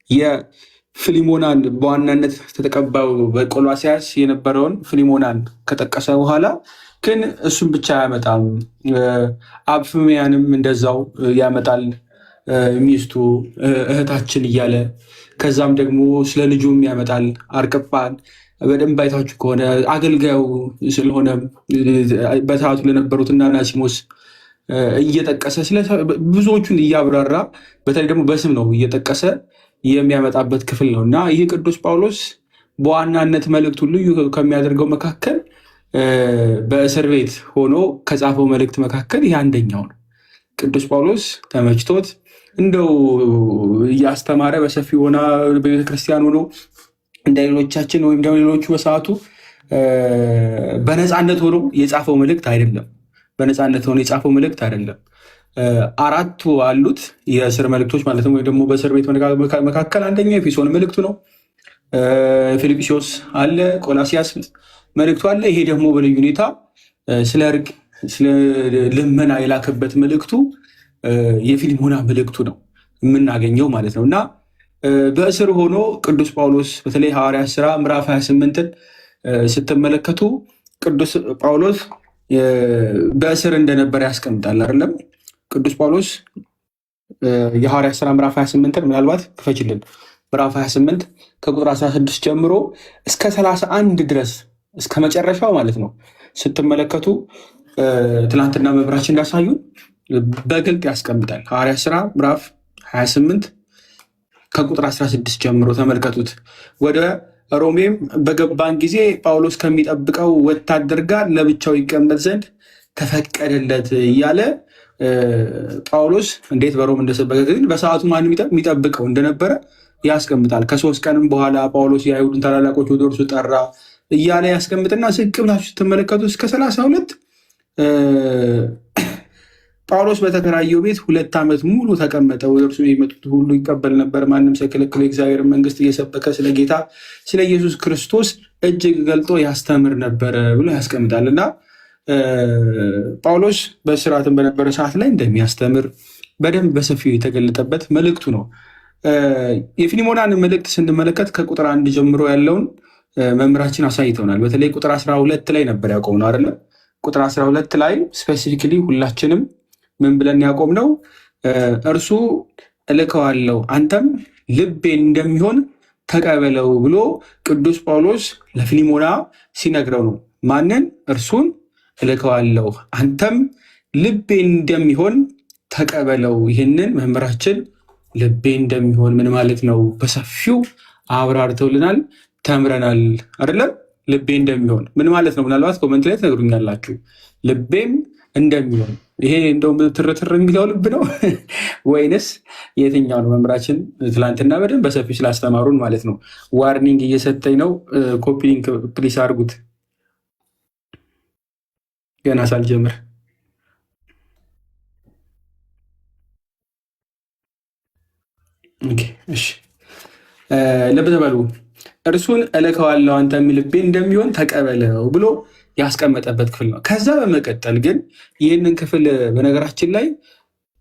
የፊሊሞናን በዋናነት ተተቀባዩ በቆላስይስ የነበረውን ፊሊሞናን ከጠቀሰ በኋላ ግን እሱም ብቻ አያመጣም። አብፍሚያንም እንደዛው ያመጣል፣ ሚስቱ እህታችን እያለ ከዛም ደግሞ ስለ ልጁም ያመጣል። አርቅጳን በደንብ አይታችሁ ከሆነ አገልጋዩ ስለሆነ በሰዓቱ ለነበሩት እና ናሲሞስ እየጠቀሰ ብዙዎቹን እያብራራ በተለይ ደግሞ በስም ነው እየጠቀሰ የሚያመጣበት ክፍል ነው እና ይህ ቅዱስ ጳውሎስ በዋናነት መልእክቱ ልዩ ከሚያደርገው መካከል በእስር ቤት ሆኖ ከጻፈው መልእክት መካከል ይህ አንደኛው ነው። ቅዱስ ጳውሎስ ተመችቶት እንደው እያስተማረ በሰፊ ሆና በቤተክርስቲያን ሆኖ እንደ ሌሎቻችን ወይም ደግሞ ሌሎቹ በሰዓቱ በነፃነት ሆኖ የጻፈው መልእክት አይደለም። በነፃነት ሆኖ የጻፈው መልእክት አይደለም። አራቱ አሉት የእስር መልእክቶች ማለት ነው። ወይ ደግሞ በእስር ቤት መካከል አንደኛው ኤፌሶን መልእክቱ ነው። ፊልጵስዩስ አለ፣ ቆላስይስ መልእክቱ አለ። ይሄ ደግሞ በልዩ ሁኔታ ስለ እርቅ፣ ስለ ልመና የላከበት መልእክቱ የፊልሞና መልእክቱ ነው የምናገኘው ማለት ነው እና በእስር ሆኖ ቅዱስ ጳውሎስ በተለይ ሐዋርያት ሥራ ምዕራፍ 28ን ስትመለከቱ ቅዱስ ጳውሎስ በእስር እንደነበረ ያስቀምጣል አይደለም? ቅዱስ ጳውሎስ የሐዋርያት ሥራ ምዕራፍ 28ን ምናልባት ክፈችልን። ምዕራፍ 28 ከቁጥር 16 ጀምሮ እስከ 31 ድረስ እስከ መጨረሻው ማለት ነው ስትመለከቱ ትናንትና መምህራችን እንዳሳዩን በግልጥ ያስቀምጣል። ሐዋርያት ሥራ ምዕራፍ 28 ከቁጥር 16 ጀምሮ ተመልከቱት። ወደ ሮሜም በገባን ጊዜ ጳውሎስ ከሚጠብቀው ወታደር ጋር ለብቻው ይቀመጥ ዘንድ ተፈቀደለት እያለ ጳውሎስ እንዴት በሮም እንደሰበከ ግን በሰዓቱ ማንም የሚጠብቀው እንደነበረ ያስቀምጣል። ከ3 ቀንም በኋላ ጳውሎስ የአይሁድን ታላላቆች ወደ እርሱ ጠራ እያለ ያስቀምጥና ስቅ ብላችሁ ስትመለከቱ እስከ 32 ጳውሎስ በተከራየው ቤት 2 ዓመት ሙሉ ተቀመጠ። ወደ እርሱ የሚመጡት ሁሉ ይቀበል ነበር፣ ማንም ሳይከለክለው የእግዚአብሔር መንግስት እየሰበከ ስለ ጌታ ስለ ኢየሱስ ክርስቶስ እጅግ ገልጦ ያስተምር ነበረ ብሎ ያስቀምጣል እና ጳውሎስ በስርዓትን በነበረ ሰዓት ላይ እንደሚያስተምር በደንብ በሰፊው የተገለጠበት መልእክቱ ነው። የፊልሞናን መልእክት ስንመለከት ከቁጥር 1 ጀምሮ ያለውን መምህራችን አሳይተውናል። በተለይ ቁጥር 12 ላይ ነበር ያቆምነው አይደለም? ቁጥር 12 ላይ ስፔሲፊክሊ ሁላችንም ምን ብለን ያቆምነው? እርሱ እልከዋለሁ አንተም ልቤን እንደሚሆን ተቀበለው ብሎ ቅዱስ ጳውሎስ ለፊልሞና ሲነግረው ነው። ማንን? እርሱን እልከዋለሁ አንተም ልቤን እንደሚሆን ተቀበለው። ይህንን መምህራችን ልቤ እንደሚሆን ምን ማለት ነው በሰፊው አብራርተውልናል፣ ተምረናል አይደለም? ልቤ እንደሚሆን ምን ማለት ነው? ምናልባት ኮመንት ላይ ትነግሩኛላችሁ። ልቤም እንደሚሆን ይሄ እንደው ትርትር የሚለው ልብ ነው ወይንስ የትኛው ነው? መምህራችን ትላንትና በደንብ በሰፊው ስላስተማሩን ማለት ነው። ዋርኒንግ እየሰጠኝ ነው። ኮፒ ሊንክ ፕሊስ አድርጉት ገና ሳልጀምር። እሺ ልብ በሉ። እርሱን እልከዋለሁ አንተም ልቤ እንደሚሆን ተቀበለው ብሎ ያስቀመጠበት ክፍል ነው። ከዛ በመቀጠል ግን ይህንን ክፍል በነገራችን ላይ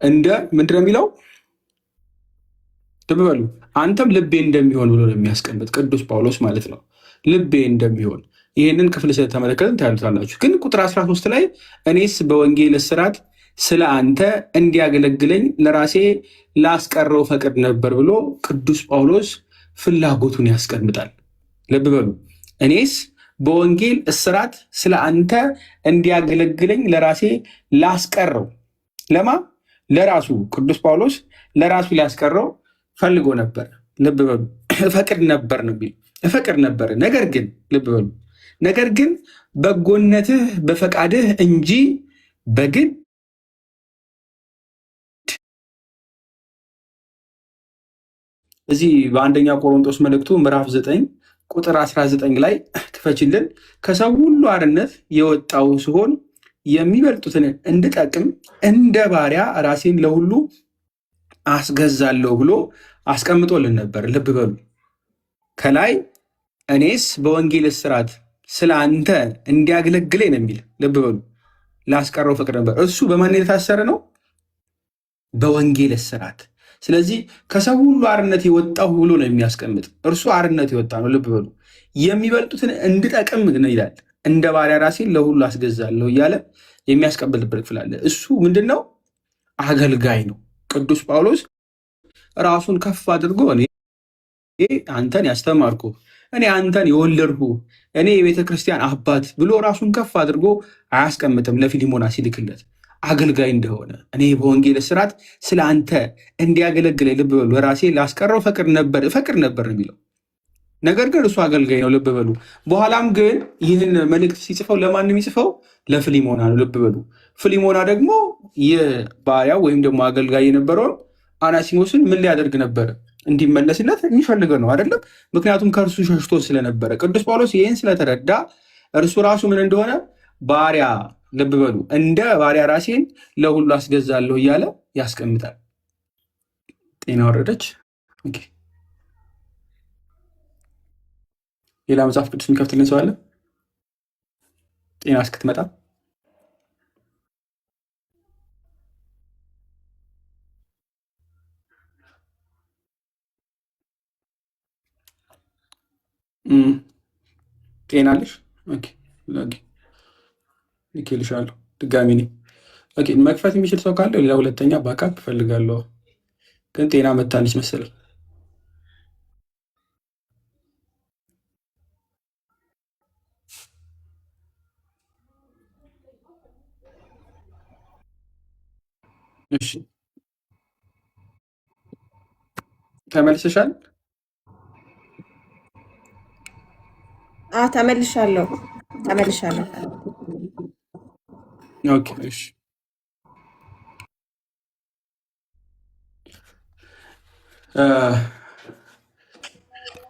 እንደ ምንድን ነው የሚለው? ልብ በሉ። አንተም ልቤ እንደሚሆን ብሎ ነው የሚያስቀምጥ ቅዱስ ጳውሎስ ማለት ነው። ልቤ እንደሚሆን ይህንን ክፍል ስለተመለከትን ታያሉታላችሁ። ግን ቁጥር 13 ላይ እኔስ በወንጌል እስራት ስለ አንተ እንዲያገለግለኝ ለራሴ ላስቀረው ፈቅድ ነበር ብሎ ቅዱስ ጳውሎስ ፍላጎቱን ያስቀምጣል። ልብ በሉ። እኔስ በወንጌል እስራት ስለ አንተ እንዲያገለግለኝ ለራሴ ላስቀረው። ለማ? ለራሱ ቅዱስ ጳውሎስ ለራሱ ሊያስቀረው ፈልጎ ነበር። ልብ በሉ። እፈቅድ ነበር ነው የሚል እፈቅድ ነበር። ነገር ግን ልብ በሉ፣ ነገር ግን በጎነትህ በፈቃድህ እንጂ በግድ እዚህ በአንደኛ ቆሮንቶስ መልእክቱ ምዕራፍ 9 ቁጥር 19 ላይ ክፈችልን። ከሰው ሁሉ አርነት የወጣው ሲሆን የሚበልጡትን እንድጠቅም እንደ ባሪያ ራሴን ለሁሉ አስገዛለሁ ብሎ አስቀምጦልን ነበር። ልብ በሉ። ከላይ እኔስ በወንጌል እስራት ስለ አንተ እንዲያገለግለኝ ነው የሚል። ልብ በሉ። ላስቀረው ፈቅድ ነበር። እሱ በማን የታሰረ ነው? በወንጌል እስራት ስለዚህ ከሰው ሁሉ አርነት የወጣሁ ብሎ ነው የሚያስቀምጥ። እርሱ አርነት የወጣ ነው። ልብ በሉ። የሚበልጡትን እንድጠቅም ነው ይላል። እንደ ባሪያ ራሴን ለሁሉ አስገዛለሁ እያለ የሚያስቀብልበት ክፍል አለ። እሱ ምንድን ነው? አገልጋይ ነው። ቅዱስ ጳውሎስ ራሱን ከፍ አድርጎ እኔ አንተን ያስተማርኩ፣ እኔ አንተን የወለድኩ፣ እኔ የቤተ ክርስቲያን አባት ብሎ ራሱን ከፍ አድርጎ አያስቀምጥም። ለፊሊሞና ሲልክለት አገልጋይ እንደሆነ እኔ በወንጌል ስርዓት ስለ አንተ እንዲያገለግል ልብ በሉ ራሴ ላስቀረው ፈቅድ ነበር የሚለው ነገር ግን እሱ አገልጋይ ነው። ልብ በሉ። በኋላም ግን ይህን መልእክት ሲጽፈው ለማን የሚጽፈው? ለፊሊሞና ነው። ልብ በሉ። ፊሊሞና ደግሞ የባሪያው ወይም ደግሞ አገልጋይ የነበረውን አናሲሞስን ምን ሊያደርግ ነበረ? እንዲመለስለት የሚፈልገ ነው አይደለም? ምክንያቱም ከእርሱ ሸሽቶ ስለነበረ። ቅዱስ ጳውሎስ ይህን ስለተረዳ እርሱ ራሱ ምን እንደሆነ ባሪያ፣ ልብ በሉ፣ እንደ ባሪያ ራሴን ለሁሉ አስገዛለሁ እያለ ያስቀምጣል። ጤና ወረደች። ሌላ መጽሐፍ ቅዱስ የሚከፍትልን ሰው አለ? ጤና እስክትመጣ ጤና አለሽ? ልኬልሻለሁ ድጋሚ መክፈት የሚችል ሰው ካለ ሌላ ሁለተኛ ባካፕ እፈልጋለሁ። ግን ጤና መታለች መሰለኝ። እሺ ተመልሰሻል? ተመልሻለሁ። ኦኬ እሺ።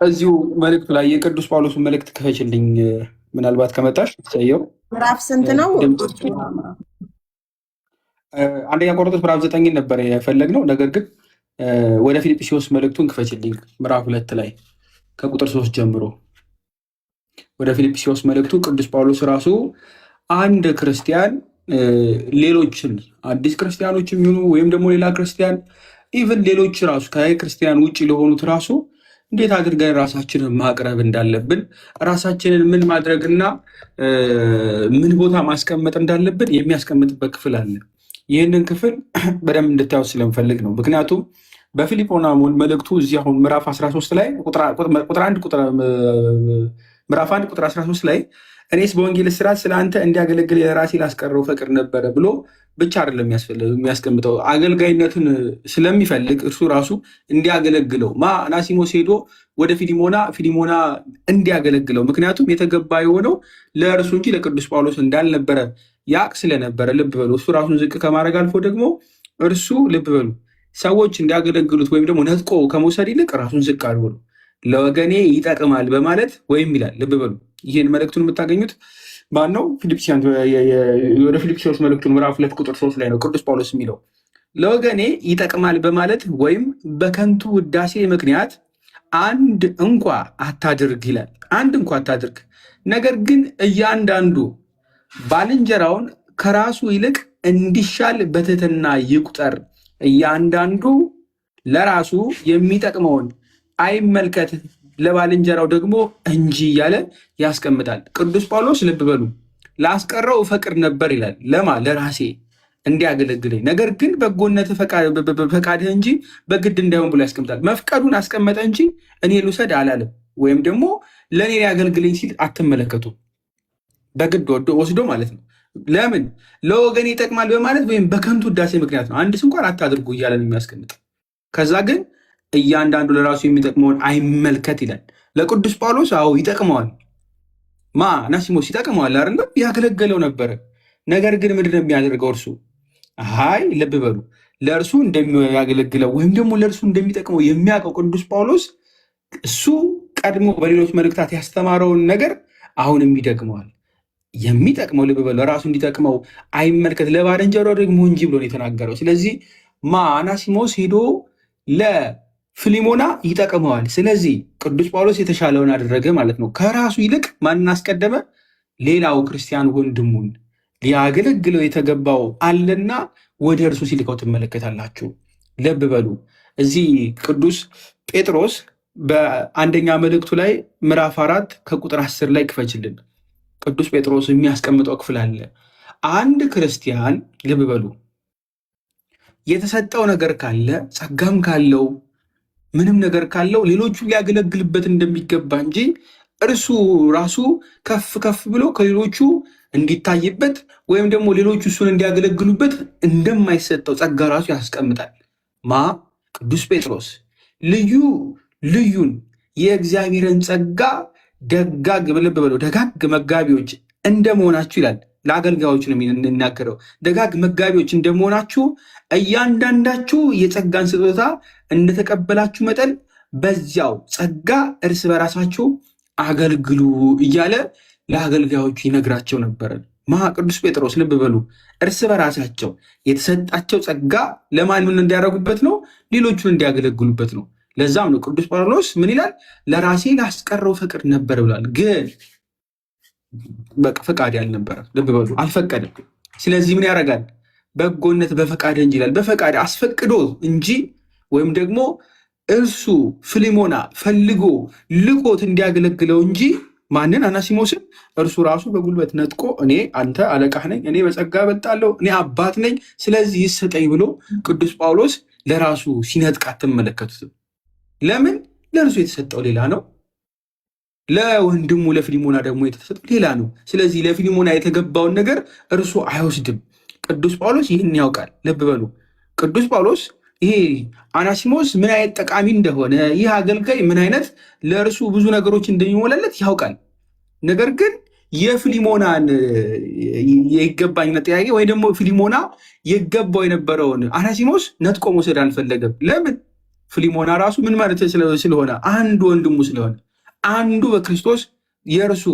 እዚሁ መልእክቱ ላይ የቅዱስ ጳውሎስን መልእክት ክፈችልኝ፣ ምናልባት ከመጣሽ ሰየው። ምዕራፍ ስንት ነው? አንደኛ ቆሮንቶስ ምዕራፍ 9 ነበር የፈለግነው። ነገር ግን ወደ ፊልጵስዩስ መልእክቱን ክፈችልኝ ምዕራፍ 2 ላይ ከቁጥር 3 ጀምሮ ወደ ፊልጵስዩስ መልእክቱ ቅዱስ ጳውሎስ ራሱ አንድ ክርስቲያን ሌሎችን አዲስ ክርስቲያኖች የሚሆኑ ወይም ደግሞ ሌላ ክርስቲያን ኢቨን ሌሎች ራሱ ከክርስቲያን ውጭ ለሆኑት ራሱ እንዴት አድርገን ራሳችንን ማቅረብ እንዳለብን ራሳችንን ምን ማድረግና ምን ቦታ ማስቀመጥ እንዳለብን የሚያስቀምጥበት ክፍል አለ። ይህንን ክፍል በደንብ እንድታዩት ስለምፈልግ ነው። ምክንያቱም በፊልጶና መልእክቱ እዚህ አሁን ምዕራፍ 13 ላይ ምዕራፍ 1 ቁጥር 13 ላይ እኔስ በወንጌል ስርዓት ስለ አንተ እንዲያገለግል የራሴ ላስቀረው ፈቅድ ነበረ ብሎ ብቻ አይደለም የሚያስቀምጠው፣ አገልጋይነትን ስለሚፈልግ እርሱ ራሱ እንዲያገለግለው አናሲሞስ ሄዶ ወደ ፊሊሞና እንዲያገለግለው፣ ምክንያቱም የተገባ የሆነው ለእርሱ እንጂ ለቅዱስ ጳውሎስ እንዳልነበረ ያቅ ስለነበረ፣ ልብ በሉ፣ እሱ ራሱን ዝቅ ከማድረግ አልፎ ደግሞ እርሱ ልብ በሉ ሰዎች እንዲያገለግሉት ወይም ደግሞ ነጥቆ ከመውሰድ ይልቅ ራሱን ዝቅ አድርጎ ነው ለወገኔ ይጠቅማል በማለት ወይም ይላል። ልብ በሉ ይህን መልእክቱን የምታገኙት ማነው? ወደ ፊልጵስዩስ መልእክቱን ምዕራፍ 2 ቁጥር 3 ላይ ነው ቅዱስ ጳውሎስ የሚለው ለወገኔ ይጠቅማል በማለት ወይም በከንቱ ውዳሴ ምክንያት አንድ እንኳ አታድርግ ይላል። አንድ እንኳ አታድርግ፣ ነገር ግን እያንዳንዱ ባልንጀራውን ከራሱ ይልቅ እንዲሻል በትህትና ይቁጠር፣ እያንዳንዱ ለራሱ የሚጠቅመውን አይመልከት፣ ለባልንጀራው ደግሞ እንጂ እያለ ያስቀምጣል ቅዱስ ጳውሎስ። ልብ በሉ ላስቀረው እፈቅድ ነበር ይላል። ለማ ለራሴ እንዲያገለግለኝ፣ ነገር ግን በጎነት ፈቃድህ እንጂ በግድ እንዳይሆን ብሎ ያስቀምጣል። መፍቀዱን አስቀመጠ እንጂ እኔ ልውሰድ አላለም። ወይም ደግሞ ለእኔ ያገልግለኝ ሲል አትመለከቱ። በግድ ወስዶ ማለት ነው። ለምን? ለወገን ይጠቅማል በማለት ወይም በከንቱ ውዳሴ ምክንያት ነው። አንድስ እንኳን አታድርጉ እያለን የሚያስቀምጥ ከዛ ግን እያንዳንዱ ለራሱ የሚጠቅመውን አይመልከት ይላል። ለቅዱስ ጳውሎስ አዎ ይጠቅመዋል። አናሲሞስ ይጠቅመዋል አይደለም? ያገለገለው ነበረ። ነገር ግን ምንድን ነው የሚያደርገው እርሱ? ልብ በሉ ለእርሱ እንደሚያገለግለው ወይም ደግሞ ለእርሱ እንደሚጠቅመው የሚያውቀው ቅዱስ ጳውሎስ እሱ ቀድሞ በሌሎች መልእክታት ያስተማረውን ነገር አሁንም ይደግመዋል። የሚጠቅመው ልብ በሉ ለራሱ እንዲጠቅመው አይመልከት፣ ለባልንጀራው ደግሞ እንጂ ብሎ ነው የተናገረው። ስለዚህ አናሲሞስ ሄዶ ለፊሊሞና ይጠቅመዋል። ስለዚህ ቅዱስ ጳውሎስ የተሻለውን አደረገ ማለት ነው። ከራሱ ይልቅ ማንን አስቀደመ? ሌላው ክርስቲያን ወንድሙን ሊያገለግለው የተገባው አለና ወደ እርሱ ሲልከው ትመለከታላችሁ። ልብ በሉ እዚህ ቅዱስ ጴጥሮስ በአንደኛ መልእክቱ ላይ ምዕራፍ 4 ከቁጥር 10 ላይ ክፈችልን። ቅዱስ ጴጥሮስ የሚያስቀምጠው ክፍል አለ። አንድ ክርስቲያን ልብ በሉ የተሰጠው ነገር ካለ ጸጋም ካለው ምንም ነገር ካለው ሌሎቹ ሊያገለግልበት እንደሚገባ እንጂ እርሱ ራሱ ከፍ ከፍ ብሎ ከሌሎቹ እንዲታይበት ወይም ደግሞ ሌሎቹ እሱን እንዲያገለግሉበት እንደማይሰጠው ጸጋ ራሱ ያስቀምጣል። ቅዱስ ጴጥሮስ ልዩን የእግዚአብሔርን ጸጋ ደጋግ መጋቢዎች እንደመሆናችሁ ይላል። ለአገልጋዮች ነው የሚናገረው። ደጋግ መጋቢዎች እንደመሆናችሁ እያንዳንዳችሁ የጸጋን ስጦታ እንደተቀበላችሁ መጠን በዚያው ጸጋ እርስ በራሳችሁ አገልግሉ እያለ ለአገልጋዮቹ ይነግራቸው ነበረ። ቅዱስ ጴጥሮስ ልብ በሉ፣ እርስ በራሳቸው የተሰጣቸው ጸጋ ለማን ምን እንዲያደርጉበት ነው? ሌሎቹን እንዲያገለግሉበት ነው። ለዛም ነው ቅዱስ ጳውሎስ ምን ይላል? ለራሴ ላስቀረው ፈቅድ ነበር ብሏል። ግን በቃ ፈቃድ ያልነበረ ልብ በሉ፣ አልፈቀደም። ስለዚህ ምን ያደርጋል? በጎነት በፈቃድ እንጂ ይላል። በፈቃድ አስፈቅዶ እንጂ ወይም ደግሞ እርሱ ፊሊሞና ፈልጎ ልቆት እንዲያገለግለው እንጂ ማንን? አናሲሞስን እርሱ ራሱ በጉልበት ነጥቆ እኔ አንተ አለቃህ ነኝ፣ እኔ በጸጋ እበልጣለሁ፣ እኔ አባት ነኝ፣ ስለዚህ ይሰጠኝ ብሎ ቅዱስ ጳውሎስ ለራሱ ሲነጥቅ አትመለከቱትም። ለምን? ለእርሱ የተሰጠው ሌላ ነው፣ ለወንድሙ ለፊሊሞና ደግሞ የተሰጠው ሌላ ነው። ስለዚህ ለፊሊሞና የተገባውን ነገር እርሱ አይወስድም። ቅዱስ ጳውሎስ ይህን ያውቃል። ልብ በሉ፣ ቅዱስ ጳውሎስ ይሄ አናሲሞስ ምን አይነት ጠቃሚ እንደሆነ፣ ይህ አገልጋይ ምን አይነት ለእርሱ ብዙ ነገሮች እንደሚሞላለት ያውቃል። ነገር ግን የፊሊሞናን የይገባኝነት ጥያቄ ወይ ደግሞ ፊሊሞና የገባው የነበረውን አናሲሞስ ነጥቆ መውሰድ አልፈለገም። ለምን? ፊሊሞና ራሱ ምን ማለት ስለሆነ፣ አንዱ ወንድሙ ስለሆነ፣ አንዱ በክርስቶስ የእርሱ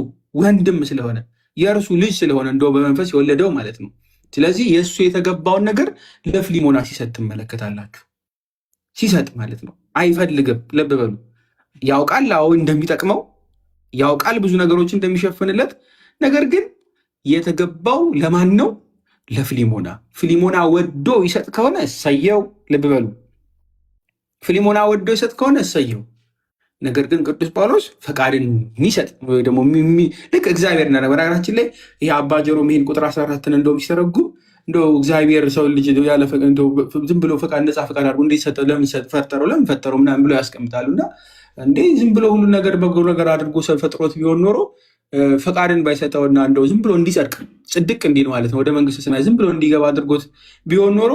ወንድም ስለሆነ፣ የእርሱ ልጅ ስለሆነ እንደው በመንፈስ የወለደው ማለት ነው። ስለዚህ የእሱ የተገባውን ነገር ለፊሊሞና ሲሰጥ ትመለከታላችሁ። ሲሰጥ ማለት ነው፣ አይፈልግም። ልብ በሉ፣ ያውቃል አዎ እንደሚጠቅመው ያውቃል ብዙ ነገሮች እንደሚሸፍንለት። ነገር ግን የተገባው ለማን ነው? ለፊሊሞና። ፊሊሞና ወዶ ይሰጥ ከሆነ እሰየው። ልብ በሉ፣ ፊሊሞና ወዶ ይሰጥ ከሆነ እሰየው። ነገር ግን ቅዱስ ጳውሎስ ፈቃድን የሚሰጥ ወይ ደግሞ ልክ እግዚአብሔር ና በነገራችን ላይ ይህ አባ ጀሮም ይህን ቁጥር 14ን እንደው የሚሰረጉ እንደው እግዚአብሔር ሰው ልጅ ያለ ዝም ብሎ ፈቃድ ነፃ ፈቃድ አድርጎ እንዴት ሰጠው? ለምን ፈጠረው ምናምን ብሎ ያስቀምጣሉ። እና እንዴ ዝም ብሎ ሁሉ ነገር በጎ ነገር አድርጎ ሰው ፈጥሮት ቢሆን ኖሮ ፈቃድን ባይሰጠውና እንደው ዝም ብሎ እንዲጸድቅ ጽድቅ እንዲል ማለት ነው ወደ መንግስተ ሰማይ ዝም ብሎ እንዲገባ አድርጎት ቢሆን ኖሮ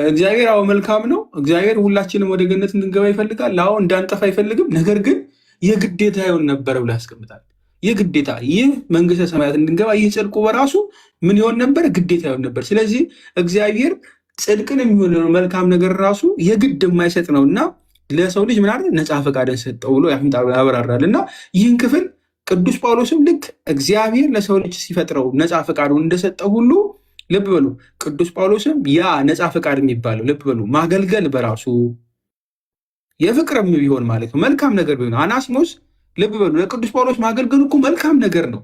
እግዚአብሔር አዎ መልካም ነው። እግዚአብሔር ሁላችንም ወደ ገነት እንድንገባ ይፈልጋል። አዎ እንዳንጠፋ አይፈልግም። ነገር ግን የግዴታ ይሆን ነበረ ብሎ ያስቀምጣል። የግዴታ ይህ መንግስተ ሰማያት እንድንገባ ይህ ጽድቁ በራሱ ምን ይሆን ነበር? ግዴታ ይሆን ነበር። ስለዚህ እግዚአብሔር ጽድቅን የሚሆን መልካም ነገር ራሱ የግድ የማይሰጥ ነው እና ለሰው ልጅ ምናምን ነፃ ፈቃድን ሰጠው ብሎ ያብራራል። እና ይህን ክፍል ቅዱስ ጳውሎስም ልክ እግዚአብሔር ለሰው ልጅ ሲፈጥረው ነፃ ፈቃዱን እንደሰጠው ሁሉ ልብ በሉ ቅዱስ ጳውሎስም ያ ነፃ ፈቃድ የሚባለው ልብ በሉ ማገልገል በራሱ የፍቅርም ቢሆን ማለት ነው መልካም ነገር ቢሆን አናሲሞስ ልብ በሉ ለቅዱስ ጳውሎስ ማገልገሉ እኮ መልካም ነገር ነው።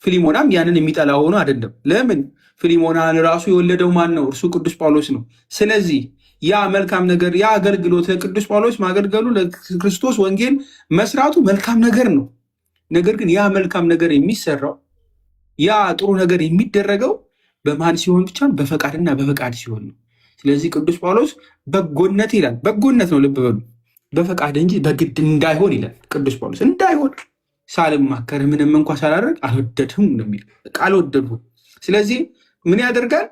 ፊሊሞናም ያንን የሚጠላ ሆኖ አይደለም። ለምን? ፊሊሞናን ራሱ የወለደው ማን ነው? እርሱ ቅዱስ ጳውሎስ ነው። ስለዚህ ያ መልካም ነገር ያ አገልግሎት ለቅዱስ ጳውሎስ ማገልገሉ ለክርስቶስ ወንጌል መስራቱ መልካም ነገር ነው። ነገር ግን ያ መልካም ነገር የሚሰራው ያ ጥሩ ነገር የሚደረገው በማን ሲሆን ብቻ? በፈቃድና በፈቃድ ሲሆን ነው። ስለዚህ ቅዱስ ጳውሎስ በጎነት ይላል። በጎነት ነው ልብ በሉ፣ በፈቃድ እንጂ በግድ እንዳይሆን ይላል ቅዱስ ጳውሎስ። እንዳይሆን ሳልማከር ምንም እንኳ ሳላደርግ አልወደድህም ነው የሚል፣ አልወደድሁም። ስለዚህ ምን ያደርጋል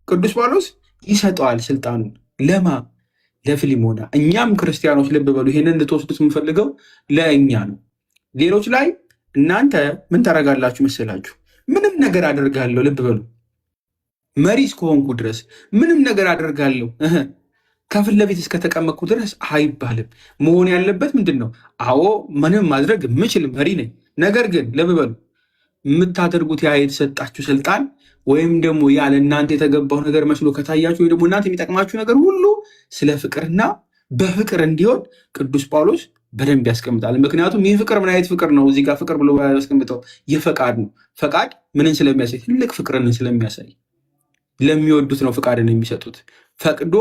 ቅዱስ ጳውሎስ? ይሰጠዋል ስልጣኑን። ለማ? ለፊሊሞና። እኛም ክርስቲያኖች ልብ በሉ፣ ይሄንን እንድትወስዱት የምፈልገው ለእኛ ነው። ሌሎች ላይ እናንተ ምን ታደርጋላችሁ መሰላችሁ? ምንም ነገር አደርጋለሁ፣ ልብ በሉ መሪ እስከሆንኩ ድረስ ምንም ነገር አደርጋለሁ ከፊት ለፊት እስከተቀመጥኩ ድረስ አይባልም። መሆን ያለበት ምንድን ነው? አዎ ምንም ማድረግ የምችል መሪ ነኝ። ነገር ግን ልብ በሉ የምታደርጉት ያ የተሰጣችሁ ስልጣን ወይም ደግሞ ያለ እናንተ የተገባው ነገር መስሎ ከታያችሁ ወይ ደግሞ እናንተ የሚጠቅማችሁ ነገር ሁሉ ስለ ፍቅርና በፍቅር እንዲሆን ቅዱስ ጳውሎስ በደንብ ያስቀምጣል። ምክንያቱም ይህ ፍቅር ምን አይነት ፍቅር ነው? እዚህ ጋር ፍቅር ብሎ ያስቀምጠው የፈቃድ ነው። ፈቃድ ምንን ስለሚያሳይ? ትልቅ ፍቅርን ስለሚያሳይ ለሚወዱት ነው ፍቃድን የሚሰጡት። ፈቅዶ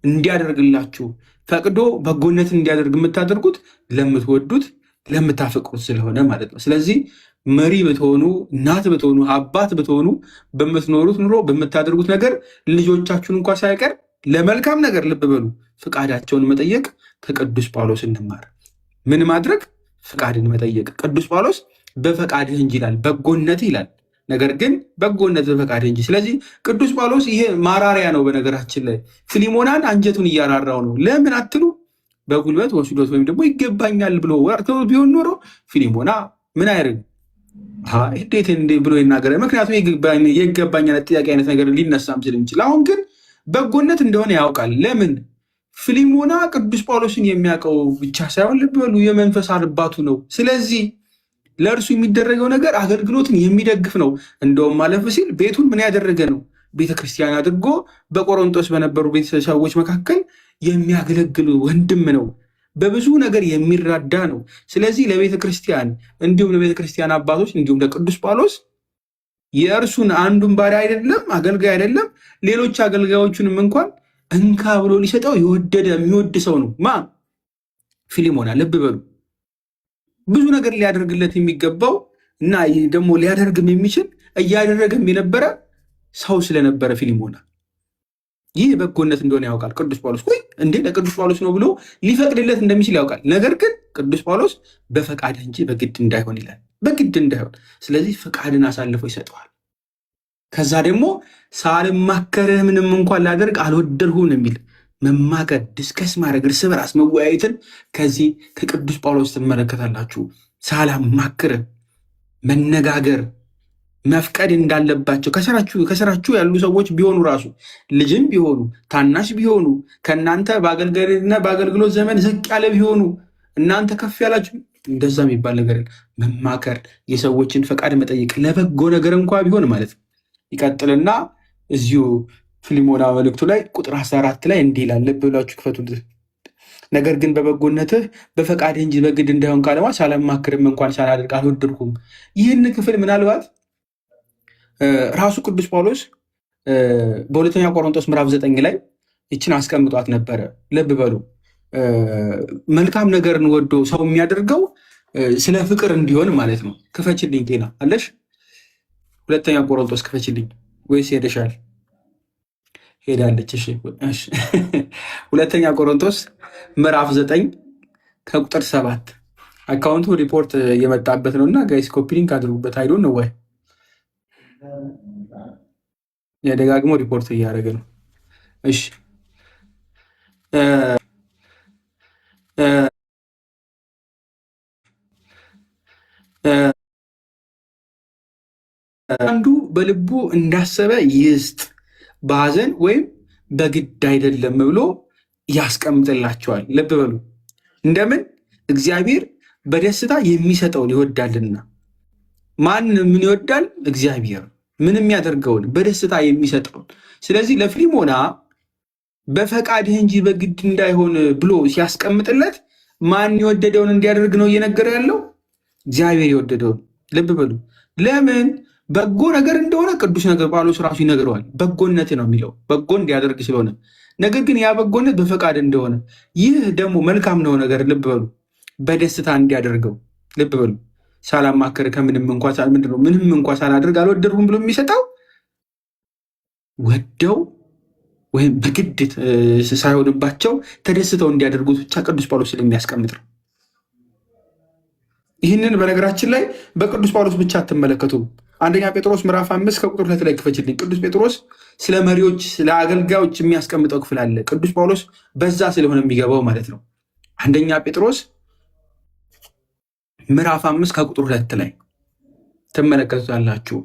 እንዲያደርግላችሁ ፈቅዶ በጎነትን እንዲያደርግ የምታደርጉት ለምትወዱት ለምታፈቅሩት ስለሆነ ማለት ነው። ስለዚህ መሪ ብትሆኑ፣ እናት ብትሆኑ፣ አባት ብትሆኑ በምትኖሩት ኑሮ በምታደርጉት ነገር ልጆቻችሁን እንኳ ሳይቀር ለመልካም ነገር ልብ በሉ ፍቃዳቸውን መጠየቅ ከቅዱስ ጳውሎስ እንማር። ምን ማድረግ? ፍቃድን መጠየቅ። ቅዱስ ጳውሎስ በፈቃድህ እንጂ ይላል፣ በጎነትህ ይላል። ነገር ግን በጎነት በፈቃድህ እንጂ። ስለዚህ ቅዱስ ጳውሎስ ይሄ ማራሪያ ነው። በነገራችን ላይ ፊሊሞናን አንጀቱን እያራራው ነው። ለምን አትሉ? በጉልበት ወስዶት ወይም ደግሞ ይገባኛል ብሎ ወርተው ቢሆን ኖሮ ፊሊሞና ምን አያደርግ እንዴት ብሎ ይናገራል። ምክንያቱም የይገባኛል ጥያቄ አይነት ነገር ሊነሳም ስለሚችል፣ አሁን ግን በጎነት እንደሆነ ያውቃል። ለምን? ፊሊሞና ቅዱስ ጳውሎስን የሚያውቀው ብቻ ሳይሆን ልብ በሉ የመንፈስ አባቱ ነው። ስለዚህ ለእርሱ የሚደረገው ነገር አገልግሎትን የሚደግፍ ነው። እንደውም ማለፍ ሲል ቤቱን ምን ያደረገ ነው? ቤተክርስቲያን አድርጎ በቆሮንቶስ በነበሩ ቤተሰቦች መካከል የሚያገለግል ወንድም ነው። በብዙ ነገር የሚራዳ ነው። ስለዚህ ለቤተ ክርስቲያን እንዲሁም ለቤተ ክርስቲያን አባቶች እንዲሁም ለቅዱስ ጳውሎስ የእርሱን አንዱን ባሪያ አይደለም አገልጋይ አይደለም ሌሎች አገልጋዮቹንም እንኳን እንካ ብሎ ሊሰጠው የወደደ የሚወድ ሰው ነው። ማ ፊሊሞና። ልብ በሉ ብዙ ነገር ሊያደርግለት የሚገባው እና ደግሞ ሊያደርግም የሚችል እያደረገም የነበረ ሰው ስለነበረ ፊሊሞና ይህ በጎነት እንደሆነ ያውቃል። ቅዱስ ጳውሎስ እንዴ ለቅዱስ ጳውሎስ ነው ብሎ ሊፈቅድለት እንደሚችል ያውቃል። ነገር ግን ቅዱስ ጳውሎስ በፈቃድ እንጂ በግድ እንዳይሆን ይላል። በግድ እንዳይሆን። ስለዚህ ፈቃድን አሳልፎ ይሰጠዋል። ከዛ ደግሞ ሳልማከርህ ምንም እንኳን ላደርግ አልወደድሁም የሚል መማከር፣ ዲስከስ ማድረግ፣ እርስ በራስ መወያየትን ከዚህ ከቅዱስ ጳውሎስ ትመለከታላችሁ። ሳላማክርህ መነጋገር መፍቀድ እንዳለባቸው ከስራችሁ ያሉ ሰዎች ቢሆኑ ራሱ ልጅም ቢሆኑ ታናሽ ቢሆኑ ከእናንተ በአገልጋይና በአገልግሎት ዘመን ዝቅ ያለ ቢሆኑ እናንተ ከፍ ያላችሁ እንደዛ የሚባል ነገር መማከር፣ የሰዎችን ፈቃድ መጠየቅ ለበጎ ነገር እንኳ ቢሆን ማለት ነው። ይቀጥልና እዚሁ ፊሊሞና መልእክቱ ላይ ቁጥር 14 ላይ እንዲህ ይላል። ልብ ብላችሁ ክፈቱት። ነገር ግን በበጎነትህ በፈቃድ እንጂ በግድ እንዳይሆን ካለማ ሳላማክርም እንኳን ሳላደርግ አልወደድኩም። ይህን ክፍል ምናልባት ራሱ ቅዱስ ጳውሎስ በሁለተኛ ቆሮንቶስ ምዕራፍ 9 ላይ ይችን አስቀምጧት ነበረ። ልብ በሉ መልካም ነገርን ወዶ ሰው የሚያደርገው ስለ ፍቅር እንዲሆን ማለት ነው። ክፈችልኝ፣ ጤና አለሽ? ሁለተኛ ቆሮንቶስ ክፈችልኝ። ወይስ ሄደሻል? ሄዳለች። እሺ፣ ሁለተኛ ቆሮንቶስ ምዕራፍ 9 ከቁጥር 7 አካውንቱ ሪፖርት የመጣበት ነው እና ጋይስ ኮፒ ሊንክ አድርጉበት። አይዶን ነው ወይ የደጋግሞ ሪፖርት እያደረገ ነው። እሺ አንዱ በልቡ እንዳሰበ ይስጥ፣ በሐዘን ወይም በግድ አይደለም ብሎ ያስቀምጥላቸዋል። ልብ በሉ እንደምን እግዚአብሔር በደስታ የሚሰጠውን ይወዳልና። ማን ምን ይወዳል? እግዚአብሔር ምን የሚያደርገውን በደስታ የሚሰጠውን። ስለዚህ ለፊሊሞና በፈቃድህ እንጂ በግድ እንዳይሆን ብሎ ሲያስቀምጥለት ማን የወደደውን እንዲያደርግ ነው እየነገረ ያለው? እግዚአብሔር የወደደውን። ልብ በሉ ለምን? በጎ ነገር እንደሆነ ቅዱስ ነገር ጳውሎስ ራሱ ይነግረዋል። በጎነት ነው የሚለው በጎ እንዲያደርግ ስለሆነ። ነገር ግን ያ በጎነት በፈቃድ እንደሆነ ይህ ደግሞ መልካም ነው ነገር ልብ በሉ በደስታ እንዲያደርገው። ልብ በሉ ሳላማከር ከምንም ምንም እንኳ ሳላደርግ አልወደድሁም ብሎ የሚሰጠው ወደው ወይም በግድ ሳይሆንባቸው ተደስተው እንዲያደርጉት ብቻ ቅዱስ ጳውሎስ ስለሚያስቀምጥ ነው። ይህንን በነገራችን ላይ በቅዱስ ጳውሎስ ብቻ አትመለከቱም። አንደኛ ጴጥሮስ ምዕራፍ 5 ከቁጥር 2 ላይ ክፈችልኝ። ቅዱስ ጴጥሮስ ስለ መሪዎች ስለ አገልጋዮች የሚያስቀምጠው ክፍል አለ። ቅዱስ ጳውሎስ በዛ ስለሆነ የሚገባው ማለት ነው። አንደኛ ጴጥሮስ ምዕራፍ 5 ከቁጥር 2 ላይ ትመለከቱታላችሁ።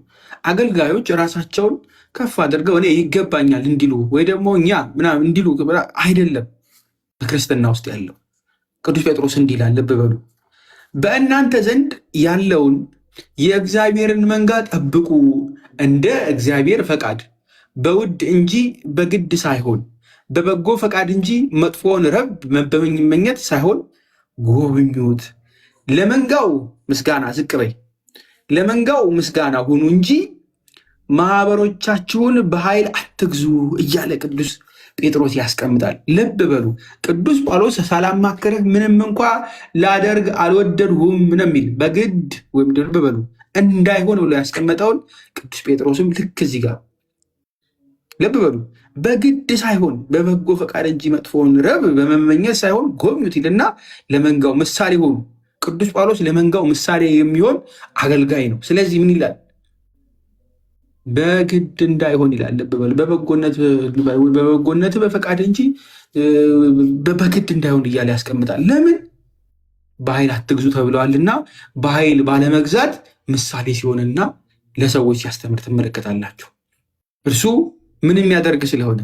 አገልጋዮች ራሳቸውን ከፍ አድርገው እኔ ይገባኛል እንዲሉ ወይ ደግሞ እኛ ምናምን እንዲሉ አይደለም በክርስትና ውስጥ ያለው። ቅዱስ ጴጥሮስ እንዲህ ይላል፣ ልብ በሉ በእናንተ ዘንድ ያለውን የእግዚአብሔርን መንጋ ጠብቁ፣ እንደ እግዚአብሔር ፈቃድ በውድ እንጂ በግድ ሳይሆን በበጎ ፈቃድ እንጂ መጥፎውን ረብ በመመኘት ሳይሆን ጎብኙት። ለመንጋው ምስጋና ዝቅ በይ፣ ለመንጋው ምስጋና ሁኑ እንጂ ማህበሮቻችሁን በኃይል አትግዙ እያለ ቅዱስ ጴጥሮስ ያስቀምጣል። ልብ በሉ ቅዱስ ጳውሎስ ሳላማክርህ ምንም እንኳ ላደርግ አልወደድሁም ነው የሚል በግድ ወይም ልብ በሉ እንዳይሆን ብሎ ያስቀመጠውን ቅዱስ ጴጥሮስም ልክ እዚህ ጋር ልብ በሉ በግድ ሳይሆን በበጎ ፈቃድ እንጂ መጥፎውን ረብ በመመኘት ሳይሆን ጎብኙት ይልና ለመንጋው ምሳሌ ሆኑ። ቅዱስ ጳውሎስ ለመንጋው ምሳሌ የሚሆን አገልጋይ ነው። ስለዚህ ምን ይላል? በግድ እንዳይሆን ይላል። ልብ በሉ በበጎነት በፈቃድ እንጂ በግድ እንዳይሆን እያለ ያስቀምጣል። ለምን? በኃይል አትግዙ ተብለዋልና በኃይል ባለመግዛት ምሳሌ ሲሆንና ለሰዎች ሲያስተምር ትመለከታላችሁ። እርሱ ምን የሚያደርግ ስለሆነ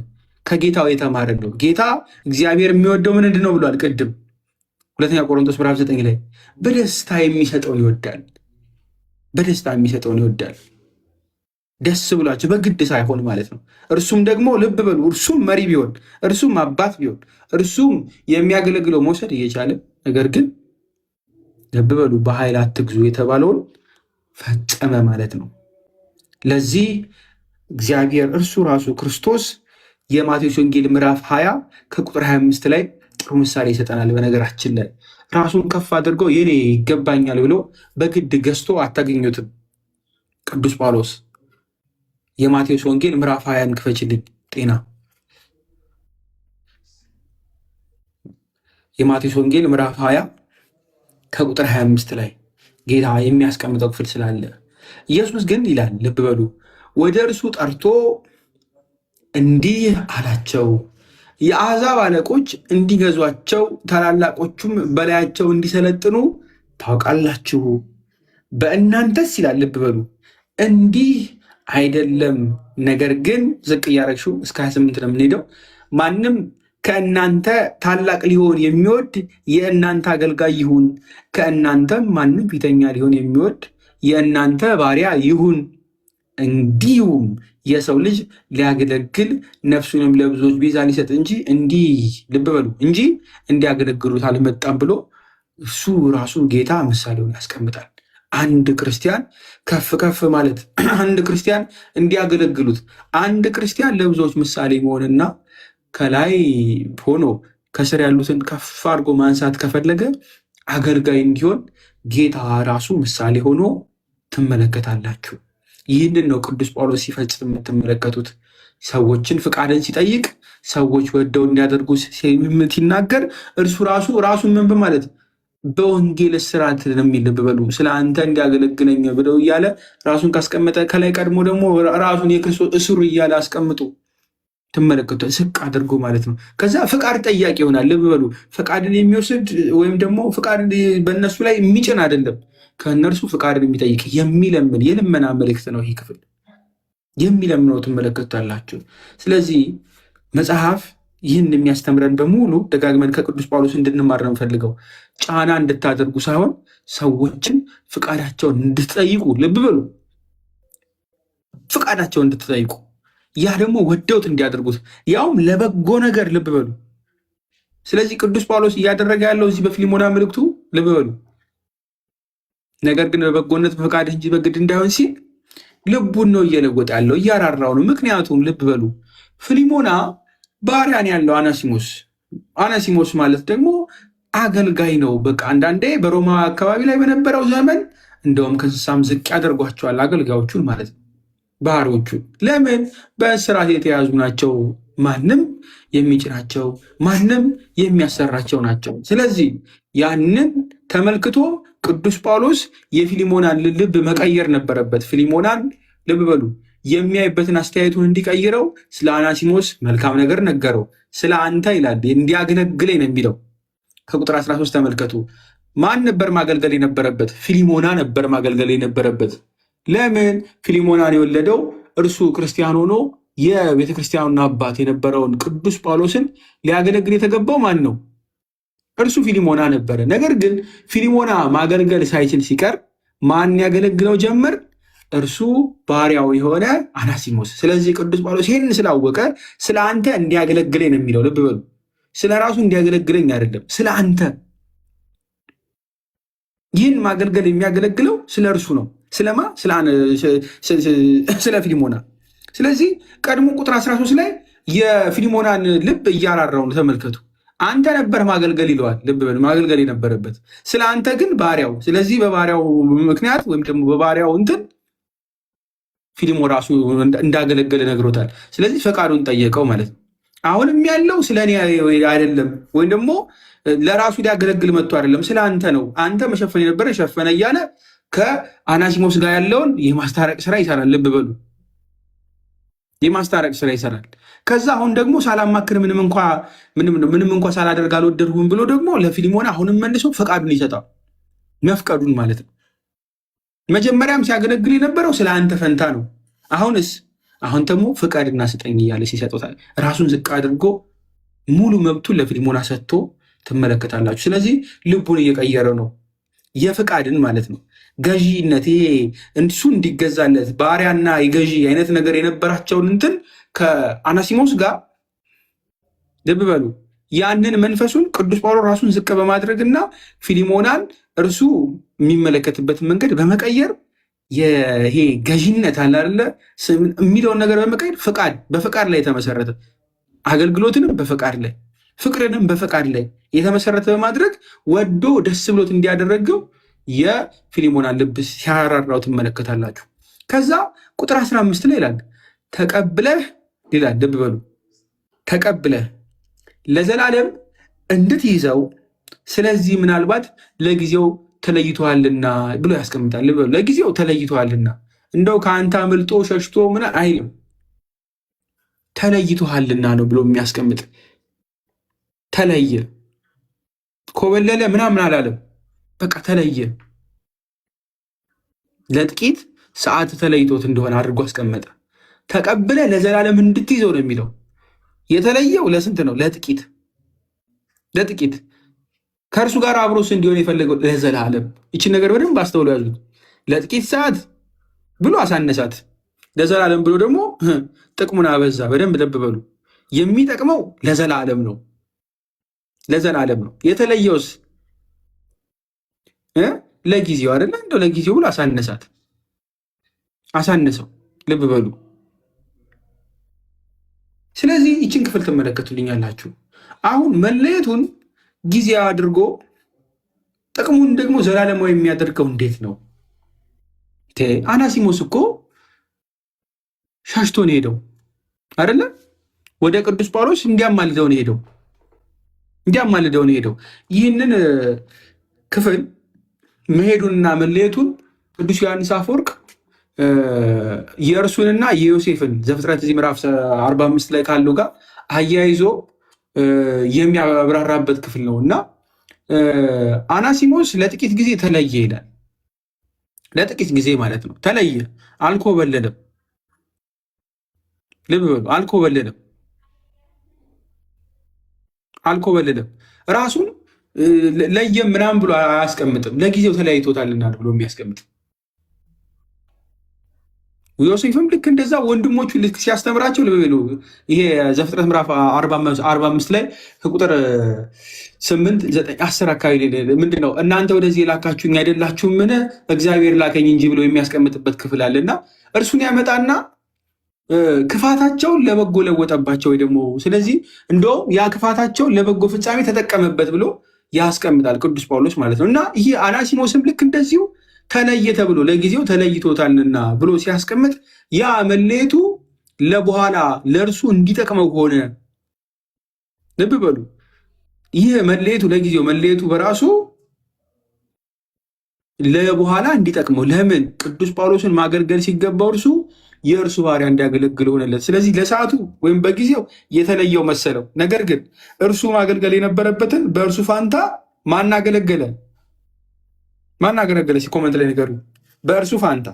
ከጌታው የተማረ ነው። ጌታ እግዚአብሔር የሚወደው ምንድን ነው ብሏል? ቅድም ሁለተኛ ቆሮንቶስ ምዕራፍ 9 ላይ በደስታ የሚሰጠውን ይወዳል። በደስታ የሚሰጠውን ይወዳል። ደስ ብሏቸው በግድ ሳይሆን ማለት ነው። እርሱም ደግሞ ልብ በሉ እርሱም መሪ ቢሆን እርሱም አባት ቢሆን እርሱም የሚያገለግለው መውሰድ እየቻለ ነገር ግን ልብ በሉ በኃይል አትግዙ የተባለውን ፈጸመ ማለት ነው። ለዚህ እግዚአብሔር እርሱ ራሱ ክርስቶስ የማቴዎስ ወንጌል ምዕራፍ 20 ከቁጥር 25 ላይ ጥሩ ምሳሌ ይሰጠናል። በነገራችን ላይ ራሱን ከፍ አድርጎ የኔ ይገባኛል ብሎ በግድ ገዝቶ አታገኙትም። ቅዱስ ጳውሎስ የማቴዎስ ወንጌል ምዕራፍ 20 ክፈችልኝ። ጤና የማቴዎስ ወንጌል ምዕራፍ 20 ከቁጥር 25 ላይ ጌታ የሚያስቀምጠው ክፍል ስላለ ኢየሱስ ግን ይላል ልብ በሉ ወደ እርሱ ጠርቶ እንዲህ አላቸው፣ የአሕዛብ አለቆች እንዲገዟቸው ታላላቆቹም በላያቸው እንዲሰለጥኑ ታውቃላችሁ። በእናንተስ ይላል ልብ በሉ እንዲህ አይደለም። ነገር ግን ዝቅ እያረግሽው እስከ 28 ነው የምንሄደው። ማንም ከእናንተ ታላቅ ሊሆን የሚወድ የእናንተ አገልጋይ ይሁን፣ ከእናንተም ማንም ፊተኛ ሊሆን የሚወድ የእናንተ ባሪያ ይሁን። እንዲሁም የሰው ልጅ ሊያገለግል ነፍሱንም ለብዙዎች ቤዛ ሊሰጥ እንጂ እንዲህ ልብ በሉ እንጂ እንዲያገለግሉት አልመጣም ብሎ እሱ ራሱ ጌታ ምሳሌውን ያስቀምጣል። አንድ ክርስቲያን ከፍ ከፍ ማለት፣ አንድ ክርስቲያን እንዲያገለግሉት፣ አንድ ክርስቲያን ለብዙዎች ምሳሌ መሆንና ከላይ ሆኖ ከስር ያሉትን ከፍ አድርጎ ማንሳት ከፈለገ አገልጋይ እንዲሆን ጌታ ራሱ ምሳሌ ሆኖ ትመለከታላችሁ። ይህንን ነው ቅዱስ ጳውሎስ ሲፈጽም የምትመለከቱት። ሰዎችን ፍቃድን ሲጠይቅ፣ ሰዎች ወደው እንዲያደርጉ ሲናገር እርሱ ራሱ ምን በማለት በወንጌል እስራት የሚል ልብ በሉ ስለ አንተ እንዲያገለግለኝ ብለው እያለ ራሱን ካስቀመጠ ከላይ ቀድሞ ደግሞ ራሱን የክርስቶስ እስሩ እያለ አስቀምጦ ትመለከቱ ዝቅ አድርጎ ማለት ነው። ከዛ ፍቃድ ጠያቂ ይሆናል። ልብ በሉ ፍቃድን የሚወስድ ወይም ደግሞ ፍቃድ በእነሱ ላይ የሚጭን አይደለም፣ ከእነርሱ ፍቃድን የሚጠይቅ የሚለምን የልመና መልእክት ነው። ይህ ክፍል የሚለምነው ትመለከታላችሁ። ስለዚህ መጽሐፍ ይህን የሚያስተምረን በሙሉ ደጋግመን ከቅዱስ ጳውሎስ እንድንማር ነው የምፈልገው። ጫና እንድታደርጉ ሳይሆን ሰዎችን ፍቃዳቸውን እንድትጠይቁ፣ ልብ በሉ ፍቃዳቸውን እንድትጠይቁ፣ ያ ደግሞ ወደውት እንዲያደርጉት ያውም ለበጎ ነገር፣ ልብ በሉ። ስለዚህ ቅዱስ ጳውሎስ እያደረገ ያለው እዚህ በፊልሞና መልእክቱ ልብ በሉ ነገር ግን በበጎነት በፈቃድ እንጂ በግድ እንዳይሆን ሲል ልቡን ነው እየለወጠ ያለው፣ እያራራው ነው። ምክንያቱም ልብ በሉ ፊልሞና ባሪያን ያለው አናሲሞስ ማለት ደግሞ አገልጋይ ነው። በቃ አንዳንዴ በሮማ አካባቢ ላይ በነበረው ዘመን እንደውም ከእንስሳም ዝቅ ያደርጓቸዋል አገልጋዮቹን ማለት ነው፣ ባሮቹን። ለምን? በእስራት የተያዙ ናቸው። ማንም የሚጭናቸው ማንም የሚያሰራቸው ናቸው። ስለዚህ ያንን ተመልክቶ ቅዱስ ጳውሎስ የፊልሞናን ልብ መቀየር ነበረበት። ፊልሞናን ልብ በሉ የሚያይበትን አስተያየቱን እንዲቀይረው ስለ አናሲሞስ መልካም ነገር ነገረው። ስለ አንተ ይላል እንዲያገለግለኝ ነው የሚለው። ከቁጥር 13 ተመልከቱ። ማን ነበር ማገልገል የነበረበት? ፊልሞና ነበር ማገልገል የነበረበት። ለምን? ፊልሞናን የወለደው እርሱ ክርስቲያን ሆኖ የቤተክርስቲያኑን አባት የነበረውን ቅዱስ ጳውሎስን ሊያገለግል የተገባው ማን ነው? እርሱ ፊልሞና ነበረ። ነገር ግን ፊልሞና ማገልገል ሳይችል ሲቀር ማን ያገለግለው ጀመር? እርሱ ባሪያው የሆነ አናሲሞስ። ስለዚህ ቅዱስ ጳውሎስ ይህን ስላወቀ ስለ አንተ እንዲያገለግለኝ ነው የሚለው። ልብ በሉ ስለ ራሱ እንዲያገለግለኝ አይደለም፣ ስለ አንተ። ይህን ማገልገል የሚያገለግለው ስለ እርሱ ነው። ስለማ? ስለ ፊልሞና። ስለዚህ ቀድሞ ቁጥር 13 ላይ የፊሊሞናን ልብ እያራራው ነው። ተመልከቱ። አንተ ነበር ማገልገል ይለዋል። ልብ በሉ፣ ማገልገል የነበረበት ስለ አንተ ግን ባሪያው። ስለዚህ በባሪያው ምክንያት ወይም ደግሞ በባሪያው እንትን ፊሊሞ ራሱ እንዳገለገለ ነግሮታል። ስለዚህ ፈቃዱን ጠየቀው ማለት ነው። አሁንም ያለው ስለ እኔ አይደለም፣ ወይም ደግሞ ለራሱ ሊያገለግል መጥቶ አይደለም፣ ስለ አንተ ነው። አንተ መሸፈን የነበረ ሸፈነ እያለ ከአናሲሞስ ጋር ያለውን የማስታረቅ ስራ ይሰራል። ልብ በሉ፣ የማስታረቅ ስራ ይሰራል። ከዛ አሁን ደግሞ ሳላማክር ምንም እንኳ ሳላደርግ አልወደድሁም ብሎ ደግሞ ለፊሊሞና አሁንም መልሶ ፈቃዱን ይሰጣል። መፍቀዱን ማለት ነው። መጀመሪያም ሲያገለግል የነበረው ስለ አንተ ፈንታ ነው። አሁን ደግሞ ፍቃድና ስጠኝ እያለ ሲሰጡታል። ራሱን ዝቅ አድርጎ ሙሉ መብቱን ለፊሊሞና ሰጥቶ ትመለከታላችሁ። ስለዚህ ልቡን እየቀየረ ነው፣ የፍቃድን ማለት ነው። ገዢነት፣ ይሄ እሱ እንዲገዛለት ባሪያና የገዢ አይነት ነገር የነበራቸውን እንትን ከአናሲሞስ ጋር ልብ በሉ፣ ያንን መንፈሱን ቅዱስ ጳውሎስ ራሱን ዝቅ በማድረግና ፊሊሞናን እርሱ የሚመለከትበትን መንገድ በመቀየር ይሄ ገዢነት አለ አይደለ የሚለውን ነገር በመቀየር በፈቃድ ላይ የተመሰረተ አገልግሎትንም በፈቃድ ላይ ፍቅርንም በፈቃድ ላይ የተመሰረተ በማድረግ ወዶ ደስ ብሎት እንዲያደረገው የፊሊሞናን ልብ ሲያራራው ትመለከታላችሁ። ከዛ ቁጥር 15 ላይ ይላል ተቀብለህ ይላል። ልብ በሉ፣ ተቀብለህ ለዘላለም እንድትይዘው ስለዚህ ምናልባት ለጊዜው ተለይቶሃልና ብሎ ያስቀምጣል። ልብ በሉ፣ ለጊዜው ተለይቶሃልና እንደው ከአንተ አምልጦ ሸሽቶ ምን አይልም፣ ተለይቶሃልና ነው ብሎ የሚያስቀምጥ። ተለየ፣ ኮበለለ ምናምን አላለም። በቃ ተለየ፣ ለጥቂት ሰዓት ተለይቶት እንደሆነ አድርጎ አስቀመጠ። ተቀብለ ለዘላለም እንድትይዘው ነው የሚለው። የተለየው ለስንት ነው? ለጥቂት ከእርሱ ጋር አብሮስ እንዲሆን የፈለገው ለዘላለም። ይችን ነገር በደንብ አስተውሎ ያዙት። ለጥቂት ሰዓት ብሎ አሳነሳት፣ ለዘላለም ብሎ ደግሞ ጥቅሙን አበዛ። በደንብ ልብ በሉ። የሚጠቅመው ለዘላለም ነው፣ ለዘላለም ነው። የተለየውስ ለጊዜው አይደለ? እንደው ለጊዜው ብሎ አሳነሰው። ልብ በሉ። ስለዚህ ይችን ክፍል ትመለከቱልኛላችሁ። አሁን መለየቱን ጊዜ አድርጎ ጥቅሙን ደግሞ ዘላለማዊ የሚያደርገው እንዴት ነው? አናሲሞስ እኮ ሻሽቶ ነው ሄደው አይደለ? ወደ ቅዱስ ጳውሎስ እንዲያማልደው ነው ሄደው። ይህንን ክፍል መሄዱንና መለየቱን ቅዱስ ዮሐንስ አፈወርቅ የእርሱንና የዮሴፍን ዘፍጥረት እዚህ ምዕራፍ 45 ላይ ካለው ጋር አያይዞ የሚያብራራበት ክፍል ነው እና አናሲሞስ ለጥቂት ጊዜ ተለየ ይላል። ለጥቂት ጊዜ ማለት ነው። ተለየ፣ አልኮበለለም። ልብ በሉ፣ አልኮበለለም። ራሱን ለየም ምናምን ብሎ አያስቀምጥም። ለጊዜው ተለያይቶታልና ብሎ የሚያስቀምጥ ዮሴፍም ልክ እንደዛ ወንድሞቹ ልክ ሲያስተምራቸው ይሄ ዘፍጥረት ምዕራፍ 45 ላይ ከቁጥር 8፣ 9፣ 10 አካባቢ ምንድን ነው እናንተ ወደዚህ የላካችሁኝ አይደላችሁምን? እግዚአብሔር ላከኝ እንጂ ብሎ የሚያስቀምጥበት ክፍል አለ እና እርሱን ያመጣና ክፋታቸውን ለበጎ ለወጠባቸው ወይ ደግሞ ስለዚህ እንደውም ያ ክፋታቸውን ለበጎ ፍጻሜ ተጠቀመበት ብሎ ያስቀምጣል ቅዱስ ጳውሎስ ማለት ነው። እና ይህ አናሲሞስም ልክ እንደዚሁ ተለየ ተብሎ ለጊዜው ተለይቶታልና ብሎ ሲያስቀምጥ ያ መለየቱ ለበኋላ ለእርሱ እንዲጠቅመው ሆነ። ልብ በሉ፣ ይህ መለየቱ ለጊዜው መለየቱ በራሱ ለበኋላ እንዲጠቅመው። ለምን? ቅዱስ ጳውሎስን ማገልገል ሲገባው እርሱ የእርሱ ባሪያ እንዲያገለግል ሆነለት። ስለዚህ ለሰዓቱ ወይም በጊዜው የተለየው መሰለው። ነገር ግን እርሱ ማገልገል የነበረበትን በእርሱ ፋንታ ማናገለገለ ኮመንት ላይ ነገሩ። በእርሱ ፋንታ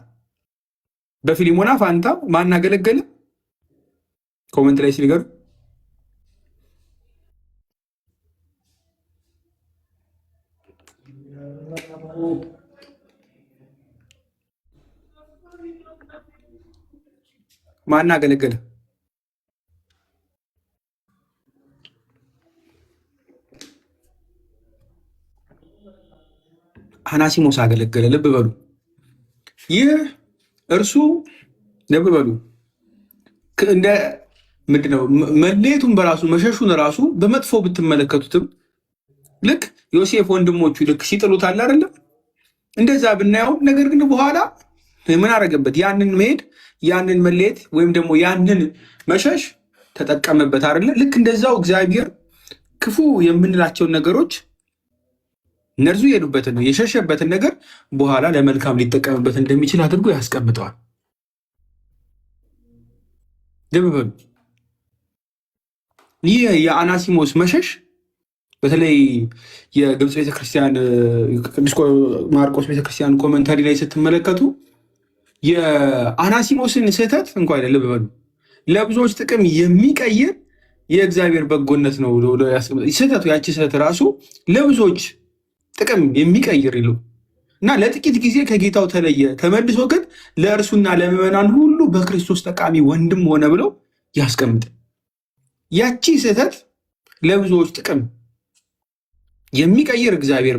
በፊሊሞና ፋንታ ማናገለገለ ኮመንት ላይ ሲነገሩ ማናገለገለ አናሲሞስ አገለገለ። ልብ በሉ፣ ይህ እርሱ ልብ በሉ እንደ ምንድነው መለየቱን በራሱ መሸሹን ራሱ በመጥፎ ብትመለከቱትም ልክ ዮሴፍ ወንድሞቹ ልክ ሲጥሉት አለ አይደለም እንደዛ ብናየው፣ ነገር ግን በኋላ ምን አረገበት? ያንን መሄድ ያንን መለየት ወይም ደግሞ ያንን መሸሽ ተጠቀመበት አይደለ? ልክ እንደዛው እግዚአብሔር ክፉ የምንላቸውን ነገሮች እነርሱ የሄዱበትን ነው የሸሸበትን ነገር በኋላ ለመልካም ሊጠቀምበት እንደሚችል አድርጎ ያስቀምጠዋል። ልብ በሉ። ይህ የአናሲሞስ መሸሽ በተለይ የግብፅ ቤተክርስቲያን ቅዱስ ማርቆስ ቤተክርስቲያን ኮመንታሪ ላይ ስትመለከቱ የአናሲሞስን ስህተት እንኳ አይደለም በሉ ለብዙዎች ጥቅም የሚቀይር የእግዚአብሔር በጎነት ነው ስህተቱ። ያቺ ስህተት ራሱ ለብዙዎች ጥቅም የሚቀይር ይሉ እና ለጥቂት ጊዜ ከጌታው ተለየ፣ ተመልሶ ግን ለእርሱና ለምዕመናን ሁሉ በክርስቶስ ጠቃሚ ወንድም ሆነ ብለው ያስቀምጥ። ያቺ ስህተት ለብዙዎች ጥቅም የሚቀይር የእግዚአብሔር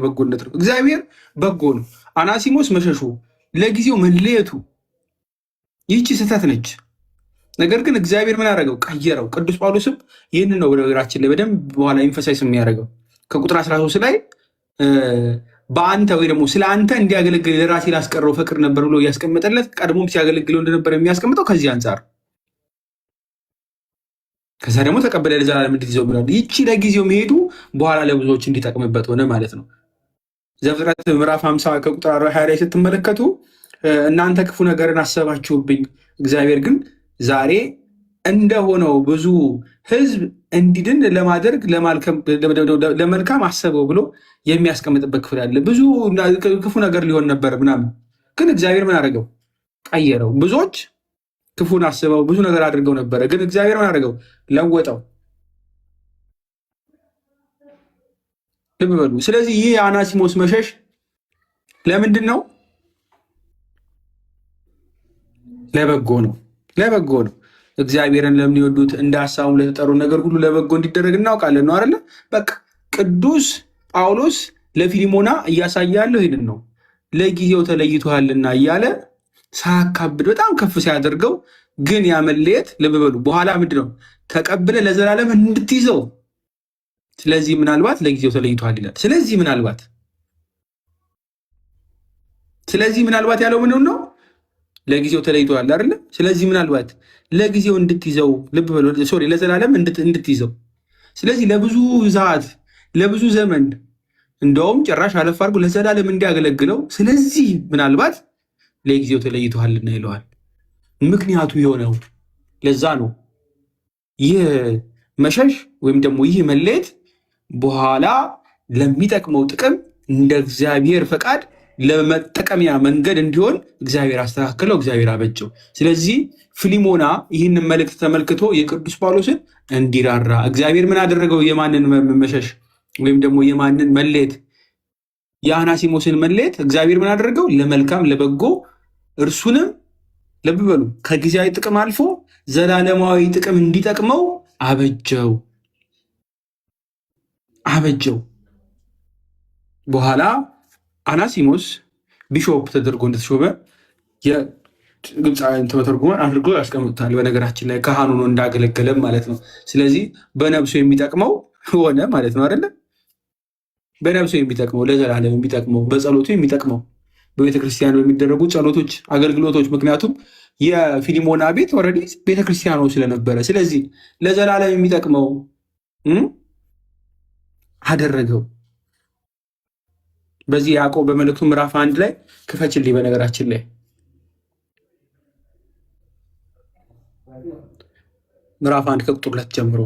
በጎነት ነው። እግዚአብሔር በጎ ነው። አናሲሞስ መሸሹ፣ ለጊዜው መለየቱ ይህቺ ስህተት ነች። ነገር ግን እግዚአብሔር ምን አደረገው? ቀየረው። ቅዱስ ጳውሎስም ይህንን ነው በነገራችን ላይ በደንብ በኋላ ኢንፈሳይስ የሚያደርገው ከቁጥር 13 ላይ በአንተ ወይ ደግሞ ስለ አንተ እንዲያገለግል ለራሴ ላስቀረው ፈቅድ ነበር ብሎ እያስቀመጠለት ቀድሞም ሲያገለግለው እንደነበር የሚያስቀምጠው ከዚህ አንጻር። ከዛ ደግሞ ተቀበለ ለዘላለም እንድትይዘው ብሏል። ይቺ ለጊዜው መሄዱ በኋላ ለብዙዎች እንዲጠቅምበት ሆነ ማለት ነው። ዘፍጥረት ምዕራፍ 50 ከቁጥር 20 ላይ ስትመለከቱ እናንተ ክፉ ነገርን አሰባችሁብኝ፣ እግዚአብሔር ግን ዛሬ እንደሆነው ብዙ ሕዝብ እንዲድን ለማድረግ ለመልካም አሰበው ብሎ የሚያስቀምጥበት ክፍል አለ። ብዙ ክፉ ነገር ሊሆን ነበር ምናምን፣ ግን እግዚአብሔር ምን አደረገው? ቀየረው። ብዙዎች ክፉን አስበው ብዙ ነገር አድርገው ነበረ፣ ግን እግዚአብሔር ምን አደረገው? ለወጠው። ልብ በሉ። ስለዚህ ይህ የአናሲሞስ መሸሽ ለምንድን ነው? ለበጎ ነው። ለበጎ ነው። እግዚአብሔርን ለሚወዱት እንደ ሀሳቡም ለተጠሩ ነገር ሁሉ ለበጎ እንዲደረግ እናውቃለን ነው አይደለ? በቃ ቅዱስ ጳውሎስ ለፊሊሞና እያሳየ ያለው ይህንን ነው። ለጊዜው ተለይቶሃልና እያለ ሳያካብድ በጣም ከፍ ሲያደርገው፣ ግን ያመለየት ልብ በሉ በኋላ ምንድን ነው? ተቀብለ ለዘላለም እንድትይዘው። ስለዚህ ምናልባት ለጊዜው ተለይቶሃል ይላል። ስለዚህ ምናልባት ያለው ምን ነው? ለጊዜው ተለይቶሃል አይደለ? ስለዚህ ምናልባት ለጊዜው እንድትይዘው ልብ በሉ፣ ሶሪ ለዘላለም እንድትይዘው። ስለዚህ ለብዙ ሰዓት ለብዙ ዘመን እንደውም ጭራሽ አለፍ አድርጎ ለዘላለም እንዲያገለግለው፣ ስለዚህ ምናልባት ለጊዜው ተለይቶሃልና ይለዋል። ምክንያቱ የሆነው ለዛ ነው። ይህ መሸሽ ወይም ደግሞ ይህ መለየት በኋላ ለሚጠቅመው ጥቅም እንደ እግዚአብሔር ፈቃድ ለመጠቀሚያ መንገድ እንዲሆን እግዚአብሔር አስተካከለው፣ እግዚአብሔር አበጀው። ስለዚህ ፊሊሞና ይህንን መልእክት ተመልክቶ የቅዱስ ጳውሎስን እንዲራራ እግዚአብሔር ምን አደረገው? የማንን መሸሽ ወይም ደግሞ የማንን መለየት? የአናሲሞስን መለየት እግዚአብሔር ምን አደረገው? ለመልካም ለበጎ፣ እርሱንም ልብ በሉ ከጊዜያዊ ጥቅም አልፎ ዘላለማዊ ጥቅም እንዲጠቅመው አበጀው። በኋላ አናሲሞስ ቢሾፕ ተደርጎ እንደተሾመ የግብፃውያን ተተርጉመን አድርጎ ያስቀምጡታል። በነገራችን ላይ ካህኑ ነው እንዳገለገለም ማለት ነው። ስለዚህ በነብሱ የሚጠቅመው ሆነ ማለት ነው አይደለ? በነብሱ የሚጠቅመው ለዘላለም የሚጠቅመው በጸሎቱ የሚጠቅመው በቤተክርስቲያን በሚደረጉ ጸሎቶች፣ አገልግሎቶች። ምክንያቱም የፊሊሞና ቤት ኦልሬዲ ቤተክርስቲያኑ ስለነበረ፣ ስለዚህ ለዘላለም የሚጠቅመው አደረገው። በዚህ ያዕቆብ በመልእክቱ ምዕራፍ 1 ላይ ክፈችልኝ። በነገራችን ላይ ምዕራፍ 1 ከቁጥር 2 ጀምሮ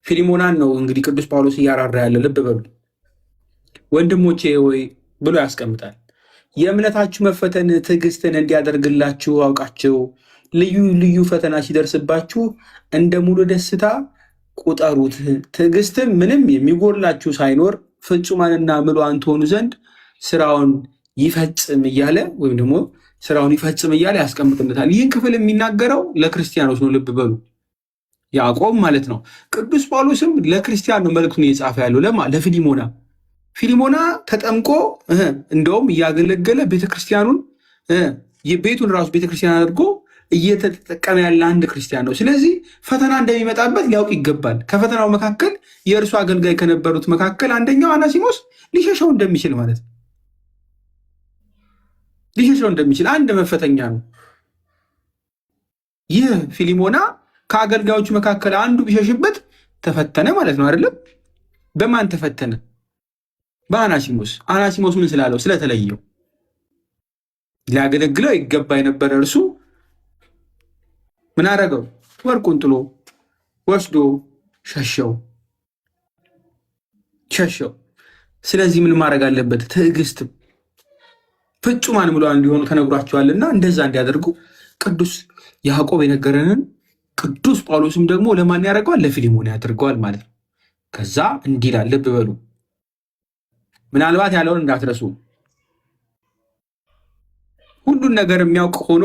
ፊሊሞናን ነው እንግዲህ ቅዱስ ጳውሎስ እያራራ ያለ። ልብ በሉ ወንድሞቼ ወይ ብሎ ያስቀምጣል። የእምነታችሁ መፈተን ትዕግስትን እንዲያደርግላችሁ አውቃችሁ ልዩ ልዩ ፈተና ሲደርስባችሁ እንደ ሙሉ ደስታ ቁጠሩት። ትዕግስትም ምንም የሚጎድላችሁ ሳይኖር ፍጹማንና ምሉዓን ትሆኑ ዘንድ ስራውን ይፈጽም እያለ ወይም ደግሞ ስራውን ይፈጽም እያለ ያስቀምጥለታል። ይህን ክፍል የሚናገረው ለክርስቲያኖች ነው። ልብ በሉ ያዕቆብ ማለት ነው። ቅዱስ ጳውሎስም ለክርስቲያን ነው መልእክቱን እየጻፈ ያለው። ለፊሊሞና ፊሊሞና ተጠምቆ እንደውም እያገለገለ ቤተክርስቲያኑን ቤቱን ራሱ ቤተክርስቲያን አድርጎ እየተጠቀመ ያለ አንድ ክርስቲያን ነው። ስለዚህ ፈተና እንደሚመጣበት ሊያውቅ ይገባል። ከፈተናው መካከል የእርሱ አገልጋይ ከነበሩት መካከል አንደኛው አናሲሞስ ሊሸሸው እንደሚችል ማለት ነው። ሊሸሸው እንደሚችል አንድ መፈተኛ ነው። ይህ ፊሊሞና ከአገልጋዮቹ መካከል አንዱ ቢሸሽበት ተፈተነ ማለት ነው አይደለም? በማን ተፈተነ? በአናሲሞስ። አናሲሞስ ምን ስላለው? ስለተለየው። ሊያገለግለው ይገባ የነበረ እርሱ ምን አደረገው? ወርቁን ጥሎ ወስዶ ሸሸው። ስለዚህ ምን ማድረግ አለበት? ትዕግስትም ፍጹማን ምሉዓን እንዲሆኑ ተነግሯቸዋልና እንደዛ እንዲያደርጉ ቅዱስ ያዕቆብ የነገረንን ቅዱስ ጳውሎስም ደግሞ ለማን ያደርገዋል? ለፊሊሞን ያደርገዋል ማለት ነው። ከዛ እንዲህ ይላል፣ ልብ በሉ። ምናልባት ያለውን እንዳትረሱ። ሁሉን ነገር የሚያውቅ ሆኖ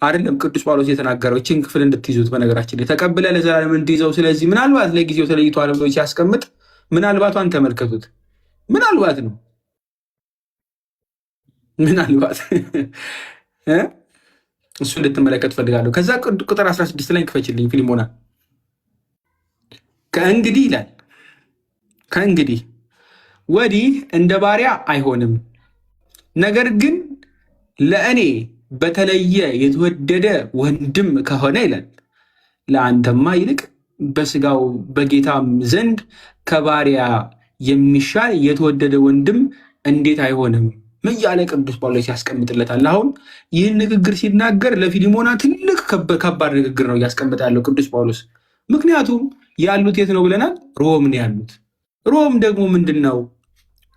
አይደለም ቅዱስ ጳውሎስ የተናገረው። ይህችን ክፍል እንድትይዙት በነገራችን ላይ ተቀብለ ለዘላለም እንዲይዘው። ስለዚህ ምናልባት ለጊዜው ተለይቷል ብሎ ሲያስቀምጥ ምናልባቷን ተመልከቱት። ምናልባት ነው፣ ምናልባት እሱ እንድትመለከት ፈልጋለሁ። ከዛ ቁጥር 16 ላይ ክፈችልኝ ፊሊሞና። ከእንግዲህ ይላል፣ ከእንግዲህ ወዲህ እንደ ባሪያ አይሆንም፣ ነገር ግን ለእኔ በተለየ የተወደደ ወንድም ከሆነ ይላል፣ ለአንተማ ይልቅ በስጋው በጌታም ዘንድ ከባሪያ የሚሻል የተወደደ ወንድም እንዴት አይሆንም እያለ ቅዱስ ጳውሎስ ያስቀምጥለታል። አሁን ይህን ንግግር ሲናገር ለፊሊሞና ትልቅ ከባድ ንግግር ነው እያስቀምጠ ያለው ቅዱስ ጳውሎስ። ምክንያቱም ያሉት የት ነው ብለናል? ሮም ነው ያሉት። ሮም ደግሞ ምንድን ነው?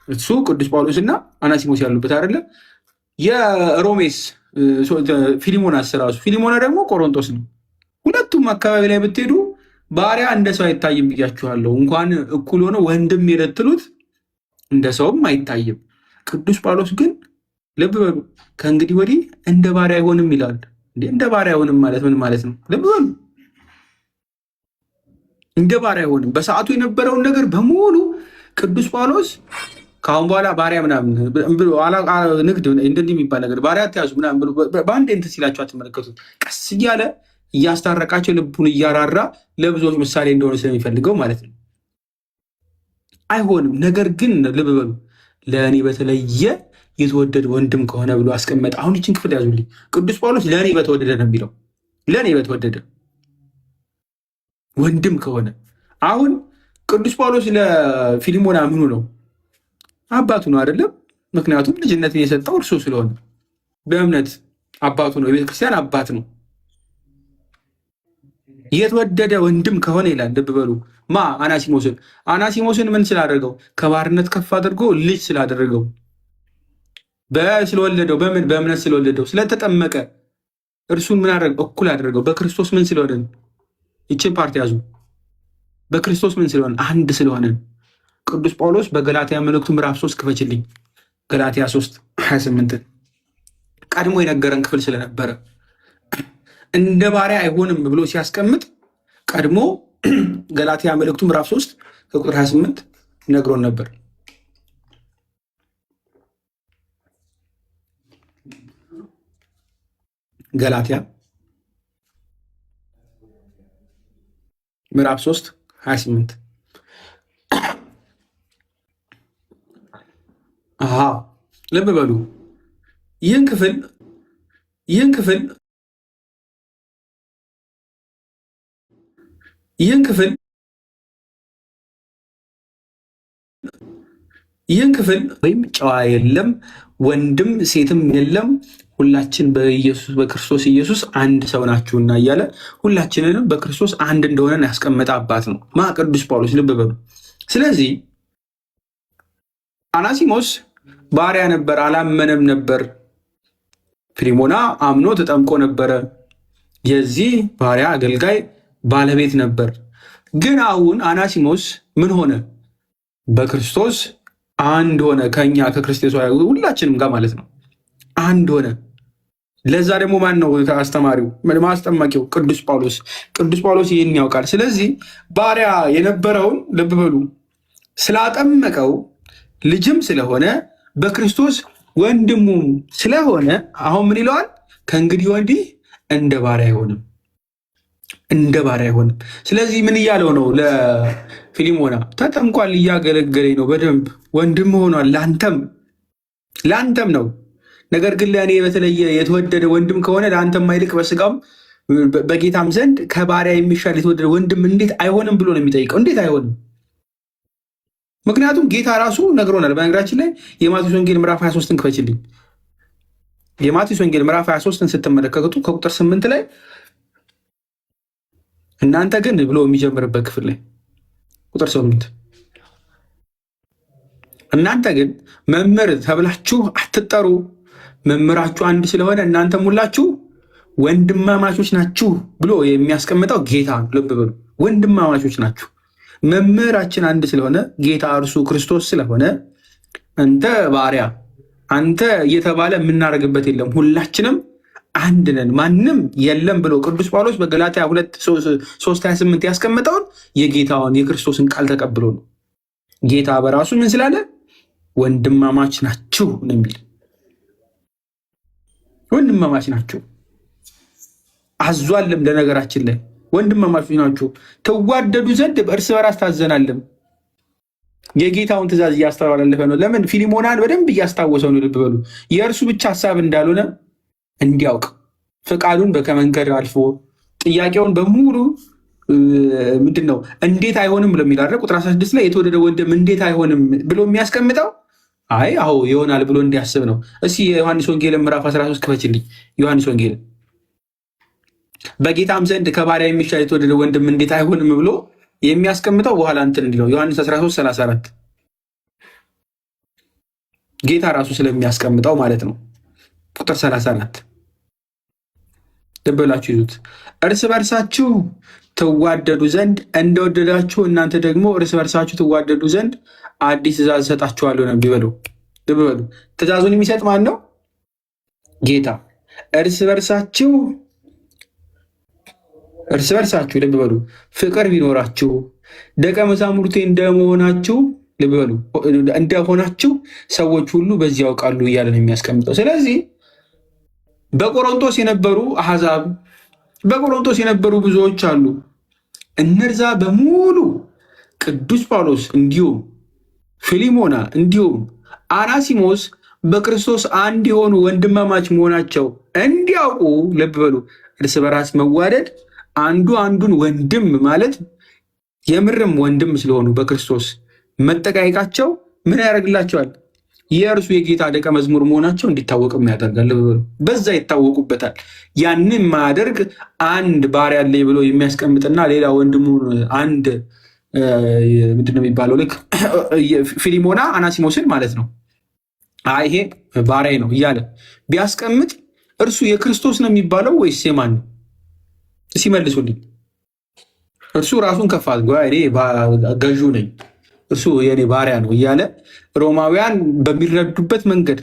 እሱ ቅዱስ ጳውሎስና አናሲሞስ ያሉበት አይደለም። የሮሜስ ፊሊሞናስ ራሱ፣ ፊሊሞና ደግሞ ቆሮንቶስ ነው። ሁለቱም አካባቢ ላይ ብትሄዱ ባሪያ እንደ ሰው አይታይም ብያችኋለሁ። እንኳን እኩል ሆነ ወንድም የለትሉት እንደ ሰውም አይታይም። ቅዱስ ጳውሎስ ግን ልብ በሉ፣ ከእንግዲህ ወዲህ እንደ ባሪያ አይሆንም ይላል። እንደ ባሪያ አይሆንም ማለት ምን ማለት ነው? ልብ በሉ፣ እንደ ባሪያ አይሆንም። በሰዓቱ የነበረውን ነገር በሙሉ ቅዱስ ጳውሎስ ከአሁን በኋላ ባሪያ ምናምን ንግድ እንደዚህ የሚባል ነገር ባሪያ ተያዙ ምናምን ብሎ በአንድ እንትን ሲላቸው አትመለከቱት። ቀስ እያለ እያስታረቃቸው ልቡን እያራራ ለብዙዎች ምሳሌ እንደሆነ ስለሚፈልገው ማለት ነው። አይሆንም፣ ነገር ግን ልብ በሉ ለእኔ በተለየ የተወደደ ወንድም ከሆነ ብሎ አስቀመጠ። አሁን ይችን ክፍል ያዙልኝ። ቅዱስ ጳውሎስ ለእኔ በተወደደ ነው የሚለው። ለእኔ በተወደደ ወንድም ከሆነ አሁን ቅዱስ ጳውሎስ ለፊሊሞና ምኑ ነው? አባቱ ነው አይደለም? ምክንያቱም ልጅነትን የሰጠው እርሱ ስለሆነ በእምነት አባቱ ነው፣ የቤተክርስቲያን አባት ነው። የተወደደ ወንድም ከሆነ ይላል። ልብ በሉ ማ አናሲሞስን ምን ስላደረገው? ከባርነት ከፍ አድርጎ ልጅ ስላደረገው፣ ስለወለደው፣ በእምነት ስለወለደው፣ ስለተጠመቀ እርሱን ምን አደረገው? እኩል አደረገው። በክርስቶስ ምን ስለሆነን? ይችን ፓርቲ ያዙ። በክርስቶስ ምን ስለሆነ? አንድ ስለሆነን። ቅዱስ ጳውሎስ በገላትያ መልእክቱ ምዕራፍ 3 ክፈችልኝ። ገላትያ 3:28 ቀድሞ የነገረን ክፍል ስለነበረ እንደ ባሪያ አይሆንም ብሎ ሲያስቀምጥ ቀድሞ ገላትያ መልእክቱ ምዕራፍ 3 ከቁጥር 28 ነግሮን ነበር። ገላትያ ምዕራፍ 3:28 ልብ በሉ ይህን ክፍል ወይም ጨዋ የለም ወንድም ሴትም የለም ሁላችን በክርስቶስ ኢየሱስ አንድ ሰው ናችሁና እያለ ሁላችንንም በክርስቶስ አንድ እንደሆነን ያስቀመጠ አባት ነው ቅዱስ ጳውሎስ። ልብ በሉ። ስለዚህ አናሲሞስ ባሪያ ነበር፣ አላመነም ነበር። ፊሊሞና አምኖ ተጠምቆ ነበረ። የዚህ ባሪያ አገልጋይ ባለቤት ነበር። ግን አሁን አናሲሞስ ምን ሆነ? በክርስቶስ አንድ ሆነ። ከኛ ከክርስቶስ ሁላችንም ጋር ማለት ነው አንድ ሆነ። ለዛ ደግሞ ማን ነው አስተማሪው? ማስጠመቂው? ቅዱስ ጳውሎስ። ቅዱስ ጳውሎስ ይህን ያውቃል። ስለዚህ ባሪያ የነበረውን ልብ በሉ ስላጠመቀው ልጅም ስለሆነ በክርስቶስ ወንድሙም ስለሆነ አሁን ምን ይለዋል? ከእንግዲህ ወዲህ እንደ ባሪያ አይሆንም፣ እንደ ባሪያ አይሆንም። ስለዚህ ምን እያለው ነው ለፊሊሞና? ተጠምቋል፣ እያገለገለኝ ነው በደንብ ወንድም ሆኗል፣ ለአንተም ነው። ነገር ግን ለእኔ በተለየ የተወደደ ወንድም ከሆነ ለአንተም አይልቅ በስጋም በጌታም ዘንድ ከባሪያ የሚሻል የተወደደ ወንድም እንዴት አይሆንም ብሎ ነው የሚጠይቀው። እንዴት አይሆንም? ምክንያቱም ጌታ ራሱ ነግሮናል። በነገራችን ላይ የማቴዎስ ወንጌል ምዕራፍ 23ን ክፈችልኝ። የማቴዎስ ወንጌል ምዕራፍ 23ን ስትመለከቱ ከቁጥር 8 ላይ እናንተ ግን ብሎ የሚጀምርበት ክፍል ላይ ቁጥር 8 እናንተ ግን መምህር ተብላችሁ አትጠሩ፣ መምህራችሁ አንድ ስለሆነ እናንተም ሁላችሁ ወንድማማቾች ናችሁ ብሎ የሚያስቀምጠው ጌታ ነው። ልብ በሉ፣ ወንድማማቾች ናችሁ። መምህራችን አንድ ስለሆነ ጌታ እርሱ ክርስቶስ ስለሆነ አንተ ባሪያ አንተ እየተባለ የምናደርግበት የለም፣ ሁላችንም አንድ ነን፣ ማንም የለም ብሎ ቅዱስ ጳውሎስ በገላትያ 2:3-28 ያስቀምጠውን የጌታውን የክርስቶስን ቃል ተቀብሎ ነው። ጌታ በራሱ ምን ስላለ ወንድማማች ናችሁ ነው የሚል። ወንድማማች ናችሁ አዟልም። ለነገራችን ላይ ወንድማማቾች ናችሁ ተዋደዱ ዘንድ በእርስ በራስ ታዘናልም። የጌታውን ትእዛዝ እያስተላለፈ ነው። ለምን? ፊሊሞናን በደንብ እያስታወሰው ነው። ልብ በሉ፣ የእርሱ ብቻ ሀሳብ እንዳልሆነ እንዲያውቅ ፈቃዱን በከመንገድ አልፎ ጥያቄውን በሙሉ ምንድን ነው እንዴት አይሆንም ብሎ የሚላረ ቁጥር 16 ላይ የተወደደ ወንድም እንዴት አይሆንም ብሎ የሚያስቀምጠው አይ አዎ ይሆናል ብሎ እንዲያስብ ነው። እስኪ የዮሐንስ ወንጌል ምዕራፍ 13 ክፈችልኝ። ዮሐንስ ወንጌል በጌታም ዘንድ ከባሪያ የሚሻል የተወደደ ወንድም እንዴት አይሆንም ብሎ የሚያስቀምጠው በኋላ እንትን እንዲለው ዮሐንስ 13:34 ጌታ ራሱ ስለሚያስቀምጠው ማለት ነው። ቁጥር 34 ልበላችሁ ይዙት። እርስ በርሳችሁ ትዋደዱ ዘንድ እንደወደዳችሁ እናንተ ደግሞ እርስ በርሳችሁ ትዋደዱ ዘንድ አዲስ ትእዛዝ እሰጣችኋለሁ ነው ቢበሉ። ልብ በሉ፣ ትእዛዙን የሚሰጥ ማን ነው? ጌታ። እርስ በርሳችሁ ልብ በሉ ፍቅር ቢኖራችሁ ደቀ መዛሙርቴ እንደመሆናችሁ ልብ በሉ እንደሆናችሁ ሰዎች ሁሉ በዚህ ያውቃሉ እያለ ነው የሚያስቀምጠው። ስለዚህ በቆሮንቶስ የነበሩ አሕዛብ፣ በቆሮንቶስ የነበሩ ብዙዎች አሉ። እነርዛ በሙሉ ቅዱስ ጳውሎስ እንዲሁም ፊሊሞና እንዲሁም አናሲሞስ በክርስቶስ አንድ የሆኑ ወንድማማች መሆናቸው እንዲያውቁ ልብ በሉ እርስ በራስ መዋደድ አንዱ አንዱን ወንድም ማለት የምርም ወንድም ስለሆኑ በክርስቶስ መጠቃየቃቸው ምን ያደርግላቸዋል? የእርሱ የጌታ ደቀ መዝሙር መሆናቸው እንዲታወቅም ያደርጋል። በዛ ይታወቁበታል። ያንን ማያደርግ አንድ ባሪያ አለኝ ብሎ የሚያስቀምጥና ሌላ ወንድሙን አንድ ምንድን ነው የሚባለው? ልክ ፊሊሞና አናሲሞስን ማለት ነው ይሄ ባሪያ ነው እያለ ቢያስቀምጥ እርሱ የክርስቶስ ነው የሚባለው ወይስ የማን ነው? ሲመልሱልኝ። እርሱ ራሱን ከፍ አድርጎ እኔ ገዢ ነኝ እርሱ የኔ ባሪያ ነው እያለ ሮማውያን በሚረዱበት መንገድ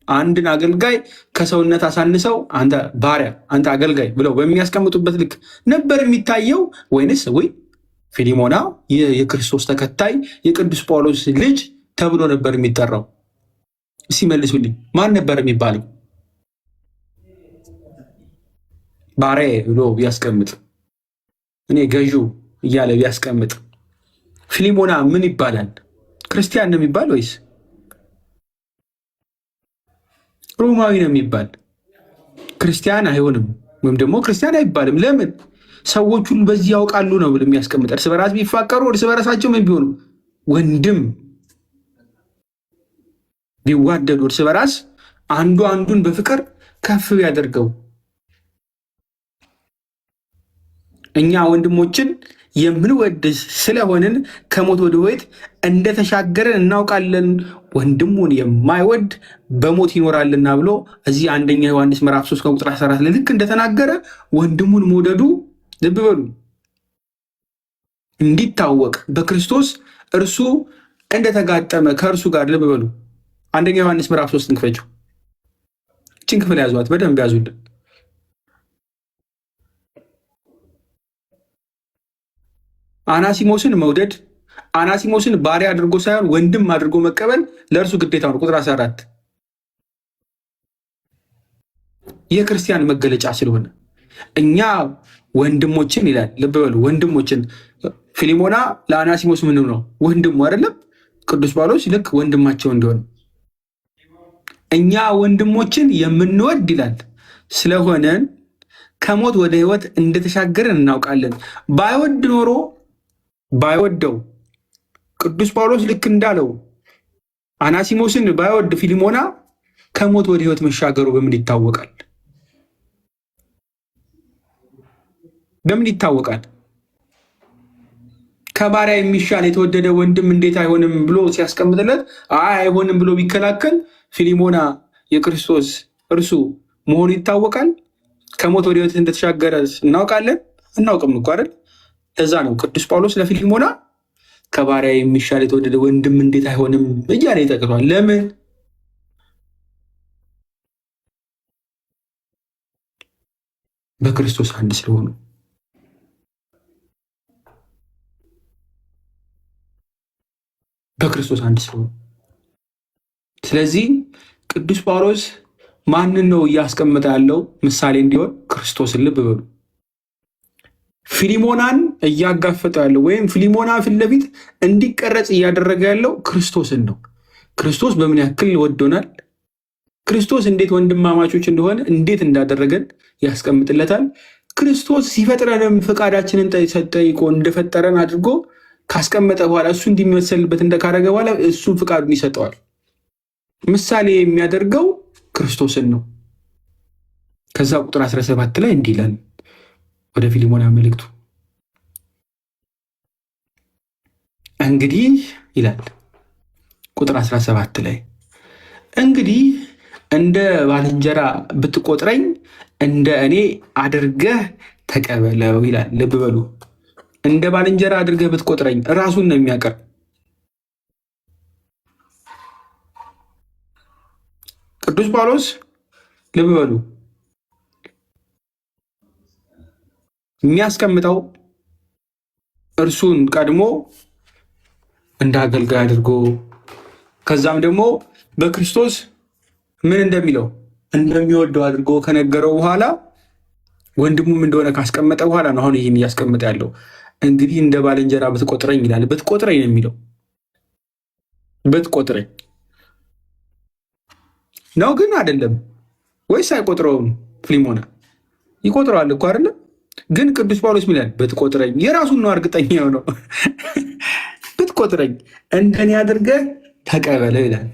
አንድን አገልጋይ ከሰውነት አሳንሰው አንተ ባሪያ፣ አንተ አገልጋይ ብለው በሚያስቀምጡበት ልክ ነበር የሚታየው ወይንስ ወይ ፊሊሞና የክርስቶስ ተከታይ የቅዱስ ጳውሎስ ልጅ ተብሎ ነበር የሚጠራው? ሲመልሱልኝ ማን ነበር የሚባለው? ባሪያ ብሎ ቢያስቀምጥ እኔ ገዢው እያለ ቢያስቀምጥ ፊሊሞና ምን ይባላል? ክርስቲያን ነው የሚባል ወይስ ሮማዊ ነው የሚባል? ክርስቲያን አይሆንም፣ ወይም ደግሞ ክርስቲያን አይባልም። ለምን? ሰዎች ሁሉ በዚህ ያውቃሉ ነው ብሎ የሚያስቀምጥ። እርስ በራስ ቢፋቀሩ እርስ በራሳቸው ምን ቢሆኑ ወንድም ቢዋደዱ እርስ በራስ አንዱ አንዱን በፍቅር ከፍ ቢያደርገው እኛ ወንድሞችን የምንወድ ስለሆንን ከሞት ወደ ሕይወት እንደተሻገረን እናውቃለን። ወንድሙን የማይወድ በሞት ይኖራልና ብሎ እዚህ አንደኛ ዮሐንስ ምዕራፍ 3 ከቁጥር 14 ላይ ልክ እንደተናገረ ወንድሙን መውደዱ ልብ በሉ እንዲታወቅ በክርስቶስ እርሱ እንደተጋጠመ ከእርሱ ጋር ልብ በሉ። አንደኛ ዮሐንስ ምዕራፍ 3 እንክፈችው። እችን ክፍል ያዟት፣ በደንብ ያዙልን። አናሲሞስን መውደድ፣ አናሲሞስን ባሪያ አድርጎ ሳይሆን ወንድም አድርጎ መቀበል ለእርሱ ግዴታ ነው። ቁጥር 14 የክርስቲያን መገለጫ ስለሆነ እኛ ወንድሞችን ይላል። ልብ በሉ ወንድሞችን። ፊሊሞና ለአናሲሞስ ምንም ነው ወንድሙ አይደለም። ቅዱስ ጳውሎስ ልክ ወንድማቸው እንደሆነ እኛ ወንድሞችን የምንወድ ይላል ስለሆነን ከሞት ወደ ሕይወት እንደተሻገረን እናውቃለን። ባይወደው ቅዱስ ጳውሎስ ልክ እንዳለው አናሲሞስን ባይወድ ፊሊሞና ከሞት ወደ ሕይወት መሻገሩ በምን ይታወቃል? በምን ይታወቃል? ከባሪያ የሚሻል የተወደደ ወንድም እንዴት አይሆንም ብሎ ሲያስቀምጥለት አይሆንም ብሎ ቢከላከል ፊሊሞና የክርስቶስ እርሱ መሆኑ ይታወቃል። ከሞት ወደ ሕይወት እንደተሻገረ እናውቃለን። እናውቅም እኮ አይደል? ለዛ ነው ቅዱስ ጳውሎስ ለፊሊሞና ከባሪያ የሚሻል የተወደደ ወንድም እንዴት አይሆንም እያለ ይጠቅሷል። ለምን? በክርስቶስ አንድ ስለሆኑ። በክርስቶስ አንድ ስለሆኑ። ስለዚህ ቅዱስ ጳውሎስ ማንን ነው እያስቀመጠ ያለው ምሳሌ እንዲሆን? ክርስቶስን። ልብ በሉ። ፊሊሞናን እያጋፈጠ ያለው ወይም ፊሊሞና ፊት ለፊት እንዲቀረጽ እያደረገ ያለው ክርስቶስን ነው። ክርስቶስ በምን ያክል ወዶናል፣ ክርስቶስ እንዴት ወንድማማቾች እንደሆነ እንዴት እንዳደረገን ያስቀምጥለታል። ክርስቶስ ሲፈጥረንም ፈቃዳችንን ጠይቆ እንደፈጠረን አድርጎ ካስቀመጠ በኋላ እሱ እንዲመሰልበት እንደካረገ በኋላ እሱን ፍቃዱን ይሰጠዋል። ምሳሌ የሚያደርገው ክርስቶስን ነው። ከዛ ቁጥር 17 ላይ እንዲህ ይላል ወደ ፊሊሞና መልእክቱ እንግዲህ ይላል ቁጥር 17 ላይ እንግዲህ እንደ ባልንጀራ ብትቆጥረኝ እንደ እኔ አድርገህ ተቀበለው ይላል። ልብ በሉ። እንደ ባልንጀራ አድርገህ ብትቆጥረኝ ራሱን ነው የሚያቀርብ። ቅዱስ ጳውሎስ ልብ በሉ የሚያስቀምጠው እርሱን ቀድሞ እንደ አገልጋይ አድርጎ ከዛም ደግሞ በክርስቶስ ምን እንደሚለው እንደሚወደው አድርጎ ከነገረው በኋላ ወንድሙም እንደሆነ ካስቀመጠ በኋላ ነው አሁን ይህን እያስቀመጠ ያለው። እንግዲህ እንደ ባልንጀራ ብትቆጥረኝ ይላል። ብትቆጥረኝ ነው የሚለው። ብትቆጥረኝ ነው ግን አይደለም ወይስ አይቆጥረውም? ፊሊሞና ይቆጥረዋል እኮ አይደለም። ግን ቅዱስ ጳውሎስ ሚላል ብትቆጥረኝ የራሱን ነው እርግጠኛ ነው። ብትቆጥረኝ እንደኔ አድርገህ ተቀበለው ይላል።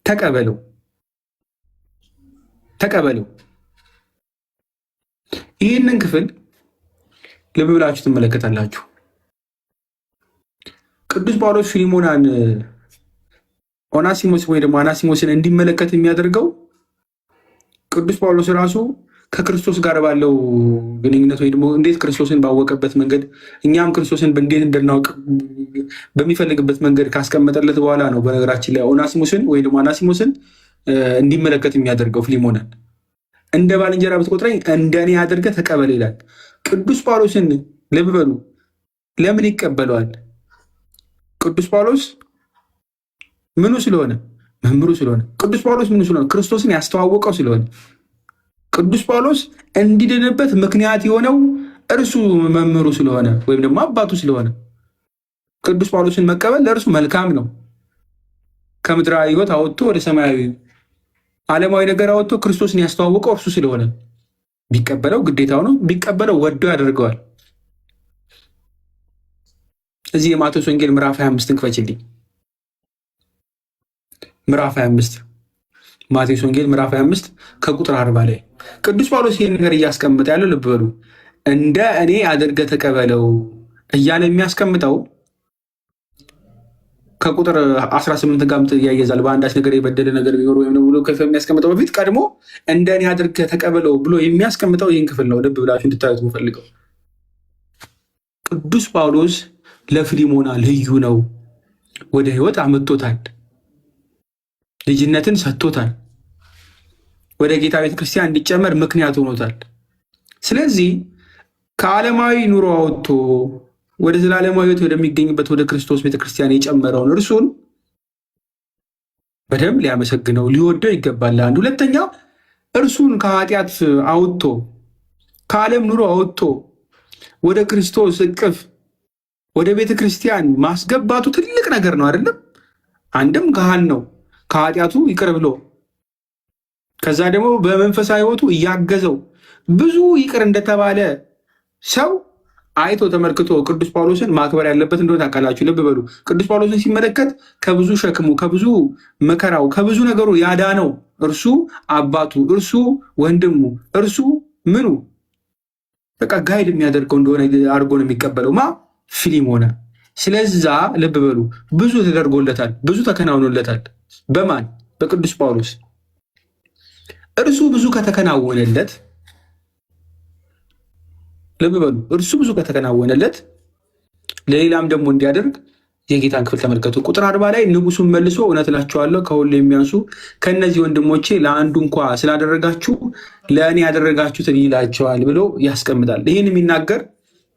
ተቀበለው ተቀበለው። ይህንን ክፍል ልብ ብላችሁ ትመለከታላችሁ። ቅዱስ ጳውሎስ ፊሊሞናን ኦናሲሞስ ወይ ደግሞ አናሲሞስን እንዲመለከት የሚያደርገው ቅዱስ ጳውሎስ ራሱ ከክርስቶስ ጋር ባለው ግንኙነት ወይ ደግሞ እንዴት ክርስቶስን ባወቀበት መንገድ እኛም ክርስቶስን እንዴት እንድናውቅ በሚፈልግበት መንገድ ካስቀመጠለት በኋላ ነው። በነገራችን ላይ ኦናሲሞስን ወይ ደግሞ አናሲሞስን እንዲመለከት የሚያደርገው ፊሊሞናን እንደ ባልንጀራ ብትቆጥረኝ እንደኔ አድርገህ ተቀበል ይላል። ቅዱስ ጳውሎስን ልብ በሉ ለምን ይቀበለዋል? ቅዱስ ጳውሎስ ምኑ ስለሆነ? መምህሩ ስለሆነ። ቅዱስ ጳውሎስ ምኑ ስለሆነ? ክርስቶስን ያስተዋወቀው ስለሆነ። ቅዱስ ጳውሎስ እንዲድንበት ምክንያት የሆነው እርሱ መምህሩ ስለሆነ ወይም ደግሞ አባቱ ስለሆነ ቅዱስ ጳውሎስን መቀበል ለእርሱ መልካም ነው። ከምድራዊ ሕይወት አወጥቶ ወደ ሰማያዊ ዓለማዊ ነገር አወጥቶ ክርስቶስን ያስተዋወቀው እርሱ ስለሆነ ቢቀበለው ግዴታው ነው። ቢቀበለው ወዶ ያደርገዋል። እዚህ የማቴዎስ ወንጌል ምዕራፍ 25 ክፈችልኝ። ምዕራፍ 25 ማቴዎስ ወንጌል ምዕራፍ 25 ከቁጥር 40 ላይ ቅዱስ ጳውሎስ ይህን ነገር እያስቀምጠ ያለው ልብ በሉ እንደ እኔ አድርገህ ተቀበለው እያለ የሚያስቀምጠው ከቁጥር 18 ጋር ያያዛል። በአንዳች ነገር የበደለ ነገር ቢኖር ወይም ብሎ የሚያስቀምጠው በፊት ቀድሞ እንደ እኔ አድርገህ ተቀበለው ብሎ የሚያስቀምጠው ይህን ክፍል ነው። ልብ ብላችሁ እንድታዩት የምፈልገው ቅዱስ ጳውሎስ ለፊሊሞና ልዩ ነው። ወደ ሕይወት አመጥቶታል። ልጅነትን ሰጥቶታል። ወደ ጌታ ቤተክርስቲያን እንዲጨመር ምክንያት ሆኖታል። ስለዚህ ከዓለማዊ ኑሮ አወጥቶ ወደ ዘላለማዊ ሕይወት ወደሚገኝበት ወደ ክርስቶስ ቤተክርስቲያን የጨመረውን እርሱን በደንብ ሊያመሰግነው ሊወደው ይገባል። አንድ ሁለተኛ እርሱን ከኃጢአት አውጥቶ ከዓለም ኑሮ አወጥቶ ወደ ክርስቶስ እቅፍ ወደ ቤተ ክርስቲያን ማስገባቱ ትልቅ ነገር ነው አይደለም? አንድም ካህን ነው ከኃጢአቱ ይቅር ብሎ ከዛ ደግሞ በመንፈሳዊ ሕይወቱ እያገዘው ብዙ ይቅር እንደተባለ ሰው አይቶ ተመልክቶ ቅዱስ ጳውሎስን ማክበር ያለበት እንደሆነ ታውቃላችሁ። ልብ በሉ። ቅዱስ ጳውሎስን ሲመለከት ከብዙ ሸክሙ፣ ከብዙ መከራው፣ ከብዙ ነገሩ ያዳነው እርሱ አባቱ፣ እርሱ ወንድሙ፣ እርሱ ምኑ በቃ ጋይድ የሚያደርገው እንደሆነ አድርጎ ነው የሚቀበለው ፊሊሞና። ስለዛ ልብ በሉ ብዙ ተደርጎለታል፣ ብዙ ተከናውኖለታል። በማን? በቅዱስ ጳውሎስ። እርሱ ብዙ ከተከናወነለት ልብ በሉ እርሱ ብዙ ከተከናወነለት ለሌላም ደግሞ እንዲያደርግ የጌታን ክፍል ተመልከቱ። ቁጥር 40 ላይ ንጉሱን መልሶ እውነት እላችኋለሁ ከሁሉ የሚያንሱ ከእነዚህ ወንድሞቼ ለአንዱ እንኳ ስላደረጋችሁ ለእኔ ያደረጋችሁትን ይላቸዋል ብሎ ያስቀምጣል። ይህን የሚናገር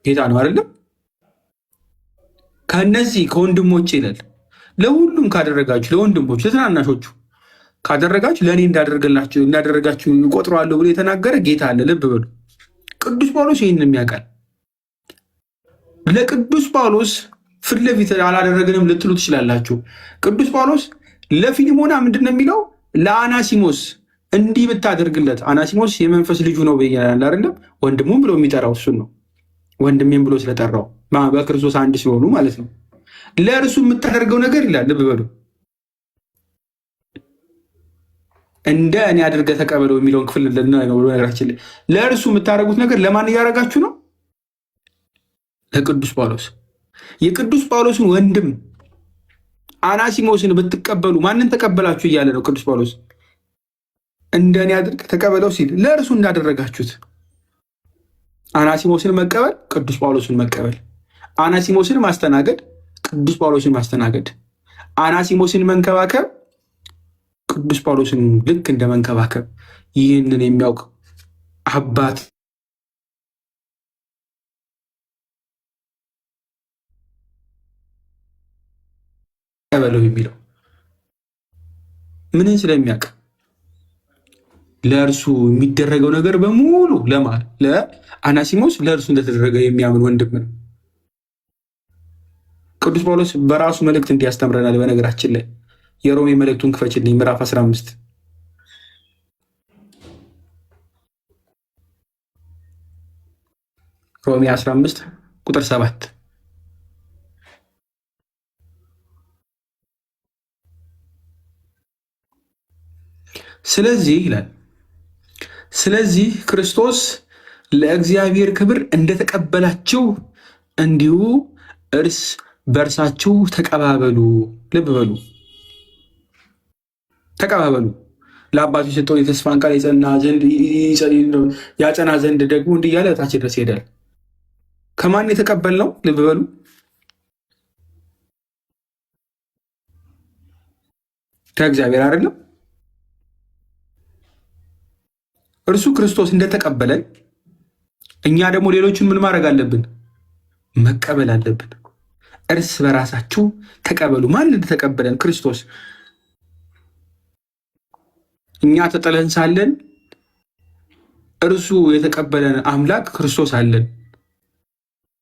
ጌታ ነው አይደለም? ከእነዚህ ከወንድሞቼ ይላል። ለሁሉም ካደረጋችሁ፣ ለወንድሞች ለትናናሾቹ ካደረጋችሁ ለእኔ እንዳደረጋችሁ እቆጥረዋለሁ ብሎ የተናገረ ጌታ አለ። ልብ በሉ። ቅዱስ ጳውሎስ ይህንን ያውቃል። ለቅዱስ ጳውሎስ ፊት ለፊት አላደረግንም ልትሉ ትችላላችሁ። ቅዱስ ጳውሎስ ለፊሊሞና ምንድን ነው የሚለው? ለአናሲሞስ እንዲህ ብታደርግለት፣ አናሲሞስ የመንፈስ ልጁ ነው ብያለሁ አይደለም? ወንድሙም ብሎ የሚጠራው እሱን ነው። ወንድሜም ብሎ ስለጠራው በክርስቶስ አንድ ሲሆኑ ማለት ነው። ለእርሱ የምታደርገው ነገር ይላል። ልብ በሉ። እንደ እኔ አድርገህ ተቀበለው የሚለውን ክፍል ነገራችን ላይ ለእርሱ የምታደርጉት ነገር ለማን እያደረጋችሁ ነው? ለቅዱስ ጳውሎስ። የቅዱስ ጳውሎስን ወንድም አናሲሞስን ብትቀበሉ ማንን ተቀበላችሁ እያለ ነው ቅዱስ ጳውሎስ። እንደ እኔ አድርገህ ተቀበለው ሲል ለእርሱ እንዳደረጋችሁት አናሲሞስን መቀበል፣ ቅዱስ ጳውሎስን መቀበል፣ አናሲሞስን ማስተናገድ፣ ቅዱስ ጳውሎስን ማስተናገድ፣ አናሲሞስን መንከባከብ፣ ቅዱስ ጳውሎስን ልክ እንደ መንከባከብ። ይህንን የሚያውቅ አባት ቀበለው የሚለው ምንን ስለሚያውቅ ለእርሱ የሚደረገው ነገር በሙሉ ለአናሲሞስ ለእርሱ እንደተደረገ የሚያምን ወንድም ነው። ቅዱስ ጳውሎስ በራሱ መልእክት እንዲያስተምረናል። በነገራችን ላይ የሮሜ መልእክቱን ክፈችልኝ፣ ምዕራፍ 15 ሮሜ 15 ቁጥር 7 ስለዚህ ይላል፣ ስለዚህ ክርስቶስ ለእግዚአብሔር ክብር እንደተቀበላችሁ እንዲሁ እርስ በእርሳችሁ ተቀባበሉ። ልብ በሉ፣ ተቀባበሉ። ለአባቱ የሰጠውን የተስፋን ቃል ያጸና ዘንድ ደግሞ እንዲህ እያለ ታች ድረስ ይሄዳል። ከማን የተቀበልነው? ልብ በሉ፣ ከእግዚአብሔር አይደለም? እርሱ ክርስቶስ እንደተቀበለን እኛ ደግሞ ሌሎችን ምን ማድረግ አለብን? መቀበል አለብን። እርስ በራሳችሁ ተቀበሉ። ማን እንደተቀበለን? ክርስቶስ። እኛ ተጥለን ሳለን እርሱ የተቀበለን አምላክ ክርስቶስ አለን።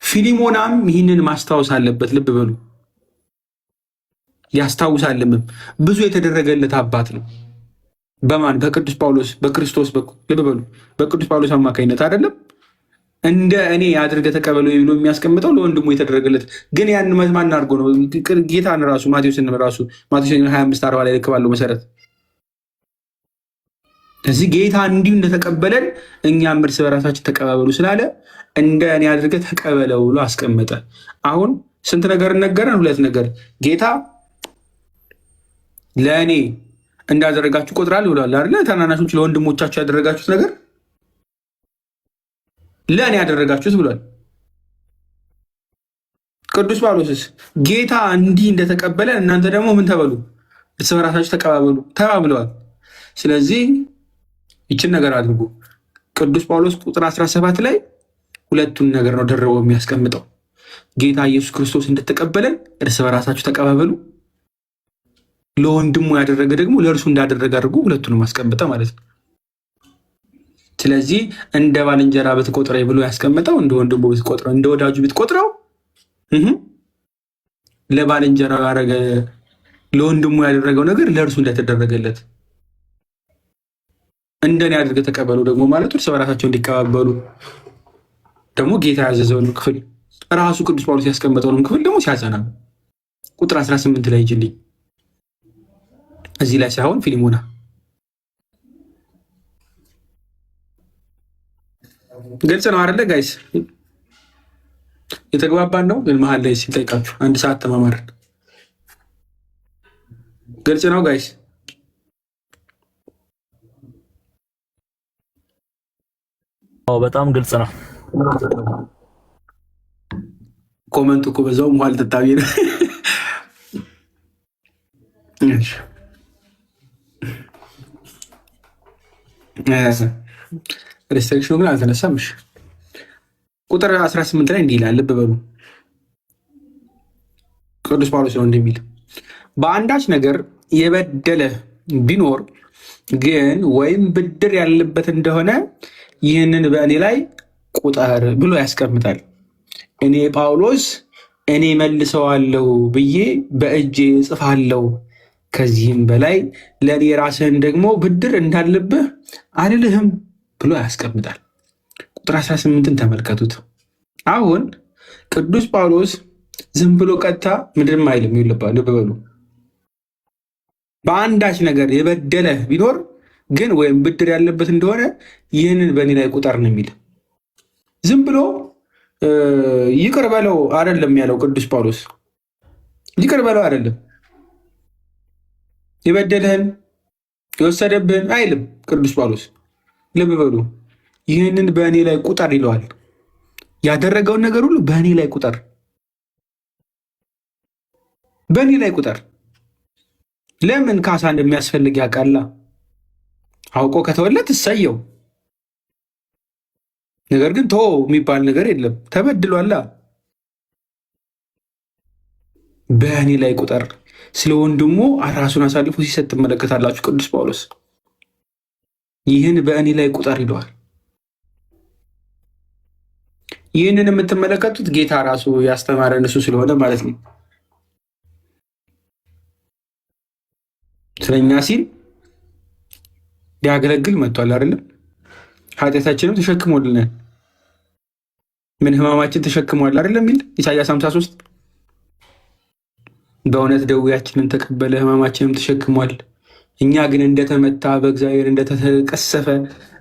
ፊሊሞናም ይህንን ማስታወስ አለበት። ልብ በሉ፣ ያስታውሳልምም። ብዙ የተደረገለት አባት ነው። በማን? በቅዱስ ጳውሎስ፣ በክርስቶስ በኩል። ልብ በሉ፣ በቅዱስ ጳውሎስ አማካኝነት አይደለም? እንደ እኔ አድርገህ ተቀበለው ብሎ የሚያስቀምጠው ለወንድሙ የተደረገለት ግን ያን ማን አድርጎ ነው? ጌታን ራሱ ማቴዎስ 25:40 ላይ ልክ ባለው መሰረት። ስለዚህ ጌታ እንዲሁ እንደተቀበለን እኛም እርስ በራሳችን ተቀባበሉ ስላለ እንደ እኔ አድርገህ ተቀበለው ብሎ አስቀመጠ። አሁን ስንት ነገር ነገረን? ሁለት ነገር። ጌታ ለእኔ እንዳደረጋችሁ ቆጥራለሁ ብለዋል አይደለ? ታናናሾች ለወንድሞቻችሁ ያደረጋችሁት ነገር ለእኔ ያደረጋችሁት ብሏል። ቅዱስ ጳውሎስስ ጌታ እንዲህ እንደተቀበለ እናንተ ደግሞ ምን ተበሉ? እርስ በራሳችሁ ተቀባበሉ ተባብለዋል። ስለዚህ ይችን ነገር አድርጉ። ቅዱስ ጳውሎስ ቁጥር 17 ላይ ሁለቱን ነገር ነው ደርበው የሚያስቀምጠው። ጌታ ኢየሱስ ክርስቶስ እንደተቀበለን እርስ በራሳችሁ ተቀባበሉ፣ ለወንድሙ ያደረገ ደግሞ ለእርሱ እንዳደረገ አድርጉ። ሁለቱንም አስቀምጠ ማለት ነው። ስለዚህ እንደ ባልንጀራ ብትቆጥረኝ ብሎ ያስቀምጠው እንደ ወንድሙ ብትቆጥረው እንደ ወዳጁ ብትቆጥረው ለባልንጀራ ያደረገ ለወንድሙ ያደረገው ነገር ለእርሱ እንደተደረገለት እንደኔ አድርገህ ተቀበሉ ደግሞ ማለቱ እርስ በራሳቸው እንዲቀባበሉ ደግሞ ጌታ ያዘዘውን ክፍል ራሱ ቅዱስ ጳውሎስ ያስቀመጠውን ክፍል ደግሞ ሲያጸና ቁጥር 18 ላይ ይጅልኝ እዚህ ላይ ሳይሆን ፊሊሞና ግልጽ ነው አይደለ ጋይስ? የተግባባን ነው። ግን መሀል ላይ ሲጠይቃችሁ አንድ ሰዓት ተማማርን። ግልጽ ነው ጋይስ? በጣም ግልጽ ነው። ኮመንቱ እኮ በዛው መሀል ተጣቢ ነው። ሬስትሪክሽኑ ግን አልተነሳም። ቁጥር 18 ላይ እንዲህ ይላል፣ ልብ በሉ። ቅዱስ ጳውሎስ ነው እንደሚል በአንዳች ነገር የበደለ ቢኖር ግን ወይም ብድር ያለበት እንደሆነ ይህንን በእኔ ላይ ቁጠር ብሎ ያስቀምጣል። እኔ ጳውሎስ እኔ መልሰዋለሁ ብዬ በእጄ እጽፋለሁ፣ ከዚህም በላይ ለእኔ ራስህን ደግሞ ብድር እንዳለብህ አልልህም ብሎ ያስቀምጣል። ቁጥር 18ን ተመልከቱት። አሁን ቅዱስ ጳውሎስ ዝም ብሎ ቀጥታ ምድርም አይልም። ይልባል፣ ልብ በሉ። በአንዳች ነገር የበደለ ቢኖር ግን ወይም ብድር ያለበት እንደሆነ ይህንን በእኔ ላይ ቁጠር ነው የሚል። ዝም ብሎ ይቅር በለው አይደለም ያለው ቅዱስ ጳውሎስ። ይቅር በለው አይደለም፣ የበደለህን የወሰደብህን አይልም ቅዱስ ጳውሎስ። ልብ በሉ፣ ይህንን በእኔ ላይ ቁጠር ይለዋል። ያደረገውን ነገር ሁሉ በእኔ ላይ ቁጠር፣ በእኔ ላይ ቁጠር። ለምን ካሳ እንደሚያስፈልግ ያውቃላ። አውቆ ከተወለት እሰየው። ነገር ግን ቶ የሚባል ነገር የለም። ተበድሏላ። በእኔ ላይ ቁጠር። ስለ ወንድሙ ራሱን አሳልፎ ሲሰጥ ትመለከታላችሁ። ቅዱስ ጳውሎስ ይህን በእኔ ላይ ቁጠር ይለዋል። ይህንን የምትመለከቱት ጌታ ራሱ ያስተማረን እሱ ስለሆነ ማለት ነው። ስለኛ ሲል ሊያገለግል መጥቷል አይደለም? ኃጢአታችንም ተሸክሞልናል። ምን ሕማማችን ተሸክሟል አይደለም የሚል ኢሳያስ 53 በእውነት ደዌያችንን ተቀበለ ሕማማችንም ተሸክሟል። እኛ ግን እንደተመታ በእግዚአብሔር እንደተቀሰፈ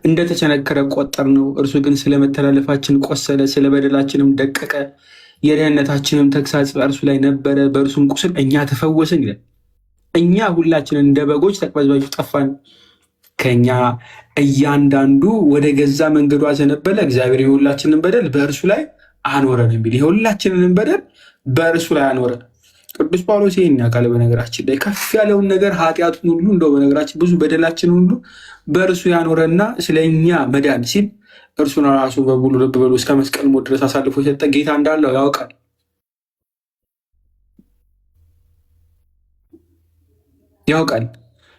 እንደተቸነከረ ቆጠር ነው። እርሱ ግን ስለ መተላለፋችን ቆሰለ፣ ስለ በደላችንም ደቀቀ። የደህንነታችንም ተግሳጽ በእርሱ ላይ ነበረ፣ በእርሱም ቁስል እኛ ተፈወስን ይላል። እኛ ሁላችንን እንደ በጎች ተቅበዝባዦች ጠፋን፣ ከኛ እያንዳንዱ ወደ ገዛ መንገዱ አዘነበለ። እግዚአብሔር የሁላችንን በደል በእርሱ ላይ አኖረን የሚል የሁላችንን በደል በእርሱ ላይ አኖረ። ቅዱስ ጳውሎስ ይህን ያካለ በነገራችን ላይ ከፍ ያለውን ነገር ኃጢአቱን ሁሉ እንደው በነገራችን ብዙ በደላችን ሁሉ በእርሱ ያኖረና ስለኛ መዳን ሲል እርሱን ራሱ በሙሉ ልብ በሉ እስከ መስቀል ሞት ድረስ አሳልፎ የሰጠ ጌታ እንዳለው ያውቃል። ያውቃል።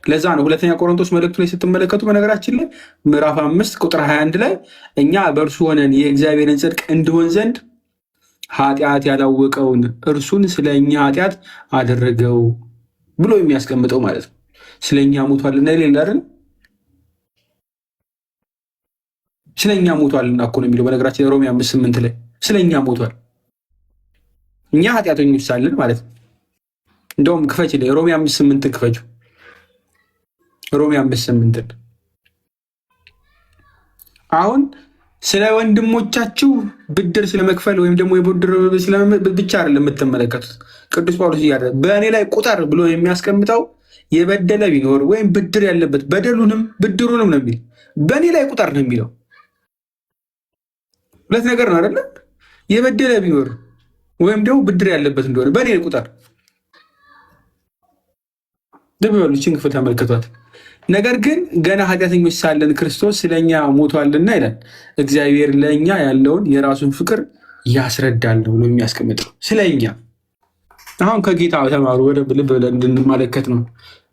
ለዛ ነው ሁለተኛ ቆሮንቶስ መልእክቱ ላይ ስትመለከቱ በነገራችን ላይ ምዕራፍ 5 ቁጥር 21 ላይ እኛ በእርሱ ሆነን የእግዚአብሔርን ጽድቅ እንዲሆን ዘንድ ኃጢአት ያላወቀውን እርሱን ስለኛ ኃጢአት አደረገው ብሎ የሚያስቀምጠው ማለት ነው። ስለኛ ሞቷልና ይሌላ አይደል? ስለኛ ሞቷልና እኮ ነው የሚለው በነገራችን ሮሜ 5:8 ላይ ስለኛ ሞቷል። እኛ ኃጢአተኞች ሳለን ማለት ነው። እንደውም ክፈች ላይ ሮሜ 5:8 ክፈቹ። ሮሜ 5:8 አሁን ስለ ወንድሞቻችሁ ብድር ስለመክፈል ወይም ደግሞ የብድር ብቻ አይደለም የምትመለከቱት። ቅዱስ ጳውሎስ እያለ በእኔ ላይ ቁጠር ብሎ የሚያስቀምጠው የበደለ ቢኖር ወይም ብድር ያለበት በደሉንም ብድሩንም ነው የሚል። በእኔ ላይ ቁጠር ነው የሚለው። ሁለት ነገር ነው አይደለም? የበደለ ቢኖር ወይም ደግሞ ብድር ያለበት እንደሆነ በእኔ ላይ ቁጠር። ልብ በሉ፣ ይህችን ክፍል ተመልከቷት። ነገር ግን ገና ኃጢአተኞች ሳለን ክርስቶስ ስለኛ ሞቷልና ይላል። እግዚአብሔር ለእኛ ያለውን የራሱን ፍቅር ያስረዳል ብሎ የሚያስቀምጠው ስለኛ። አሁን ከጌታ ተማሩ፣ በደንብ ልብ ብለን እንድንመለከት ነው።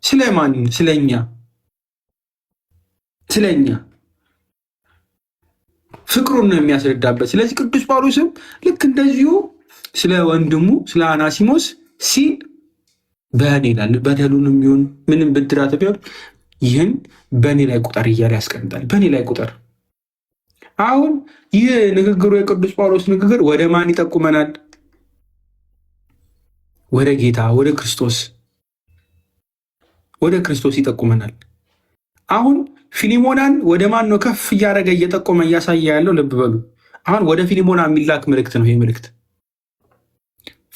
ስለማን? ስለኛ። ስለኛ ፍቅሩን ነው የሚያስረዳበት። ስለዚህ ቅዱስ ጳውሎስም ልክ እንደዚሁ ስለ ወንድሙ ስለ አናሲሞስ ሲል በእኔ ይላል በደሉንም ቢሆን ምንም ብድራት ቢሆን ይህን በእኔ ላይ ቁጠር እያለ ያስቀምጣል። በእኔ ላይ ቁጠር። አሁን ይህ ንግግሩ የቅዱስ ጳውሎስ ንግግር ወደ ማን ይጠቁመናል? ወደ ጌታ ወደ ክርስቶስ ይጠቁመናል። አሁን ፊሊሞናን ወደ ማን ነው ከፍ እያደረገ እየጠቆመ እያሳየ ያለው? ልብ በሉ። አሁን ወደ ፊሊሞና የሚላክ መልእክት ነው። ይህ መልእክት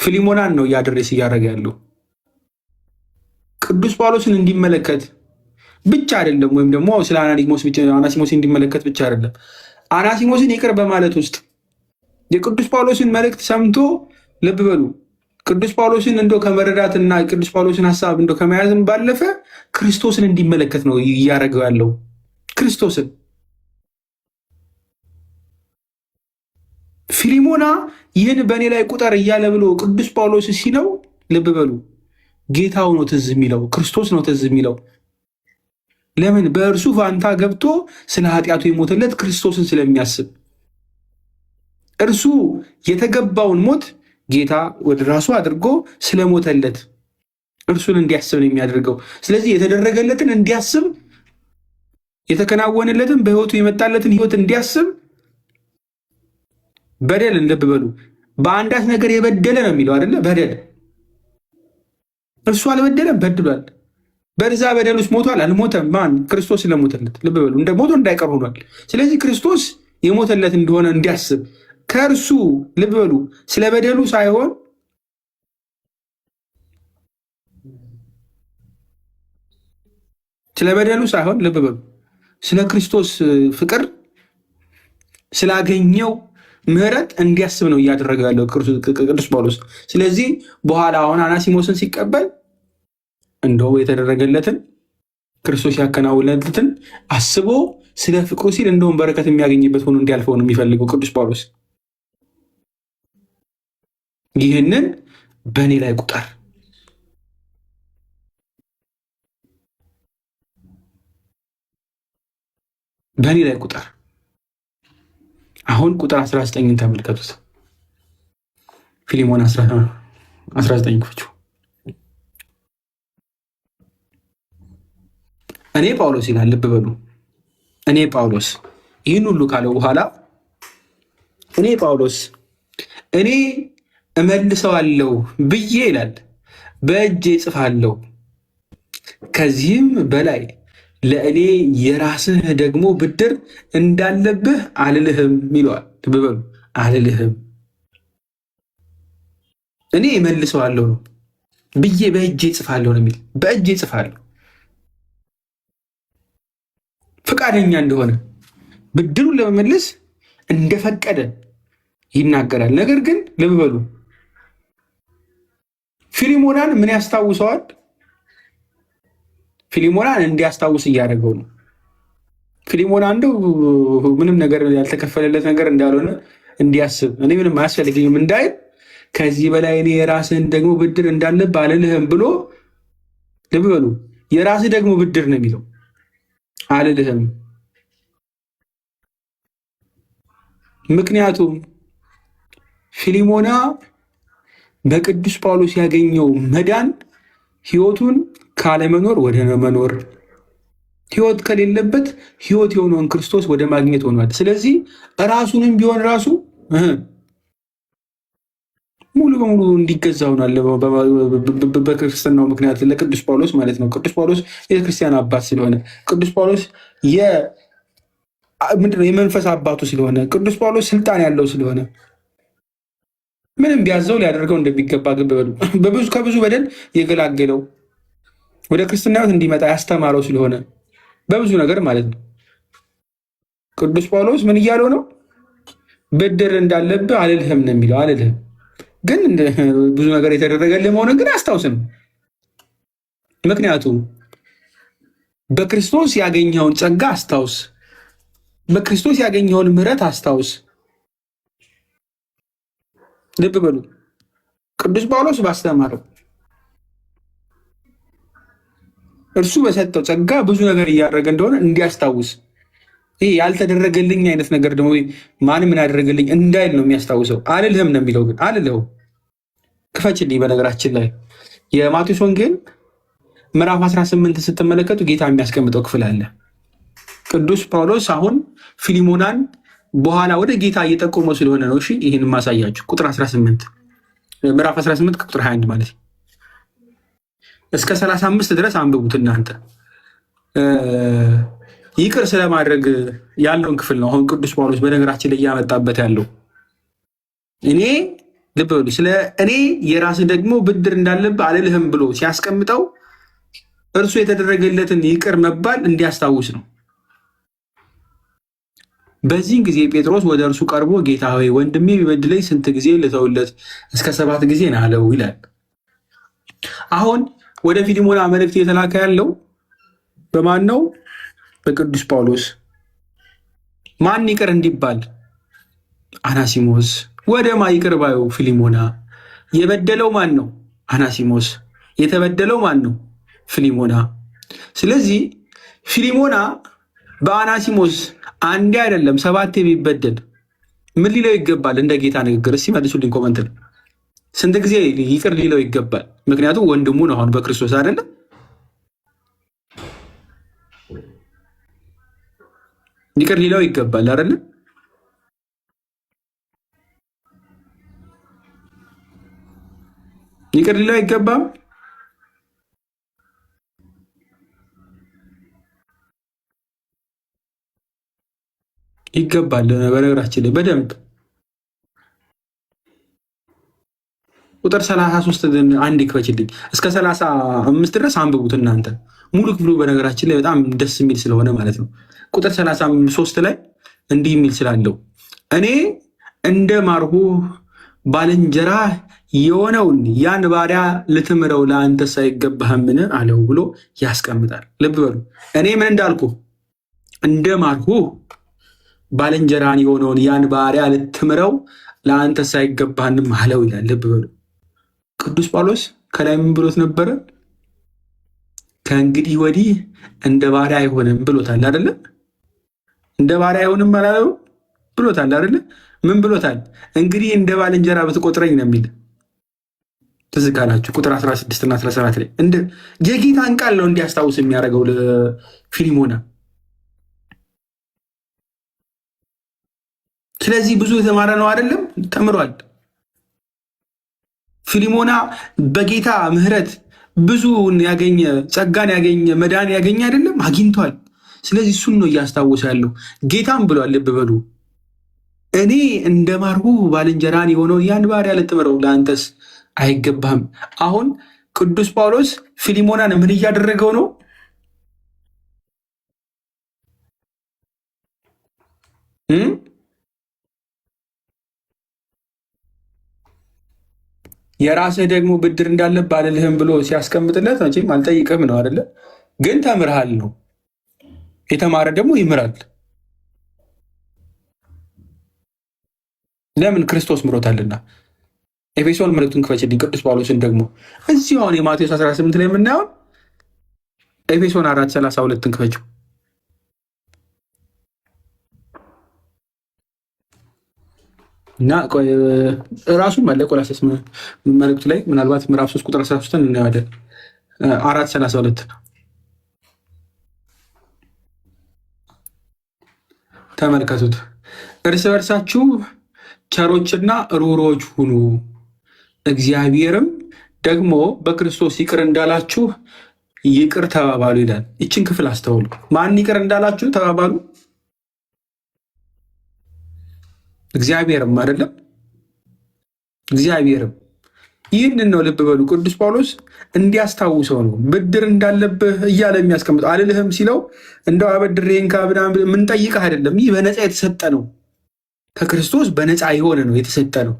ፊሊሞናን ነው እያደረስ እያደረገ ያለው ቅዱስ ጳውሎስን እንዲመለከት ብቻ አይደለም፣ ወይም ደግሞ ስለ አናሲሞስ እንዲመለከት ብቻ አይደለም። አናሲሞስን ይቅር በማለት ውስጥ የቅዱስ ጳውሎስን መልእክት ሰምቶ ልብ በሉ ቅዱስ ጳውሎስን እንደው ከመረዳትና ቅዱስ ጳውሎስን ሀሳብ እንደው ከመያዝም ባለፈ ክርስቶስን እንዲመለከት ነው እያደረገው ያለው። ክርስቶስን ፊሊሞና ይህን በእኔ ላይ ቁጠር እያለ ብሎ ቅዱስ ጳውሎስ ሲለው ልብ በሉ ጌታው ነው ትዝ የሚለው፣ ክርስቶስ ነው ትዝ የሚለው። ለምን? በእርሱ ፋንታ ገብቶ ስለ ኃጢአቱ የሞተለት ክርስቶስን ስለሚያስብ እርሱ የተገባውን ሞት ጌታ ወደ ራሱ አድርጎ ስለሞተለት እርሱን እንዲያስብ ነው የሚያደርገው። ስለዚህ የተደረገለትን እንዲያስብ፣ የተከናወነለትን በሕይወቱ የመጣለትን ሕይወት እንዲያስብ በደልን ልብ በሉ በአንዳች ነገር የበደለ ነው የሚለው አይደለ? በደል እርሱ አልበደለም፣ በድሏል። በዛ በደል ውስጥ ሞቷል? አልሞተም። ማን? ክርስቶስ ስለሞተለት ልብ በሉ እንደ ሞቶ እንዳይቀር ሆኗል። ስለዚህ ክርስቶስ የሞተለት እንደሆነ እንዲያስብ ከእርሱ ልብ በሉ ስለ በደሉ ሳይሆን ልብ በሉ ስለ ክርስቶስ ፍቅር ስላገኘው ምሕረት እንዲያስብ ነው እያደረገው ያለው ቅዱስ ጳውሎስ። ስለዚህ በኋላ አሁን አናሲሞስን ሲቀበል እንደው የተደረገለትን ክርስቶስ ያከናውንለትን አስቦ ስለ ፍቅሩ ሲል እንደውም በረከት የሚያገኝበት ሆኖ እንዲያልፈው ነው የሚፈልገው ቅዱስ ጳውሎስ። ይህንን በእኔ ላይ ቁጠር። በእኔ ላይ ቁጠር። አሁን ቁጥር 19ን ተመልከቱት። ፊሊሞን 19 ክፍቹ እኔ ጳውሎስ ይላል። ልብ በሉ እኔ ጳውሎስ ይህን ሁሉ ካለው በኋላ እኔ ጳውሎስ እኔ እመልሰዋለሁ ብዬ ይላል በእጄ ጽፋለሁ። ከዚህም በላይ ለእኔ የራስህ ደግሞ ብድር እንዳለብህ አልልህም ይለዋል። ልብ በሉ አልልህም፣ እኔ እመልሰዋለሁ ነው ብዬ በእጄ ጽፋለሁ ነው የሚል። በእጄ ጽፋለሁ ፈቃደኛ እንደሆነ ብድሩን ለመመለስ እንደፈቀደ ይናገራል። ነገር ግን ልብ በሉ ፊሊሞናን ምን ያስታውሰዋል? ፊሊሞናን እንዲያስታውስ እያደረገው ነው። ፊሊሞና እንደው ምንም ነገር ያልተከፈለለት ነገር እንዳልሆነ እንዲያስብ እኔ ምንም አያስፈልገኝም እንዳይል ከዚህ በላይ እኔ የራስህን ደግሞ ብድር እንዳለብህ አልልህም ብሎ ልብ በሉ የራስህ ደግሞ ብድር ነው የሚለው አልልህም። ምክንያቱም ፊሊሞና በቅዱስ ጳውሎስ ያገኘው መዳን ሕይወቱን ካለመኖር ወደ መኖር፣ ሕይወት ከሌለበት ሕይወት የሆነውን ክርስቶስ ወደ ማግኘት ሆኗል። ስለዚህ ራሱንም ቢሆን ራሱ ሙሉ በሙሉ እንዲገዛ ሆኗል በክርስትናው ምክንያት ለቅዱስ ጳውሎስ ማለት ነው። ቅዱስ ጳውሎስ የክርስቲያን አባት ስለሆነ፣ ቅዱስ ጳውሎስ ምንድነው የመንፈስ አባቱ ስለሆነ፣ ቅዱስ ጳውሎስ ስልጣን ያለው ስለሆነ ምንም ቢያዘው ሊያደርገው እንደሚገባ ከብዙ በደል የገላገለው ወደ ክርስትና ሕይወት እንዲመጣ ያስተማረው ስለሆነ በብዙ ነገር ማለት ነው። ቅዱስ ጳውሎስ ምን እያለው ነው? ብድር እንዳለብህ አልልህም ነው የሚለው። አልልህም ግን ብዙ ነገር የተደረገልህ መሆኑን ግን አስታውስም። ምክንያቱም በክርስቶስ ያገኘውን ጸጋ አስታውስ፣ በክርስቶስ ያገኘውን ምሕረት አስታውስ። ልብ በሉ ቅዱስ ጳውሎስ ባስተማረው እርሱ በሰጠው ጸጋ ብዙ ነገር እያደረገ እንደሆነ እንዲያስታውስ ይህ ያልተደረገልኝ አይነት ነገር ደግሞ ማን ምን ያደረገልኝ እንዳይል ነው የሚያስታውሰው። አልልህም ነው የሚለው፣ ግን አልልኸው። ክፈችልኝ። በነገራችን ላይ የማቴዎስ ወንጌል ምዕራፍ 18 ስትመለከቱ ጌታ የሚያስቀምጠው ክፍል አለ። ቅዱስ ጳውሎስ አሁን ፊሊሞናን በኋላ ወደ ጌታ እየጠቆመው ስለሆነ ነው። እሺ ይህን ማሳያችሁ ቁጥር 18 ምዕራፍ 18 ከቁጥር 21 ማለት እስከ 35 ድረስ አንብቡት እናንተ። ይቅር ስለማድረግ ያለውን ክፍል ነው አሁን ቅዱስ ጳውሎስ በነገራችን ላይ እያመጣበት ያለው። እኔ ልብ በሉ፣ ስለ እኔ የራስህ ደግሞ ብድር እንዳለብህ አልልህም ብሎ ሲያስቀምጠው እርሱ የተደረገለትን ይቅር መባል እንዲያስታውስ ነው። በዚህን ጊዜ ጴጥሮስ ወደ እርሱ ቀርቦ ጌታ ሆይ ወንድሜ ቢበድለኝ ስንት ጊዜ ልተውለት? እስከ 7 ጊዜ ናለው ይላል። አሁን ወደ ፊልሞና መልእክት እየተላከ ያለው በማን ነው? በቅዱስ ጳውሎስ። ማን ይቅር እንዲባል? አናሲሞስ። ወደ ማ ይቅር ባዩ? ፊሊሞና። የበደለው ማን ነው? አናሲሞስ። የተበደለው ማን ነው? ፊሊሞና። ስለዚህ ፊሊሞና በአናሲሞስ አንዴ አይደለም 7 የሚበደል ምን ሊለው ይገባል? እንደ ጌታ ንግግር እስኪ መልሱልኝ ኮመንት ነው። ስንት ጊዜ ይቅር ሊለው ይገባል? ምክንያቱም ወንድሙ ነው አሁን በክርስቶስ አይደለም። ይቅር ሊለው ይገባል አይደለም። ይቅር ሊለው አይገባም። ይገባል። በነገራችን ላይ በደንብ ቁጥር 33 አንድ ይክፈችልኝ እስከ 35 ድረስ አንብቡት እናንተ ሙሉ ክፍሉ። በነገራችን ላይ በጣም ደስ የሚል ስለሆነ ማለት ነው። ቁጥር 33 ላይ እንዲህ የሚል ስላለው እኔ እንደ ማርሁ ባልንጀራ የሆነውን ያን ባሪያ ልትምረው ለአንተስ አይገባህምን አለው ብሎ ያስቀምጣል። ልብ በሉ። እኔ ምን እንዳልኩ እንደ ማርሁ ባልንጀራን የሆነውን ያን ባሪያ ልትምረው ለአንተስ አይገባህንም አለው ይላል። ልብ በሉ። ቅዱስ ጳውሎስ ከላይ ምን ብሎት ነበረ? ከእንግዲህ ወዲህ እንደ ባሪያ አይሆንም ብሎታል አይደለ? እንደ ባሪያ አይሆንም አላለው ብሎታል አይደለ? ምን ብሎታል? እንግዲህ እንደ ባልንጀራ ብትቆጥረኝ ነው የሚል ትዝ ካላችሁ ቁጥር 16 እና 17 ላይ የጌታን ቃል ነው እንዲያስታውስ የሚያደርገው ለፊሊሞና። ስለዚህ ብዙ የተማረ ነው አይደለም? ተምሯል። ፊሊሞና በጌታ ምሕረት ብዙ ያገኘ ጸጋን ያገኘ መዳን ያገኘ አይደለም? አግኝቷል። ስለዚህ እሱን ነው እያስታወሰ ያለው። ጌታም ብሏል። ልብ በሉ። እኔ እንደ ማርሁ ባልንጀራን የሆነውን ያን ባሪያ ልትምረው ለአንተስ አይገባህም። አሁን ቅዱስ ጳውሎስ ፊሊሞናን ምን እያደረገው ነው? የራስህ ደግሞ ብድር እንዳለብህ አልልህም ብሎ ሲያስቀምጥለት መቼም አልጠይቅህም ነው አይደለ? ግን ተምርሃል ነው። የተማረ ደግሞ ይምራል። ለምን? ክርስቶስ ምሮታልና። ኤፌሶን መልእክቱን ክፈችልኝ። ቅዱስ ጳውሎስን ደግሞ እዚሁ አሁን የማቴዎስ 18 ላይ የምናየውን ኤፌሶን 4:32 ክፈችው እና ራሱን መለ ቆላስይስ መልእክቱ ላይ ምናልባት ምዕራፍ 3 ቁጥር 13 እናየዋለን። 4:32 ተመልከቱት። እርስ በርሳችሁ ቸሮችና ሩሮች ሁኑ፣ እግዚአብሔርም ደግሞ በክርስቶስ ይቅር እንዳላችሁ ይቅር ተባባሉ ይላል። ይችን ክፍል አስተውሉ። ማን ይቅር እንዳላችሁ ተባባሉ? እግዚአብሔርም አይደለም? እግዚአብሔርም። ይህንን ነው ልብ በሉ። ቅዱስ ጳውሎስ እንዲያስታውሰው ነው ብድር እንዳለብህ እያለ የሚያስቀምጠው። አልልህም ሲለው እንደው አበድሬን ምናምን የምንጠይቅህ አይደለም። ይህ በነፃ የተሰጠ ነው። ከክርስቶስ በነፃ የሆነ ነው የተሰጠ ነው።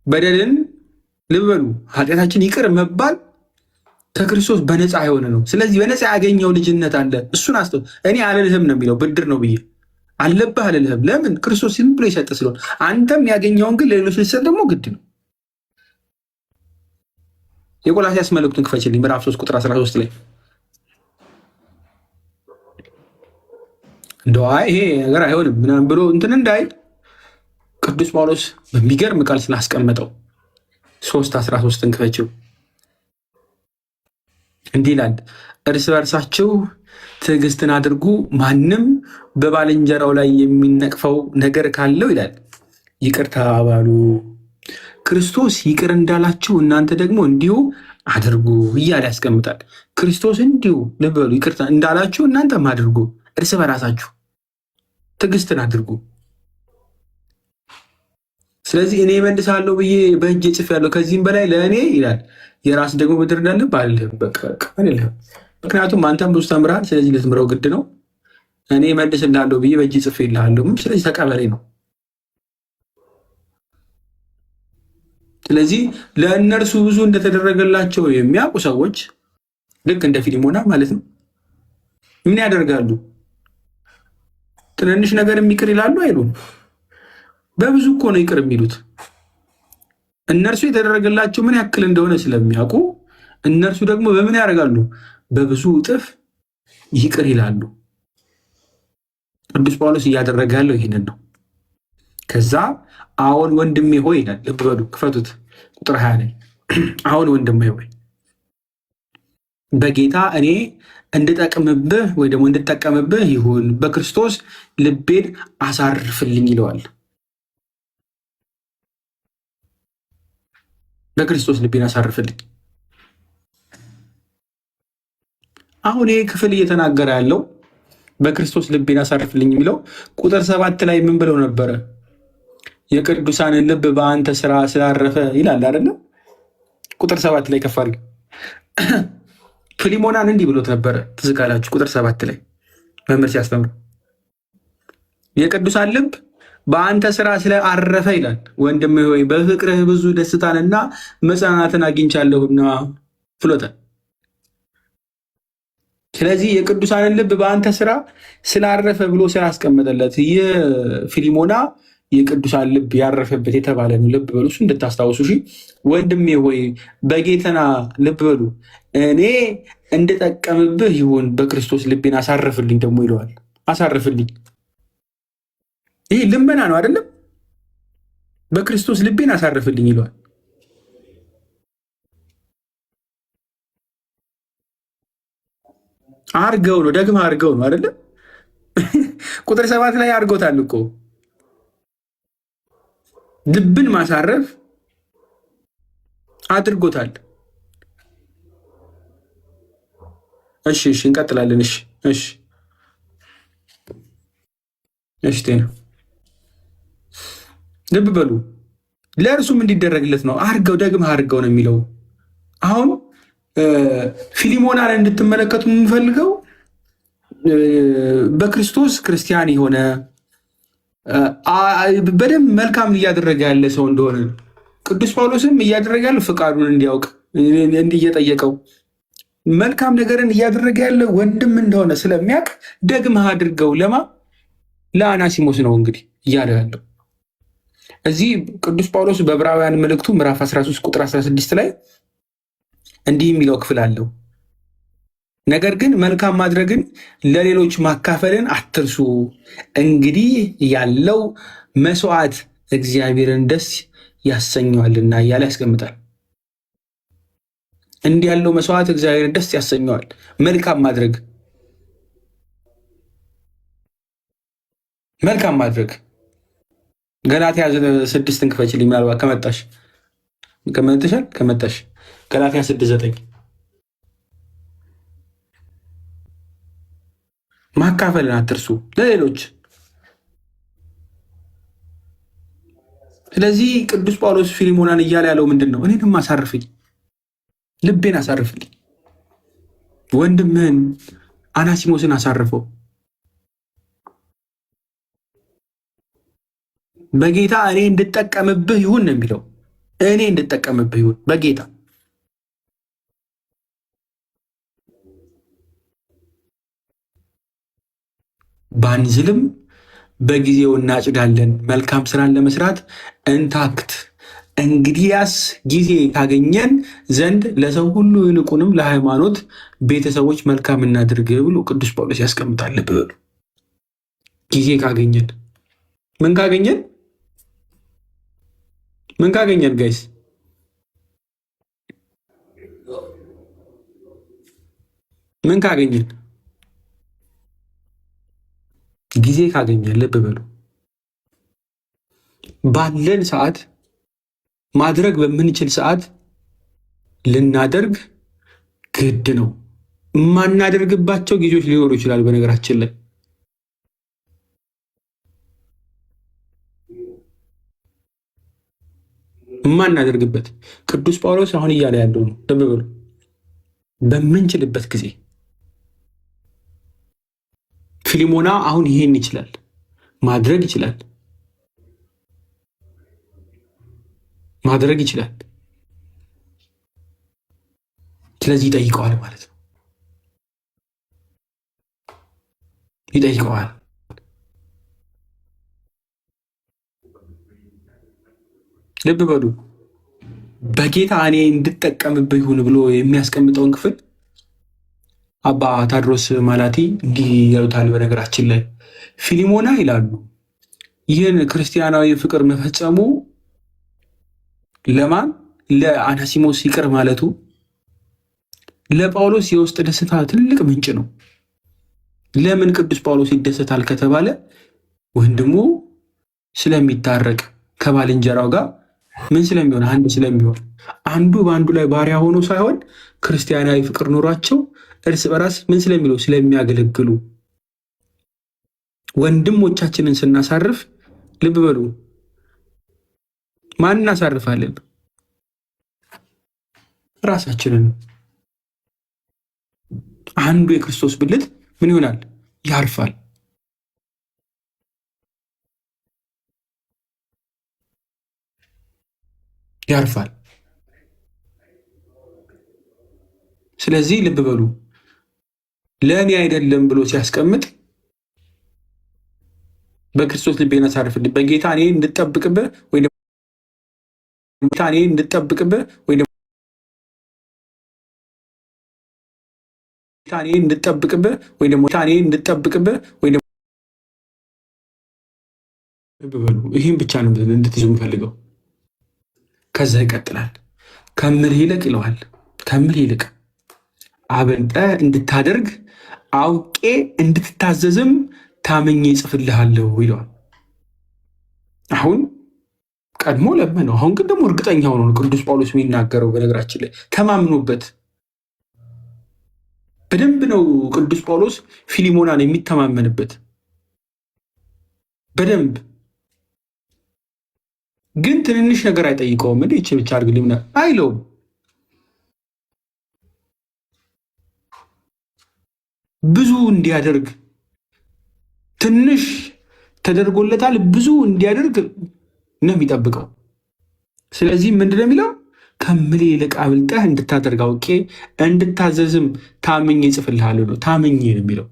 በደልን ልብ በሉ፣ ኃጢአታችን ይቅር መባል ከክርስቶስ በነፃ የሆነ ነው። ስለዚህ በነፃ ያገኘው ልጅነት አለ። እሱን አስተው። እኔ አልልህም ነው የሚለው፣ ብድር ነው ብዬ አለብህ አልልህም። ለምን? ክርስቶስ ዝም ብሎ የሰጠ ስለሆነ። አንተም ያገኘውን ግን ለሌሎች ልሰጥ ደግሞ ግድ ነው። የቆላስይስ መልእክቱን ክፈችልኝ ምዕራፍ 3 ቁጥር 13 ላይ እንደው ይሄ ነገር አይሆንም ምናምን ብሎ እንትን እንዳይል ቅዱስ ጳውሎስ በሚገርም ቃል ስላስቀመጠው 3:13 ክፈችው። እንዲህ ይላል፣ እርስ በርሳችሁ ትዕግስትን አድርጉ፣ ማንም በባልንጀራው ላይ የሚነቅፈው ነገር ካለው ይላል ይቅር ተባባሉ፣ ክርስቶስ ይቅር እንዳላችሁ እናንተ ደግሞ እንዲሁ አድርጉ እያለ ያስቀምጣል። ክርስቶስ እንዲሁ ልብ በሉ ይቅር እንዳላችሁ እናንተም አድርጉ፣ እርስ በራሳችሁ ትዕግስትን አድርጉ። ስለዚህ እኔ እመልሳለሁ ብዬ በእጅ ጽፌአለሁ፣ ከዚህም በላይ ለእኔ ይላል የራስ ደግሞ ብድር እንዳለብህ አልልህም። በቃ አልልህም። ምክንያቱም አንተም ብዙ ተምረሃል፣ ስለዚህ ልትምረው ግድ ነው። እኔ እመልስልሃለሁ ብዬ በእጅ ጽፌልሃለሁ፣ ስለዚህ ተቀበለኝ ነው። ስለዚህ ለእነርሱ ብዙ እንደተደረገላቸው የሚያውቁ ሰዎች ልክ እንደ ፊሊሞና ማለት ነው ምን ያደርጋሉ? ትንንሽ ነገር ይቅር ይላሉ አይሉም። በብዙ እኮ ነው ይቅር የሚሉት። እነርሱ የተደረገላቸው ምን ያክል እንደሆነ ስለሚያውቁ እነርሱ ደግሞ በምን ያደርጋሉ? በብዙ እጥፍ ይቅር ይላሉ። ቅዱስ ጳውሎስ እያደረገ ያለው ይህንን ነው። ከዛ አሁን ወንድሜ ሆይ ይላል። ልብ በሉ ክፈቱት፣ ቁጥር 20 ላይ አሁን ወንድሜ ሆይ በጌታ እኔ እንድጠቅምብህ ወይ ደግሞ እንድጠቀምብህ ይሁን በክርስቶስ ልቤን አሳርፍልኝ ይለዋል። በክርስቶስ ልቤን አሳርፍልኝ። አሁን ይህ ክፍል እየተናገረ ያለው በክርስቶስ ልቤን አሳርፍልኝ የሚለው ቁጥር 7 ላይ ምን ብለው ነበረ? የቅዱሳንን ልብ በአንተ ስራ ስላረፈ ይላል አይደለ? ቁጥር 7 ላይ ከፍ አድርግ። ፊሊሞናን እንዲህ ብሎት ነበረ፣ ትዝ ካላችሁ ቁጥር 7 ላይ መምህር ሲያስተምሩ የቅዱሳን ልብ በአንተ ስራ ስለአረፈ ይላል። ወንድም ሆይ በፍቅርህ ብዙ ደስታንና መጽናናትን አግኝቻለሁና ብሎታል። ስለዚህ የቅዱሳንን ልብ በአንተ ስራ ስላረፈ ብሎ ስላስቀመጠለት ይህ ፊሊሞና የቅዱሳን ልብ ያረፈበት የተባለ ነው። ልብ በሉ፣ እሱ እንድታስታውሱ። እሺ ወንድሜ ሆይ በጌተና ልብ በሉ እኔ እንድጠቀምብህ ይሁን በክርስቶስ ልቤን አሳርፍልኝ ደግሞ ይለዋል። አሳርፍልኝ፣ ይህ ልመና ነው አይደለም? በክርስቶስ ልቤን አሳርፍልኝ ይለዋል። አርገው ነው ደግማ አርገው ነው አይደለም? ቁጥር 7 ላይ አርጎታል እኮ ልብን ማሳረፍ አድርጎታል። እሺ እንቀጥላለን። እሺ ጤና ልብ በሉ ለእርሱም እንዲደረግለት ነው። አርገው ደግመህ አርገው ነው የሚለው። አሁን ፊሊሞናን እንድትመለከቱ የምንፈልገው በክርስቶስ ክርስቲያን የሆነ በደንብ መልካም እያደረገ ያለ ሰው እንደሆነ ቅዱስ ጳውሎስም እያደረገ ያለ ፍቃዱን እንዲያውቅ እንዲህ እየጠየቀው መልካም ነገርን እያደረገ ያለ ወንድም እንደሆነ ስለሚያውቅ ደግመህ አድርገው ለአናሲሞስ ነው እንግዲህ እያለ ያለው። እዚህ ቅዱስ ጳውሎስ በዕብራውያን መልእክቱ ምዕራፍ 13 ቁጥር 16 ላይ እንዲህ የሚለው ክፍል አለው። ነገር ግን መልካም ማድረግን ለሌሎች ማካፈልን አትርሱ፣ እንግዲህ ያለው መስዋዕት እግዚአብሔርን ደስ ያሰኘዋልና እያለ ያስቀምጣል። እንዲህ ያለው መስዋዕት እግዚአብሔርን ደስ ያሰኘዋል። መልካም ማድረግ ገላትያ 6 ክፈችልኝ፣ ምናልባት ከመጣሽ ገላትያ 6:9 ማካፈልን አትርሱ ለሌሎች። ስለዚህ ቅዱስ ጳውሎስ ፊሊሞናን እያለ ያለው ምንድን ነው? እኔንም አሳርፍኝ፣ ልቤን አሳርፍልኝ፣ ወንድምህን አናሲሞስን አሳርፈው፣ በጌታ እኔ እንድጠቀምብህ ይሁን ነው የሚለው። እኔ እንድጠቀምብህ ይሁን በጌታ ባንዝልም በጊዜው እናጭዳለን፣ መልካም ስራን ለመስራት እንታክት። እንግዲያስ ጊዜ ካገኘን ዘንድ ለሰው ሁሉ ይልቁንም ለሃይማኖት ቤተሰቦች መልካም እናድርግ ብሎ ቅዱስ ጳውሎስ ያስቀምጣል። ብሉ ጊዜ ካገኘን ምን ካገኘን ምን ካገኘን ጋይስ ምን ካገኘን ጊዜ ካገኘን፣ ልብ በሉ ባለን ሰዓት ማድረግ በምንችል ሰዓት ልናደርግ ግድ ነው። የማናደርግባቸው ጊዜዎች ሊኖሩ ይችላሉ። በነገራችን ላይ የማናደርግበት ቅዱስ ጳውሎስ አሁን እያለ ያለው ነው። ልብ በሉ በምንችልበት ጊዜ ፊሊሞና አሁን ይሄን ይችላል ማድረግ ይችላል ማድረግ ይችላል። ስለዚህ ይጠይቀዋል ማለት ነው። ይጠይቀዋል። ልብ በሉ በጌታ እኔ እንድጠቀምብህ ይሁን ብሎ የሚያስቀምጠውን ክፍል አባ ታድሮስ ማላቲ እንዲህ ያሉታል። በነገራችን ላይ ፊሊሞና ይላሉ ይህን ክርስቲያናዊ ፍቅር መፈጸሙ ለማን ለአናሲሞስ ይቅር ማለቱ ለጳውሎስ የውስጥ ደስታ ትልቅ ምንጭ ነው። ለምን ቅዱስ ጳውሎስ ይደሰታል ከተባለ ወንድሙ ስለሚታረቅ ከባልንጀራው ጋር ምን ስለሚሆን አንድ ስለሚሆን አንዱ በአንዱ ላይ ባሪያ ሆኖ ሳይሆን ክርስቲያናዊ ፍቅር ኖሯቸው እርስ በራስ ምን ስለሚለው ስለሚያገለግሉ ወንድሞቻችንን ስናሳርፍ ልብ በሉ ማን እናሳርፋለን? ራሳችንን። አንዱ የክርስቶስ ብልት ምን ይሆናል? ያርፋል። ያርፋል። ስለዚህ ልብ በሉ ለእኔ አይደለም ብሎ ሲያስቀምጥ በክርስቶስ ልቤን አሳርፍልኝ፣ በጌታ እኔ እንድጠብቅብህ ወይ እኔ እንድጠብቅብህ ወይ እኔ እንድጠብቅብህ ወይ ደግሞ እኔ እንድጠብቅብህ ወይ ደግሞ ይህም ብቻ ነው እንድትይዙ የምፈልገው። ከዛ ይቀጥላል። ከምልህ ይልቅ ይለዋል። ከምልህ ይልቅ አበልጠ እንድታደርግ አውቄ እንድትታዘዝም ታምኜ እጽፍልሃለሁ ይለዋል። አሁን ቀድሞ ለመነው። አሁን ግን ደግሞ እርግጠኛ ሆኖ ነው ቅዱስ ጳውሎስ የሚናገረው። በነገራችን ላይ ተማምኖበት በደንብ ነው ቅዱስ ጳውሎስ ፊሊሞናን የሚተማመንበት በደንብ። ግን ትንንሽ ነገር አይጠይቀውም። እንደ ይቺ ብቻ አድርግልኝ ምናምን አይለውም። ብዙ እንዲያደርግ ትንሽ ተደርጎለታል፣ ብዙ እንዲያደርግ ነው የሚጠብቀው። ስለዚህ ምንድን ነው የሚለው? ከምልህ ይልቅ አብልጠህ እንድታደርግ አውቄ እንድታዘዝም ታምኜ እጽፍልሃለሁ ነው። ታምኜ ነው የሚለው።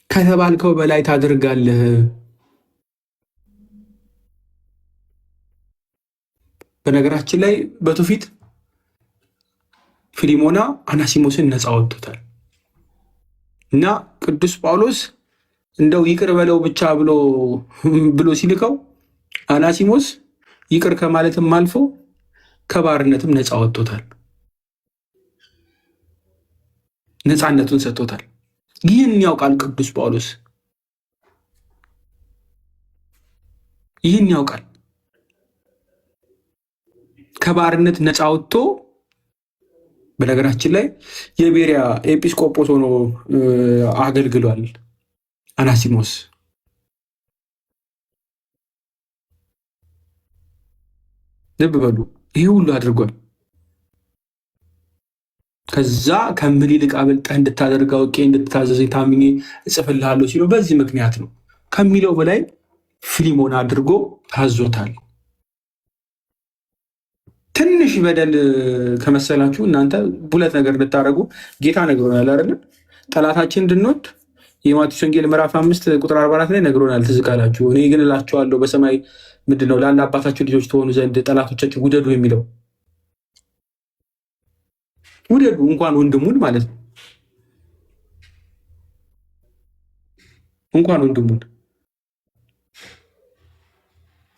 ከተባልከው በላይ ታደርጋለህ። በነገራችን ላይ በትውፊት ፊሊሞና አናሲሞስን ነፃ ወጥቶታል እና ቅዱስ ጳውሎስ እንደው ይቅር በለው ብቻ ብሎ ሲልከው አናሲሞስ ይቅር ከማለትም አልፎ ከባርነትም ነፃ ወጥቶታል። ነፃነቱን ሰጥቶታል። ይህን ያውቃል ቅዱስ ጳውሎስ፣ ይህን ያውቃል። ከባርነት ነፃ ወጥቶ በነገራችን ላይ የቤሪያ ኤጲስቆጶስ ሆኖ አገልግሏል አናሲሞስ። ልብ በሉ ይህ ሁሉ አድርጓል። ከዛ ከምልህ ይልቅ አብልጠህ እንድታደርግ አውቄ እንድትታዘዘኝ ታምኜ እጽፍልሃለሁ ሲለው በዚህ ምክንያት ነው። ከሚለው በላይ ፊሊሞና አድርጎ ታዞታል። ትንሽ በደል ከመሰላችሁ እናንተ ሁለት ነገር እንድታደርጉ ጌታ ነግሮናል አይደለም? ጠላታችን እንድንወድ የማቴዎስ ወንጌል ምዕራፍ 5 ቁጥር 44 ላይ ነግሮናል። ትዝ ካላችሁ እኔ ግን እላችኋለሁ በሰማይ ምንድን ነው ላለ አባታችሁ ልጆች ትሆኑ ዘንድ ጠላቶቻችሁ ውደዱ የሚለው ውደዱ፣ እንኳን ወንድሙን ማለት ነው እንኳን ወንድሙን።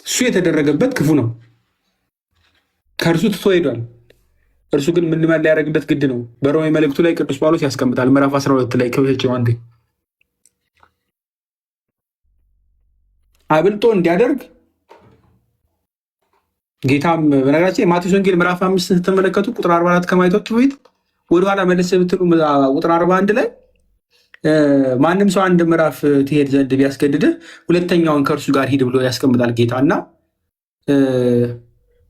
እሱ የተደረገበት ክፉ ነው፣ ከእርሱ ትቶ ሄዷል። እርሱ ግን ምን ሊያደርግለት ግድ ነው? በሮሜ መልእክቱ ላይ ቅዱስ ጳውሎስ ያስቀምጣል። ምዕራፍ 12 ላይ ክፍቸው አንዴ አብልጦ እንዲያደርግ ጌታም በነገራችን የማቴዎስ ወንጌል ምዕራፍ 5 ስትመለከቱ ቁጥር 44 ከማየታችሁ በፊት ወደኋላ መለስ ብትሉ ቁጥር 41 ላይ ማንም ሰው አንድ ምዕራፍ ትሄድ ዘንድ ቢያስገድድህ ሁለተኛውን ከእርሱ ጋር ሂድ ብሎ ያስቀምጣል ጌታ። እና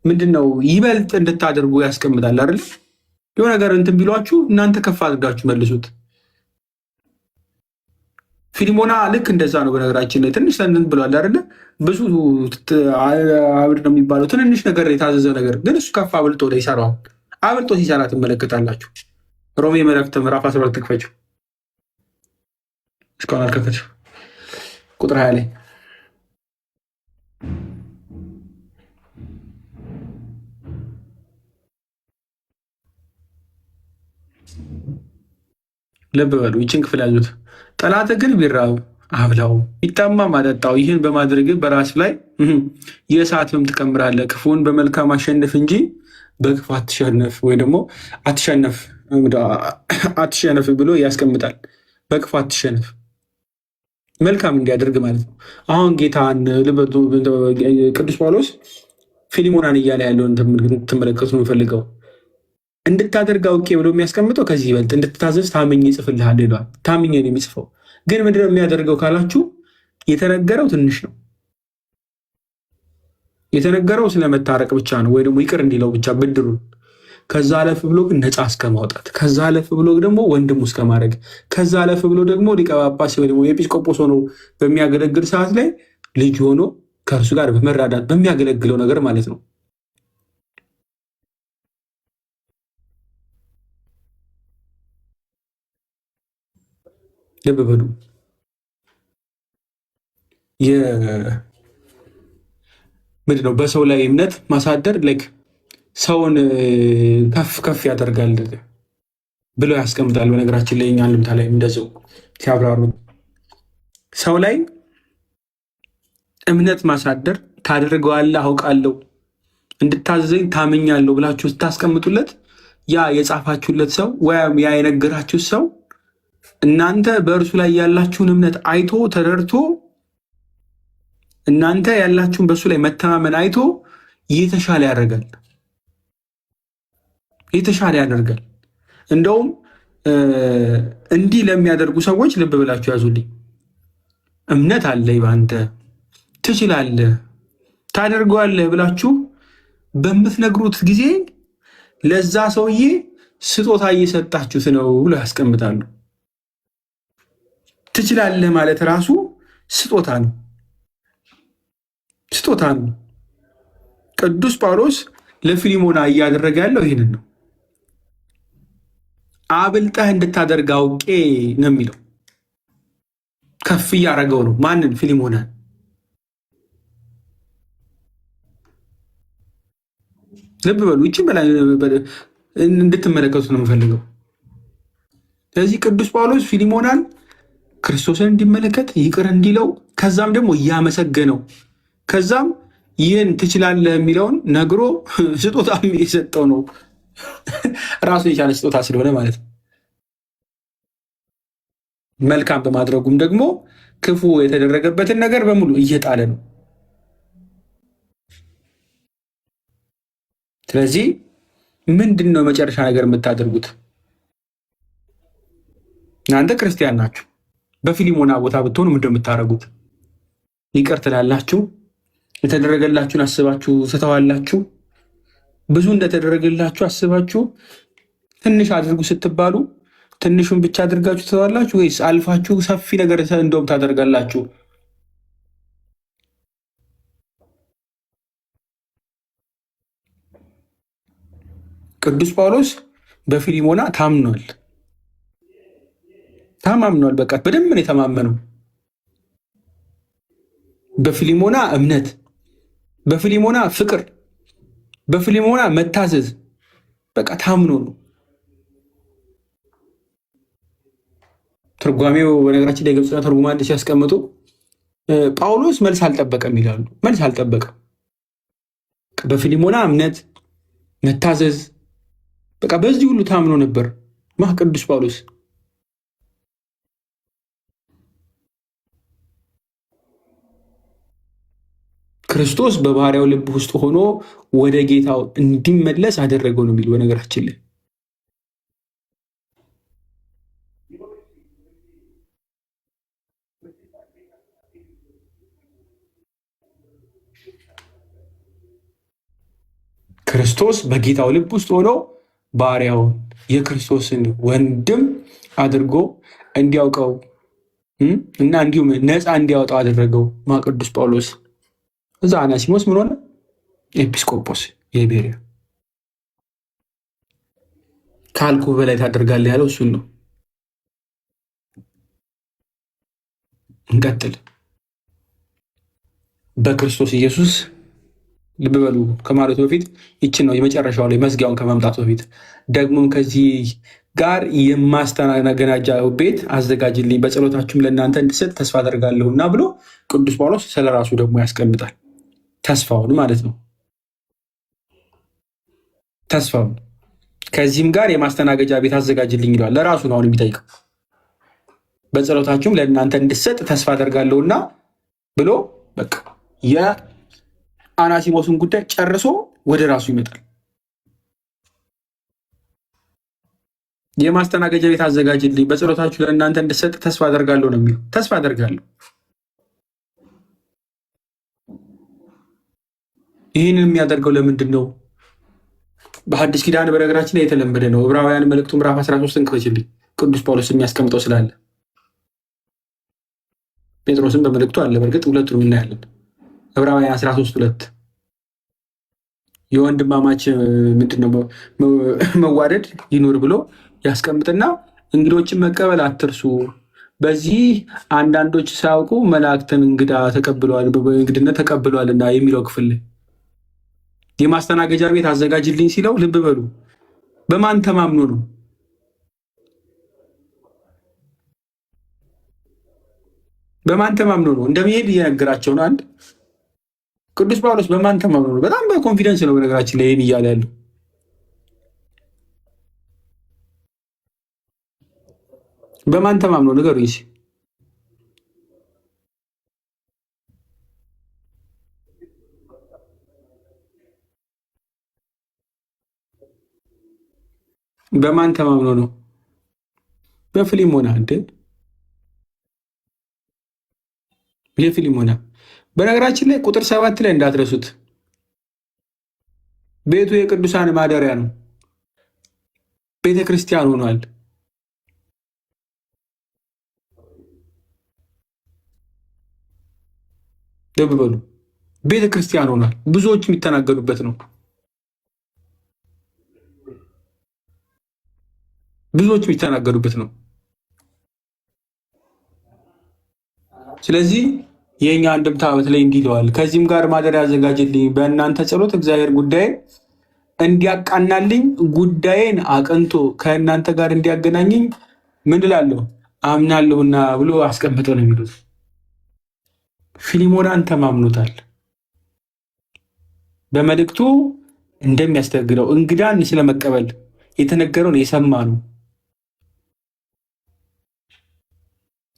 ምንድን ነው ይበልጥ እንድታደርጉ ያስቀምጣል አይደል? የሆነ ነገር እንትን ቢሏችሁ እናንተ ከፍ አድርጋችሁ መልሱት። ፊልሞና ልክ እንደዛ ነው። በነገራችን ላይ ትንሽ እንትን ብሏል አይደለ? ብዙ አብድ ነው የሚባለው ትንንሽ ነገር የታዘዘ ነገር ግን እሱ ከፍ አብልጦ ይሰራዋል። አብልጦ ሲሰራ ትመለከታላችሁ። ሮሜ መልእክት ምዕራፍ 12 ክፈችው። እስካሁን አልከፈትም። ቁጥር 20 ላይ ልብ በሉ። ይችን ክፍል ያዙት። ጠላት ግን ቢራብ አብላው፣ ቢጠማም አጠጣው። ይህን በማድረግ በራስ ላይ የእሳት ፍም ትቀምራለህ። ክፉን በመልካም አሸንፍ እንጂ በክፉ አትሸነፍ፣ ወይ ደግሞ አትሸነፍ ብሎ ያስቀምጣል። በክፉ አትሸነፍ፣ መልካም እንዲያደርግ ማለት ነው። አሁን ጌታን ቅዱስ ጳውሎስ ፊሊሞናን እያለ ያለውን ትመለከቱ ነው የምፈልገው። እንድታደርግ አውቄ ብሎ የሚያስቀምጠው ከዚህ ይበልጥ እንድትታዘዝ ታምኜ ይጽፍልሃል ይለዋል። ታምኜ ነው የሚጽፈው። ግን ምንድነው የሚያደርገው ካላችሁ የተነገረው ትንሽ ነው። የተነገረው ስለመታረቅ ብቻ ነው፣ ወይ ደግሞ ይቅር እንዲለው ብቻ ብድሩን። ከዛ አለፍ ብሎ ግን ነፃ እስከ ማውጣት፣ ከዛ አለፍ ብሎ ደግሞ ወንድሙ እስከ ማድረግ፣ ከዛ አለፍ ብሎ ደግሞ ሊቀ ጳጳስ ወይ ደግሞ ኤጲስቆጶስ ሆኖ በሚያገለግል ሰዓት ላይ ልጅ ሆኖ ከእርሱ ጋር በመራዳት በሚያገለግለው ነገር ማለት ነው። ልብ በሉ። ምንድን ነው በሰው ላይ እምነት ማሳደር ላይክ ሰውን ከፍ ከፍ ያደርጋል ብለው ያስቀምጣል። በነገራችን ላይ እኛን ልምታ ላይ እንደዚው ሲያብራሩ ሰው ላይ እምነት ማሳደር ታደርገዋለህ፣ አውቃለሁ፣ እንድታዘዘኝ ታምኛለሁ ብላችሁ ስታስቀምጡለት ያ የጻፋችሁለት ሰው ወይም ያ የነገራችሁ ሰው እናንተ በእርሱ ላይ ያላችሁን እምነት አይቶ ተረድቶ እናንተ ያላችሁን በእሱ ላይ መተማመን አይቶ የተሻለ ያደርጋል፣ የተሻለ ያደርጋል። እንደውም እንዲህ ለሚያደርጉ ሰዎች ልብ ብላችሁ ያዙልኝ። እምነት አለኝ በአንተ ትችላለህ፣ ታደርገዋለህ ብላችሁ በምትነግሩት ጊዜ ለዛ ሰውዬ ስጦታ እየሰጣችሁት ነው ብሎ ያስቀምጣሉ። ትችላለህ ማለት ራሱ ስጦታ ነው፣ ስጦታ ነው። ቅዱስ ጳውሎስ ለፊሊሞና እያደረገ ያለው ይህንን ነው። አብልጠህ እንድታደርግ አውቄ ነው የሚለው። ከፍ እያደረገው ነው። ማንን? ፊሊሞናን። ልብ በሉ። ይችን በላይ እንድትመለከቱት ነው የምፈልገው። ስለዚህ ቅዱስ ጳውሎስ ፊሊሞናን ክርስቶስን እንዲመለከት ይቅር እንዲለው ከዛም ደግሞ እያመሰገነው ከዛም ይህን ትችላለህ የሚለውን ነግሮ ስጦታ የሰጠው ነው። ራሱ የቻለ ስጦታ ስለሆነ ማለት ነው። መልካም በማድረጉም ደግሞ ክፉ የተደረገበትን ነገር በሙሉ እየጣለ ነው። ስለዚህ ምንድን ነው መጨረሻ ነገር የምታደርጉት? እናንተ ክርስቲያን ናችሁ። በፊሊሞና ቦታ ብትሆኑ ምንድን ነው የምታደርጉት? ይቅር ትላላችሁ? የተደረገላችሁን አስባችሁ ትተዋላችሁ? ብዙ እንደተደረገላችሁ አስባችሁ ትንሽ አድርጉ ስትባሉ ትንሹን ብቻ አድርጋችሁ ትተዋላችሁ? ወይስ አልፋችሁ ሰፊ ነገር እንደውም ታደርጋላችሁ? ቅዱስ ጳውሎስ በፊሊሞና ታምኗል። በቃ በደንብ ነው የተማመነው። በፊሊሞና እምነት፣ በፊሊሞና ፍቅር፣ በፊሊሞና መታዘዝ በቃ ታምኖ ነው። ትርጓሜው በነገራችን ላይ የግብፅ ትርጉማን ሲያስቀምጡ ጳውሎስ መልስ አልጠበቀም ይላሉ። መልስ አልጠበቀም። በፊሊሞና እምነት መታዘዝ፣ በቃ በዚህ ሁሉ ታምኖ ነበር ቅዱስ ጳውሎስ። ክርስቶስ በባህሪያው ልብ ውስጥ ሆኖ ወደ ጌታው እንዲመለስ አደረገው ነው የሚሉ በነገራችን ላይ ክርስቶስ በጌታው ልብ ውስጥ ሆኖ ባሪያውን የክርስቶስን ወንድም አድርጎ እንዲያውቀው እና እንዲሁም ነፃ እንዲያወጣው አደረገው ቅዱስ ጳውሎስ። እዛ አናሲሞስ ምን ሆነ? ኤጲስቆጶስ የቤሪያ። ካልኩ በላይ ታደርጋለህ ያለው እሱን ነው። እንቀጥል። በክርስቶስ ኢየሱስ ልብ በሉ ከማለቱ በፊት ይችን ነው የመጨረሻው ላይ መዝጊያውን ከመምጣቱ በፊት ደግሞም ከዚህ ጋር የማስተናገናጃ ቤት አዘጋጅልኝ በጸሎታችሁም ለእናንተ እንድሰጥ ተስፋ አደርጋለሁና ብሎ ቅዱስ ጳውሎስ ስለራሱ ደግሞ ያስቀምጣል። ተስፋውን ማለት ነው። ተስፋውን ከዚህም ጋር የማስተናገጃ ቤት አዘጋጅልኝ ይለዋል። ለራሱ ነው አሁን የሚጠይቀው። በጸሎታችሁም ለእናንተ እንድሰጥ ተስፋ አደርጋለሁና ብሎ በቃ የአናሲሞስን ጉዳይ ጨርሶ ወደ ራሱ ይመጣል። የማስተናገጃ ቤት አዘጋጅልኝ በጸሎታችሁ ለእናንተ እንድሰጥ ተስፋ አደርጋለሁ ነው የሚለው። ተስፋ አደርጋለሁ። ይህንን የሚያደርገው ለምንድን ነው? በሐዲስ ኪዳን በነገራችን ላይ የተለመደ ነው። ዕብራውያን መልእክቱ ምዕራፍ 13 እንክፈችልኝ። ቅዱስ ጳውሎስ የሚያስቀምጠው ስላለ ጴጥሮስን በመልእክቱ አለ። በእርግጥ ሁለቱንም እናያለን። ዕብራውያን 13:2 የወንድማማች ምንድነው መዋደድ ይኑር ብሎ ያስቀምጥና እንግዶችን መቀበል አትርሱ፣ በዚህ አንዳንዶች ሳያውቁ መላእክትን እንግዳ ተቀብለዋል እንግድነት ተቀብለዋልና የሚለው ክፍል የማስተናገጃ ቤት አዘጋጅልኝ ሲለው ልብ በሉ በማን ተማምኖ ነው? በማን ተማምኖ ነው እንደሚሄድ እየነገራቸው ነው። አንድ ቅዱስ ጳውሎስ በማን ተማምኖ ነው? በጣም በኮንፊደንስ ነው በነገራችን ላይ ይህን እያለ ያለው። በማን ተማምኖ ንገሩኝ። በማን ተማምኖ ነው? በፊሊሞና እንደ የፊሊሞና በነገራችን ላይ ቁጥር 7 ላይ እንዳትረሱት፣ ቤቱ የቅዱሳን ማደሪያ ነው፣ ቤተ ክርስቲያን ሆኗል። ልብ በሉ ቤተ ክርስቲያን ሆኗል። ብዙዎች የሚተናገዱበት ነው። ብዙዎች የሚተናገዱበት ነው። ስለዚህ የኛ አንድምታ በተለይ እንዲህ ይለዋል፣ ከዚህም ጋር ማደሪያ ያዘጋጅልኝ በእናንተ ጸሎት እግዚአብሔር ጉዳይን እንዲያቃናልኝ ጉዳይን አቅንቶ ከእናንተ ጋር እንዲያገናኝኝ ምን እላለሁ አምናለሁና ብሎ አስቀምጠው ነው የሚሉት። ፊሊሞናን ተማምኖታል። በመልእክቱ እንደሚያስተግረው እንግዳን ስለመቀበል የተነገረውን የሰማ ነው።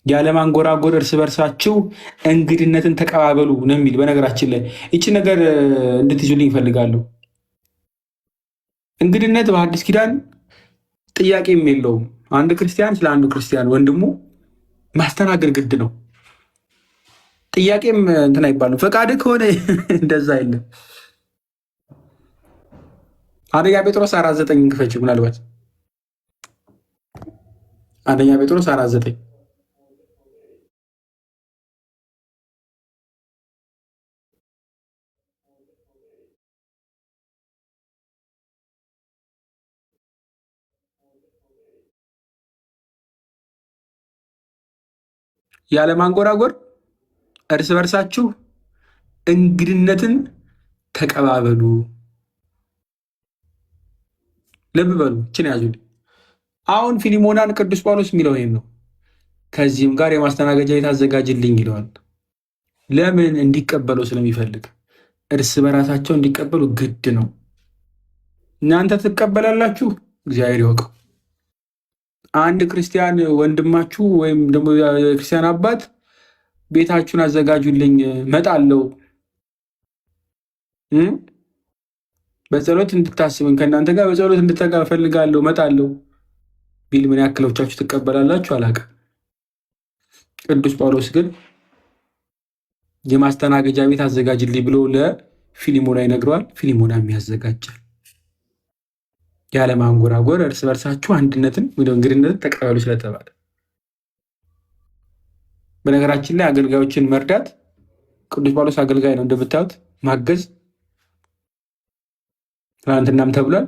ያለማንጎራጎር እርስ በርሳችሁ እንግድነትን ተቀባበሉ ነው የሚል። በነገራችን ላይ ይቺ ነገር እንድትይዙልኝ ይፈልጋለሁ። እንግድነት በሐዲስ ኪዳን ጥያቄም የለውም። አንድ ክርስቲያን ስለ አንዱ ክርስቲያን ወንድሙ ማስተናገድ ግድ ነው። ጥያቄም እንትን አይባልም። ፈቃድ ከሆነ እንደዛ የለም። አንደኛ ጴጥሮስ 4:9 እንክፈች። ምናልባት አንደኛ ጴጥሮስ 4:9 ያለማንጎራጎር እርስ በርሳችሁ እንግድነትን ተቀባበሉ። ልብ በሉ፣ ችን ያዙ። አሁን ፊሊሞናን ቅዱስ ጳውሎስ የሚለው ይሄን ነው። ከዚህም ጋር የማስተናገጃ ቤት አዘጋጅልኝ ይለዋል። ለምን? እንዲቀበለው ስለሚፈልግ እርስ በራሳቸው እንዲቀበሉ ግድ ነው። እናንተ ትቀበላላችሁ፣ እግዚአብሔር ይወቀው። አንድ ክርስቲያን ወንድማችሁ ወይም ደግሞ የክርስቲያን አባት ቤታችሁን አዘጋጁልኝ እመጣለሁ፣ በጸሎት እንድታስብን ከእናንተ ጋር በጸሎት እንድተጋ እፈልጋለሁ እመጣለሁ ቢል ምን ያክሎቻችሁ ትቀበላላችሁ? አላውቅም። ቅዱስ ጳውሎስ ግን የማስተናገጃ ቤት አዘጋጅልኝ ብሎ ለፊሊሞና ይነግረዋል። ፊሊሞናም ያዘጋጃል። ያለማንጎራጎር እርስ በርሳችሁ አንድነትን ወደ እንግድነትን ተቀበሉ ስለተባለ። በነገራችን ላይ አገልጋዮችን መርዳት፣ ቅዱስ ጳውሎስ አገልጋይ ነው እንደምታዩት፣ ማገዝ ትናንትናም ተብሏል።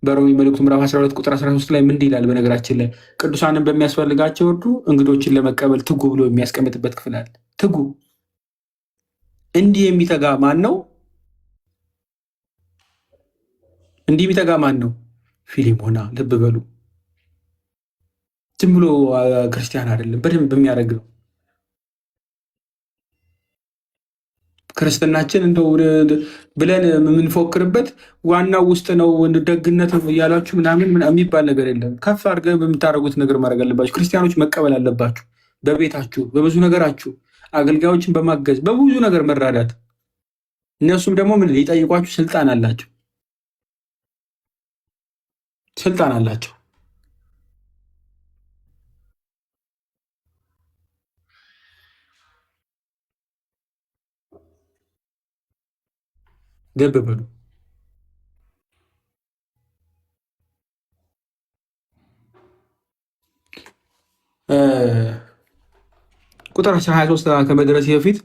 በሮሜ መልእክቱ ምዕራፍ 12 ቁጥር 13 ላይ ምንድን ይላል? በነገራችን ላይ ቅዱሳንን በሚያስፈልጋቸው ሁሉ እንግዶችን ለመቀበል ትጉ ብሎ የሚያስቀምጥበት ክፍል አለ። ትጉ። እንዲህ የሚተጋ ማን ነው? እንዲህ የሚተጋ ማን ነው? ፊሊሞና። ልብ በሉ፣ ዝም ብሎ ክርስቲያን አይደለም፣ በደንብ የሚያደርግ ነው። ክርስትናችን እንደው ብለን የምንፎክርበት ዋናው ውስጥ ነው። ደግነት እያላችሁ ምናምን የሚባል ነገር የለም። ከፍ አድርገህ በምታደርጉት ነገር ማድረግ አለባችሁ። ክርስቲያኖች መቀበል አለባችሁ። በቤታችሁ፣ በብዙ ነገራችሁ አገልጋዮችን በማገዝ በብዙ ነገር መራዳት። እነሱም ደግሞ ምን ሊጠይቋችሁ ስልጣን አላቸው፣ ስልጣን አላቸው። ገብ በሉ። ቁጥር 23 ከመድረሴ በፊት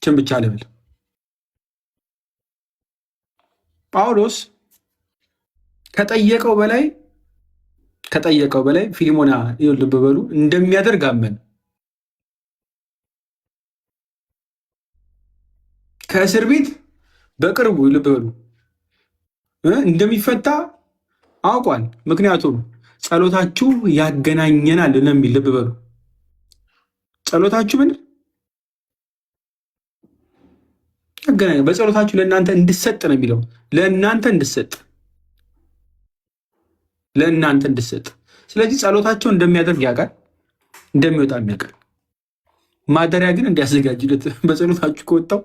ችን ብቻ ልብል። ጳውሎስ ከጠየቀው በላይ ፊሊሞና ልብ በሉ እንደሚያደርግ አመን። ከእስር ቤት በቅርቡ ልብ በሉ እንደሚፈታ አውቋል። ምክንያቱም ጸሎታችሁ ያገናኘናል ነው የሚል። ልብ በሉ ጸሎታችሁ ምን ያገናኘ፣ በጸሎታችሁ ለእናንተ እንድሰጥ ነው የሚለው። ለእናንተ እንድሰጥ። ስለዚህ ጸሎታቸው እንደሚያደርግ ያውቃል፣ እንደሚወጣ ያውቃል። ማደሪያ ግን እንዲያዘጋጅለት በጸሎታችሁ ከወጣው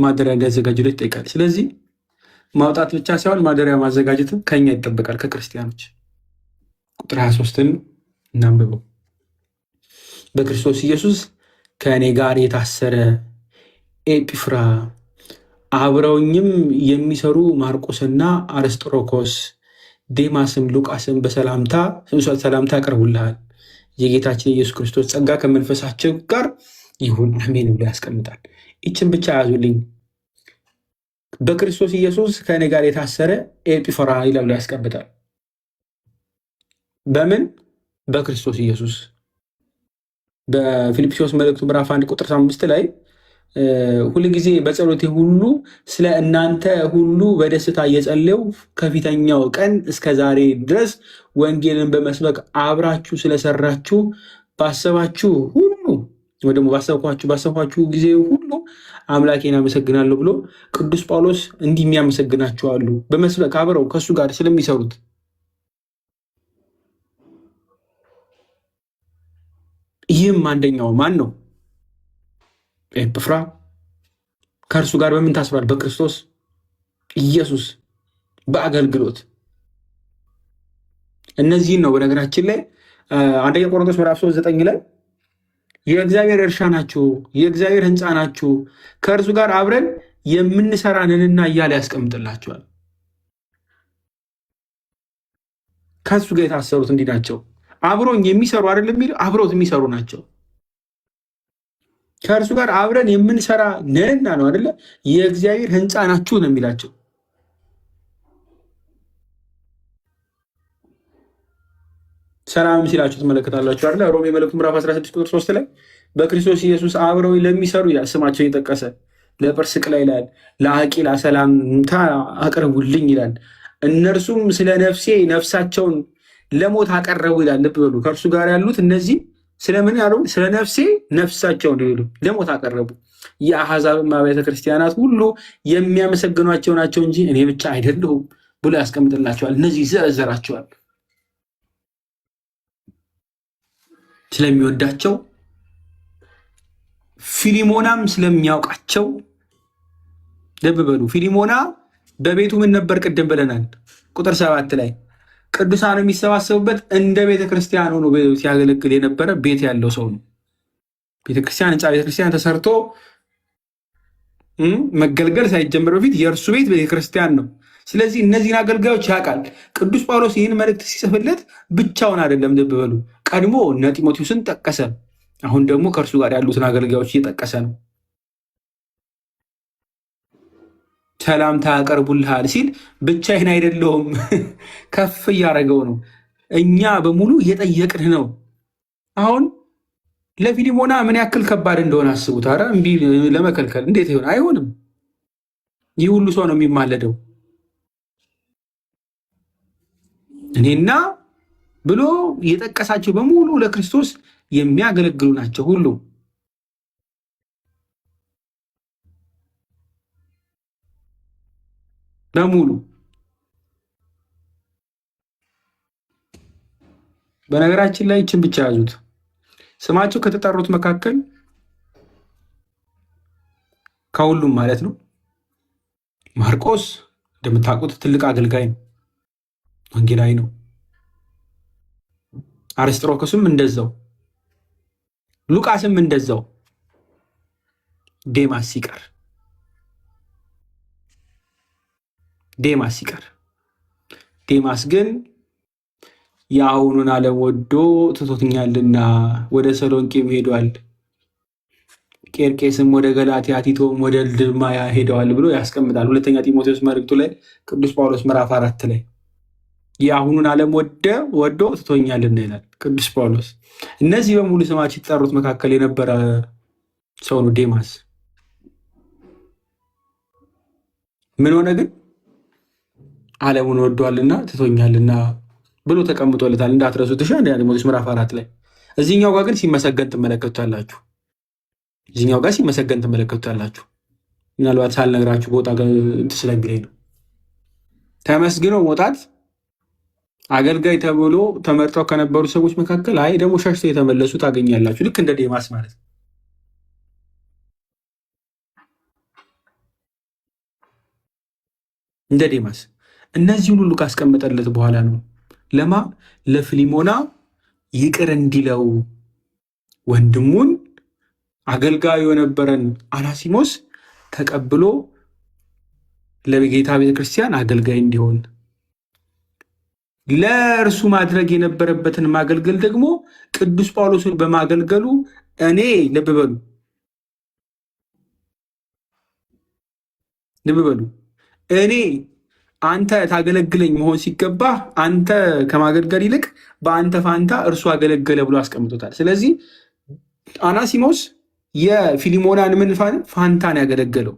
ማደሪያ እንዲያዘጋጅለት ይጠይቃል። ስለዚህ ማውጣት ብቻ ሳይሆን ማደሪያ ማዘጋጀትም ከኛ ይጠበቃል፣ ከክርስቲያኖች። ቁጥር 23ን እናንብበው። በክርስቶስ ኢየሱስ ከእኔ ጋር የታሰረ ኤጲፍራ፣ አብረውኝም የሚሰሩ ማርቆስና አርስጥሮኮስ፣ ዴማስም ሉቃስም ሰላምታ ያቀርቡልሃል። የጌታችን የኢየሱስ ክርስቶስ ጸጋ ከመንፈሳቸው ጋር ይሁን አሜን ብሎ ያስቀምጣል። ይችን ብቻ ያዙልኝ። በክርስቶስ ኢየሱስ ከእኔ ጋር የታሰረ ኤጲፍራ ይላል ብሎ ያስቀምጣል። በምን? በክርስቶስ ኢየሱስ። በፊልጵስዩስ መልእክቱ ምዕራፍ 1 ቁጥር 5 ላይ ሁልጊዜ በጸሎቴ ሁሉ ስለ እናንተ ሁሉ በደስታ እየጸለይሁ ከፊተኛው ቀን እስከ ዛሬ ድረስ ወንጌልን በመስበክ አብራችሁ ስለሰራችሁ ባሰባችሁ ሁሉ ወይ ደግሞ ባሰብኳችሁ ጊዜ ሁሉ አምላኬን አመሰግናለሁ ብሎ ቅዱስ ጳውሎስ እንዲህ የሚያመሰግናቸው አሉ፣ በመስበክ አብረው ከእሱ ጋር ስለሚሰሩት። ይህም አንደኛው ማን ነው? ኤጲፍራ። ከእርሱ ጋር በምን ታስሯል? በክርስቶስ ኢየሱስ በአገልግሎት። እነዚህን ነው በነገራችን ላይ አንደኛ ቆሮንቶስ ምዕራፍ 3:9 ላይ የእግዚአብሔር እርሻ ናችሁ፣ የእግዚአብሔር ሕንፃ ናችሁ፣ ከእርሱ ጋር አብረን የምንሰራንንና እያለ ያስቀምጥላቸዋል። ከእሱ ጋር የታሰሩት እንዲህ ናቸው። አብሮኝ የሚሰሩ አይደለም የሚለው፣ አብሮት የሚሰሩ ናቸው። ከእርሱ ጋር አብረን የምንሰራ ነንና ነው አይደለ? የእግዚአብሔር ሕንፃ ናችሁ ነው የሚላቸው። ሰላም ሲላችሁ ትመለከታላችሁ አይደለ? ሮሜ መልእክቱ ምዕራፍ 16 ቁጥር 3 ላይ በክርስቶስ ኢየሱስ አብረው ለሚሰሩ ይላል፣ ስማቸውን የጠቀሰ ለጵርስቅላ ይላል፣ ለአቂላ ሰላምታ አቅርቡልኝ ይላል። እነርሱም ስለ ነፍሴ ነፍሳቸውን ለሞት አቀረቡ ይላል። ልብ በሉ። ከእርሱ ጋር ያሉት እነዚህ ስለምን ያሉ? ስለ ነፍሴ ነፍሳቸውን ሊሉ ለሞት አቀረቡ። የአሕዛብም አብያተ ክርስቲያናት ሁሉ የሚያመሰግኗቸው ናቸው እንጂ እኔ ብቻ አይደለሁም ብሎ ያስቀምጥላቸዋል። እነዚህ ይዘረዘራቸዋል። ስለሚወዳቸው ፊሊሞናም ስለሚያውቃቸው ልብ በሉ። ፊሊሞና በቤቱ ምን ነበር? ቅድም ብለናል ቁጥር 7 ላይ ቅዱሳን የሚሰባሰቡበት እንደ ቤተክርስቲያን ሆኖ ሲያገለግል የነበረ ቤት ያለው ሰው ነው። ቤተክርስቲያን ህንፃ ቤተክርስቲያን ተሰርቶ መገልገል ሳይጀምር በፊት የእርሱ ቤት ቤተክርስቲያን ነው። ስለዚህ እነዚህን አገልጋዮች ያውቃል። ቅዱስ ጳውሎስ ይህን መልእክት ሲጽፍለት ብቻውን አይደለም። ልብ በሉ። ቀድሞ እነ ጢሞቴዎስን ጠቀሰ። አሁን ደግሞ ከእርሱ ጋር ያሉትን አገልጋዮች እየጠቀሰ ነው። ሰላምታ ያቀርቡልሃል ሲል ብቻዬን አይደለሁም ከፍ እያደረገው ነው። እኛ በሙሉ እየጠየቅንህ ነው። አሁን ለፊሊሞና ምን ያክል ከባድ እንደሆነ አስቡት። ኧረ እምቢ ለመከልከል እንዴት ይሆን? አይሆንም። ይህ ሁሉ ሰው ነው የሚማለደው። እኔና ብሎ የጠቀሳቸው በሙሉ ለክርስቶስ የሚያገለግሉ ናቸው። ሁሉ በሙሉ በነገራችን ላይ ይችን ብቻ ያዙት። ስማቸው ከተጠሩት መካከል ከሁሉም ማለት ነው ማርቆስ እንደምታውቁት ትልቅ አገልጋይ ነው፣ ወንጌላዊ ነው። አርስጥሮኮስም እንደዛው፣ ሉቃስም እንደዛው። ዴማስ ሲቀር ዴማስ ግን የአሁኑን ዓለም ወዶ ትቶትኛልና ወደ ሰሎንቄም ሄዷል፣ ቄርቄስም ወደ ገላትያ፣ ቲቶም ወደ ልድማያ ሄደዋል ብሎ ያስቀምጣል። ሁለተኛ ጢሞቴዎስ መልእክቱ ላይ ቅዱስ ጳውሎስ ምዕራፍ 4 ላይ የአሁኑን ዓለም ወዶ ትቶኛልና ይላል ቅዱስ ጳውሎስ። እነዚህ በሙሉ ስማቸው የተጠሩት መካከል የነበረ ሰው ነው ዴማስ። ምን ሆነ ግን? ዓለሙን ወዷልና ትቶኛልና ብሎ ተቀምጦለታል። እንዳትረሱት እሺ። አንደኛ ጢሞቴዎስ ምዕራፍ 4 ላይ እዚህኛው ጋር ግን ሲመሰገን ትመለከቱታላችሁ። ምናልባት ሳልነግራችሁ በወጣ ስለግሬ ነው። ተመስግኖ መውጣት አገልጋይ ተብሎ ተመርጠው ከነበሩ ሰዎች መካከል አይ ደግሞ ሸሽተው የተመለሱ ታገኛላችሁ። ልክ እንደ ዴማስ ማለት ነው። እንደ ዴማስ እነዚህን ሁሉ ካስቀመጠለት በኋላ ነው ለፊሊሞና ይቅር እንዲለው ወንድሙን አገልጋዩ የነበረን አናሲሞስ ተቀብሎ ለጌታ ቤተክርስቲያን አገልጋይ እንዲሆን ለእርሱ ማድረግ የነበረበትን ማገልገል ደግሞ ቅዱስ ጳውሎስን በማገልገሉ እኔ ልብ በሉ እኔ አንተ ታገለግለኝ መሆን ሲገባ አንተ ከማገልገል ይልቅ በአንተ ፋንታ እርሱ አገለገለ ብሎ አስቀምጦታል። ስለዚህ አናሲሞስ የፊሊሞናን ምን ፋንታን ያገለገለው?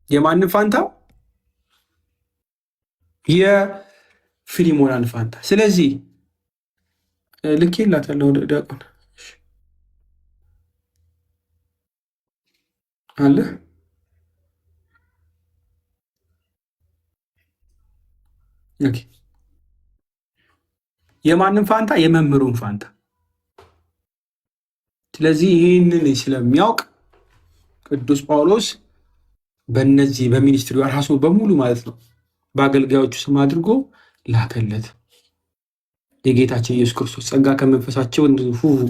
የማንን ፋንታ? የፊሊሞናን ፋንታ። ስለዚህ ልኬላታለሁ ዲያቆን አለ የማንም ፋንታ? የመምህሩን ፋንታ። ስለዚህ ይህንን ስለሚያውቅ ቅዱስ ጳውሎስ በእነዚህ በሚኒስትሪ ራሱ በሙሉ ማለት ነው በአገልጋዮቹ ስም አድርጎ ላከለት። የጌታችን ኢየሱስ ክርስቶስ ጸጋ ከመንፈሳቸው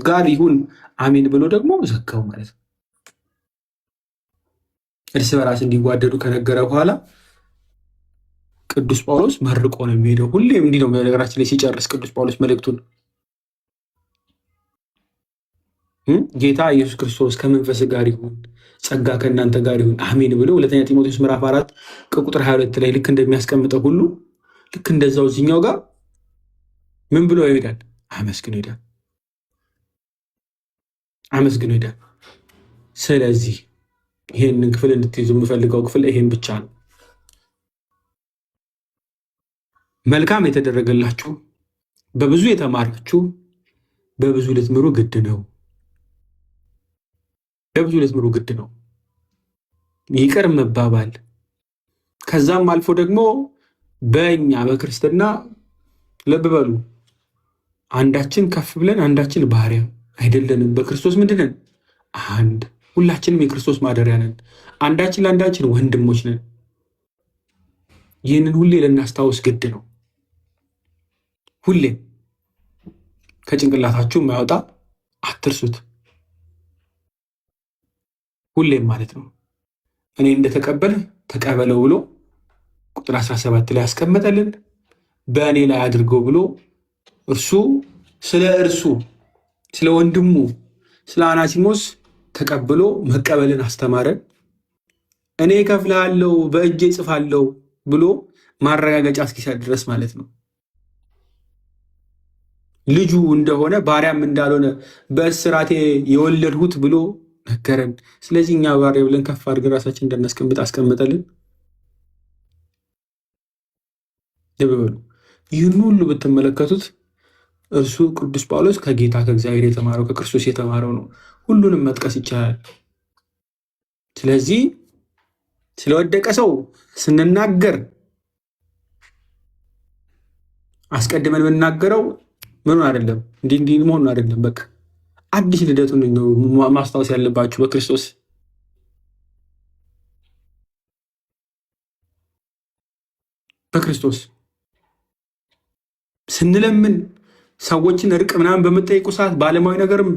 ጋር ይሁን አሜን ብሎ ደግሞ ዘጋው ማለት ነው። እርስ በራስ እንዲዋደዱ ከነገረ በኋላ ቅዱስ ጳውሎስ መርቆ ነው የሚሄደው። ሁሌም እንዲህ ነው ነገራችን ላይ ሲጨርስ ቅዱስ ጳውሎስ መልእክቱን ጌታ ኢየሱስ ክርስቶስ ከመንፈስ ጋር ይሁን ጸጋ ከእናንተ ጋር ይሁን አሜን ብሎ ሁለተኛ ጢሞቴዎስ ምዕራፍ 4 ከቁጥር 22 ላይ ልክ እንደሚያስቀምጠው ሁሉ ልክ እንደዛው እዚህኛው ጋር ምን ብሎ ይሄዳል? አመስግኖ ይሄዳል። ስለዚህ ይሄንን ክፍል እንድትይዙ የምፈልገው ክፍል ይሄን ብቻ ነው። መልካም የተደረገላችሁ በብዙ የተማራችሁ በብዙ ልትምሩ ግድ ነው። በብዙ ልትምሩ ግድ ነው። ይቅር መባባል ከዛም አልፎ ደግሞ በእኛ በክርስትና ልብ በሉ አንዳችን ከፍ ብለን አንዳችን ባሪያ አይደለንም። በክርስቶስ ምንድነን? አንድ። ሁላችንም የክርስቶስ ማደሪያ ነን። አንዳችን ለአንዳችን ወንድሞች ነን። ይህንን ሁሌ ልናስታውስ ግድ ነው። ሁሌ ከጭንቅላታችሁ የማያወጣ አትርሱት። ሁሌም ማለት ነው። እኔ እንደተቀበል ተቀበለው ብሎ ቁጥር 17 ላይ ያስቀመጠልን በእኔ ላይ አድርገው ብሎ ስለ ወንድሙ ስለ አናሲሞስ ተቀብሎ መቀበልን አስተማረን። እኔ እከፍልሃለሁ በእጄ እጽፋለሁ ብሎ ማረጋገጫ እስኪሰጥ ድረስ ማለት ነው። ልጁ እንደሆነ ባሪያም እንዳልሆነ በእስራቴ የወለድሁት ብሎ ነገረን። ስለዚህ እኛ ባሪያ ብለን ከፍ አድርገን ራሳችን እንደናስቀምጥ አስቀምጠልን። ይበሉ። ይህን ሁሉ ብትመለከቱት እርሱ ቅዱስ ጳውሎስ ከጌታ ከእግዚአብሔር የተማረው ከክርስቶስ የተማረው ነው። ሁሉንም መጥቀስ ይቻላል። ስለዚህ ስለወደቀ ሰው ስንናገር አስቀድመን የምናገረው ምኑን አይደለም፣ እንዲህ መሆኑን አይደለም። በቃ አዲስ ልደቱን ነው ማስታወስ ያለባችሁ በክርስቶስ። በክርስቶስ ስንለምን ሰዎችን እርቅ ምናምን በምጠይቁ ሰዓት በዓለማዊ ነገርም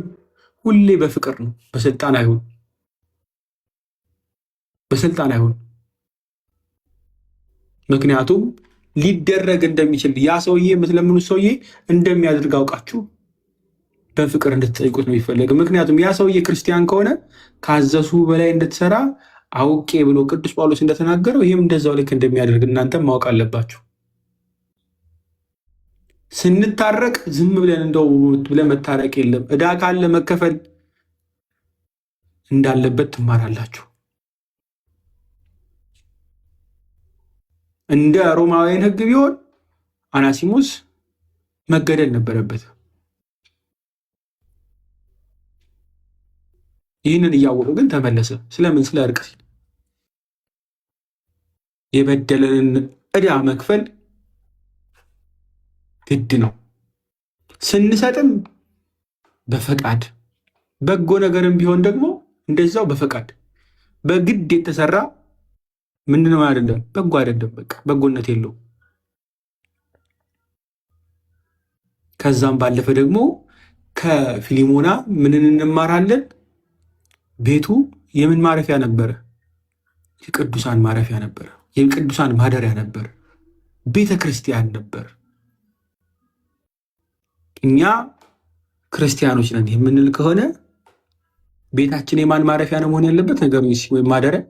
ሁሌ በፍቅር ነው። በስልጣን አይሁን፣ በስልጣን አይሁን። ምክንያቱም ሊደረግ እንደሚችል ያ ሰውዬ የምትለምኑት ሰውዬ እንደሚያደርግ አውቃችሁ በፍቅር እንድትጠይቁት ነው የሚፈለግ። ምክንያቱም ያ ሰውዬ ክርስቲያን ከሆነ ካዘሱ በላይ እንድትሰራ አውቄ ብሎ ቅዱስ ጳውሎስ እንደተናገረው ይህም እንደዛው ልክ እንደሚያደርግ እናንተም ማወቅ አለባችሁ። ስንታረቅ ዝም ብለን እንደው ብለን መታረቅ የለም። ዕዳ ካለ መከፈል እንዳለበት ትማራላችሁ። እንደ ሮማውያን ሕግ ቢሆን አናሲሞስ መገደል ነበረበት። ይህንን እያወቁ ግን ተመለሰ። ስለምን? ስለ እርቅ ሲል። የበደለንን ዕዳ መክፈል ግድ ነው። ስንሰጥም በፈቃድ በጎ ነገርም ቢሆን ደግሞ እንደዛው በፈቃድ በግድ የተሰራ ምንድነው? አይደለም፣ በጎ አይደለም። በቃ በጎነት የለው። ከዛም ባለፈ ደግሞ ከፊሊሞና ምንን እንማራለን? ቤቱ የምን ማረፊያ ነበረ? የቅዱሳን ማረፊያ ነበረ። የቅዱሳን ማደሪያ ነበር። ቤተ ክርስቲያን ነበር። እኛ ክርስቲያኖች ነን የምንል ከሆነ ቤታችን የማን ማረፊያ ነው መሆን ያለበት? ነገሩ ወይም ማደሪያ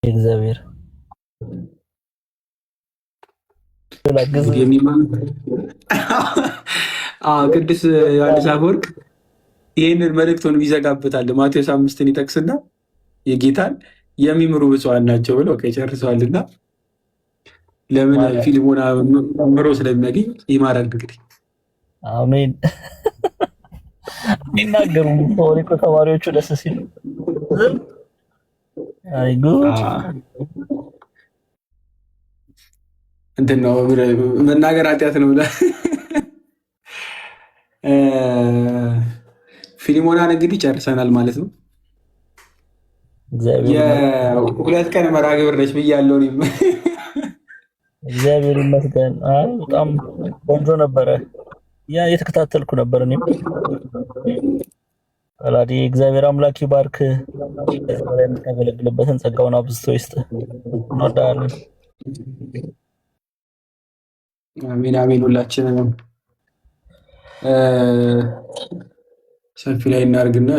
እግዚአብሔር ቅዱስ ዮሐንስ አፈወርቅ ይህንን መልእክቱን ይዘጋበታል። ማቴዎስ 5ን ይጠቅስና የጌታን የሚምሩ ብፁዓን ናቸው ብለው ጨርሰዋልና ለምን ፊልሞና ምሮ ስለሚያገኝ ይማራል። እንግዲህ አሜን። የሚናገሩ እኮ ተማሪዎቹ ደስ ሲሉ እንትን ነው መናገር ኃጢአት ነው ብለህ ፊልሞናን እንግዲህ ጨርሰናል ማለት ነው። የሁለት ቀን መርሃ ግብር ነች ብያለሁ። እግዚአብሔር ይመስገን። በጣም ቆንጆ ነበረ። ያ የተከታተልኩ ነበር። እኔም አላዲ እግዚአብሔር አምላክ ይባርክ። ላይ የምታገለግልበትን ጸጋውን አብዝቶ ይስጥ። እንወዳለን። አሜን አሜን። ሁላችንም ሰፊ ላይ እናርግና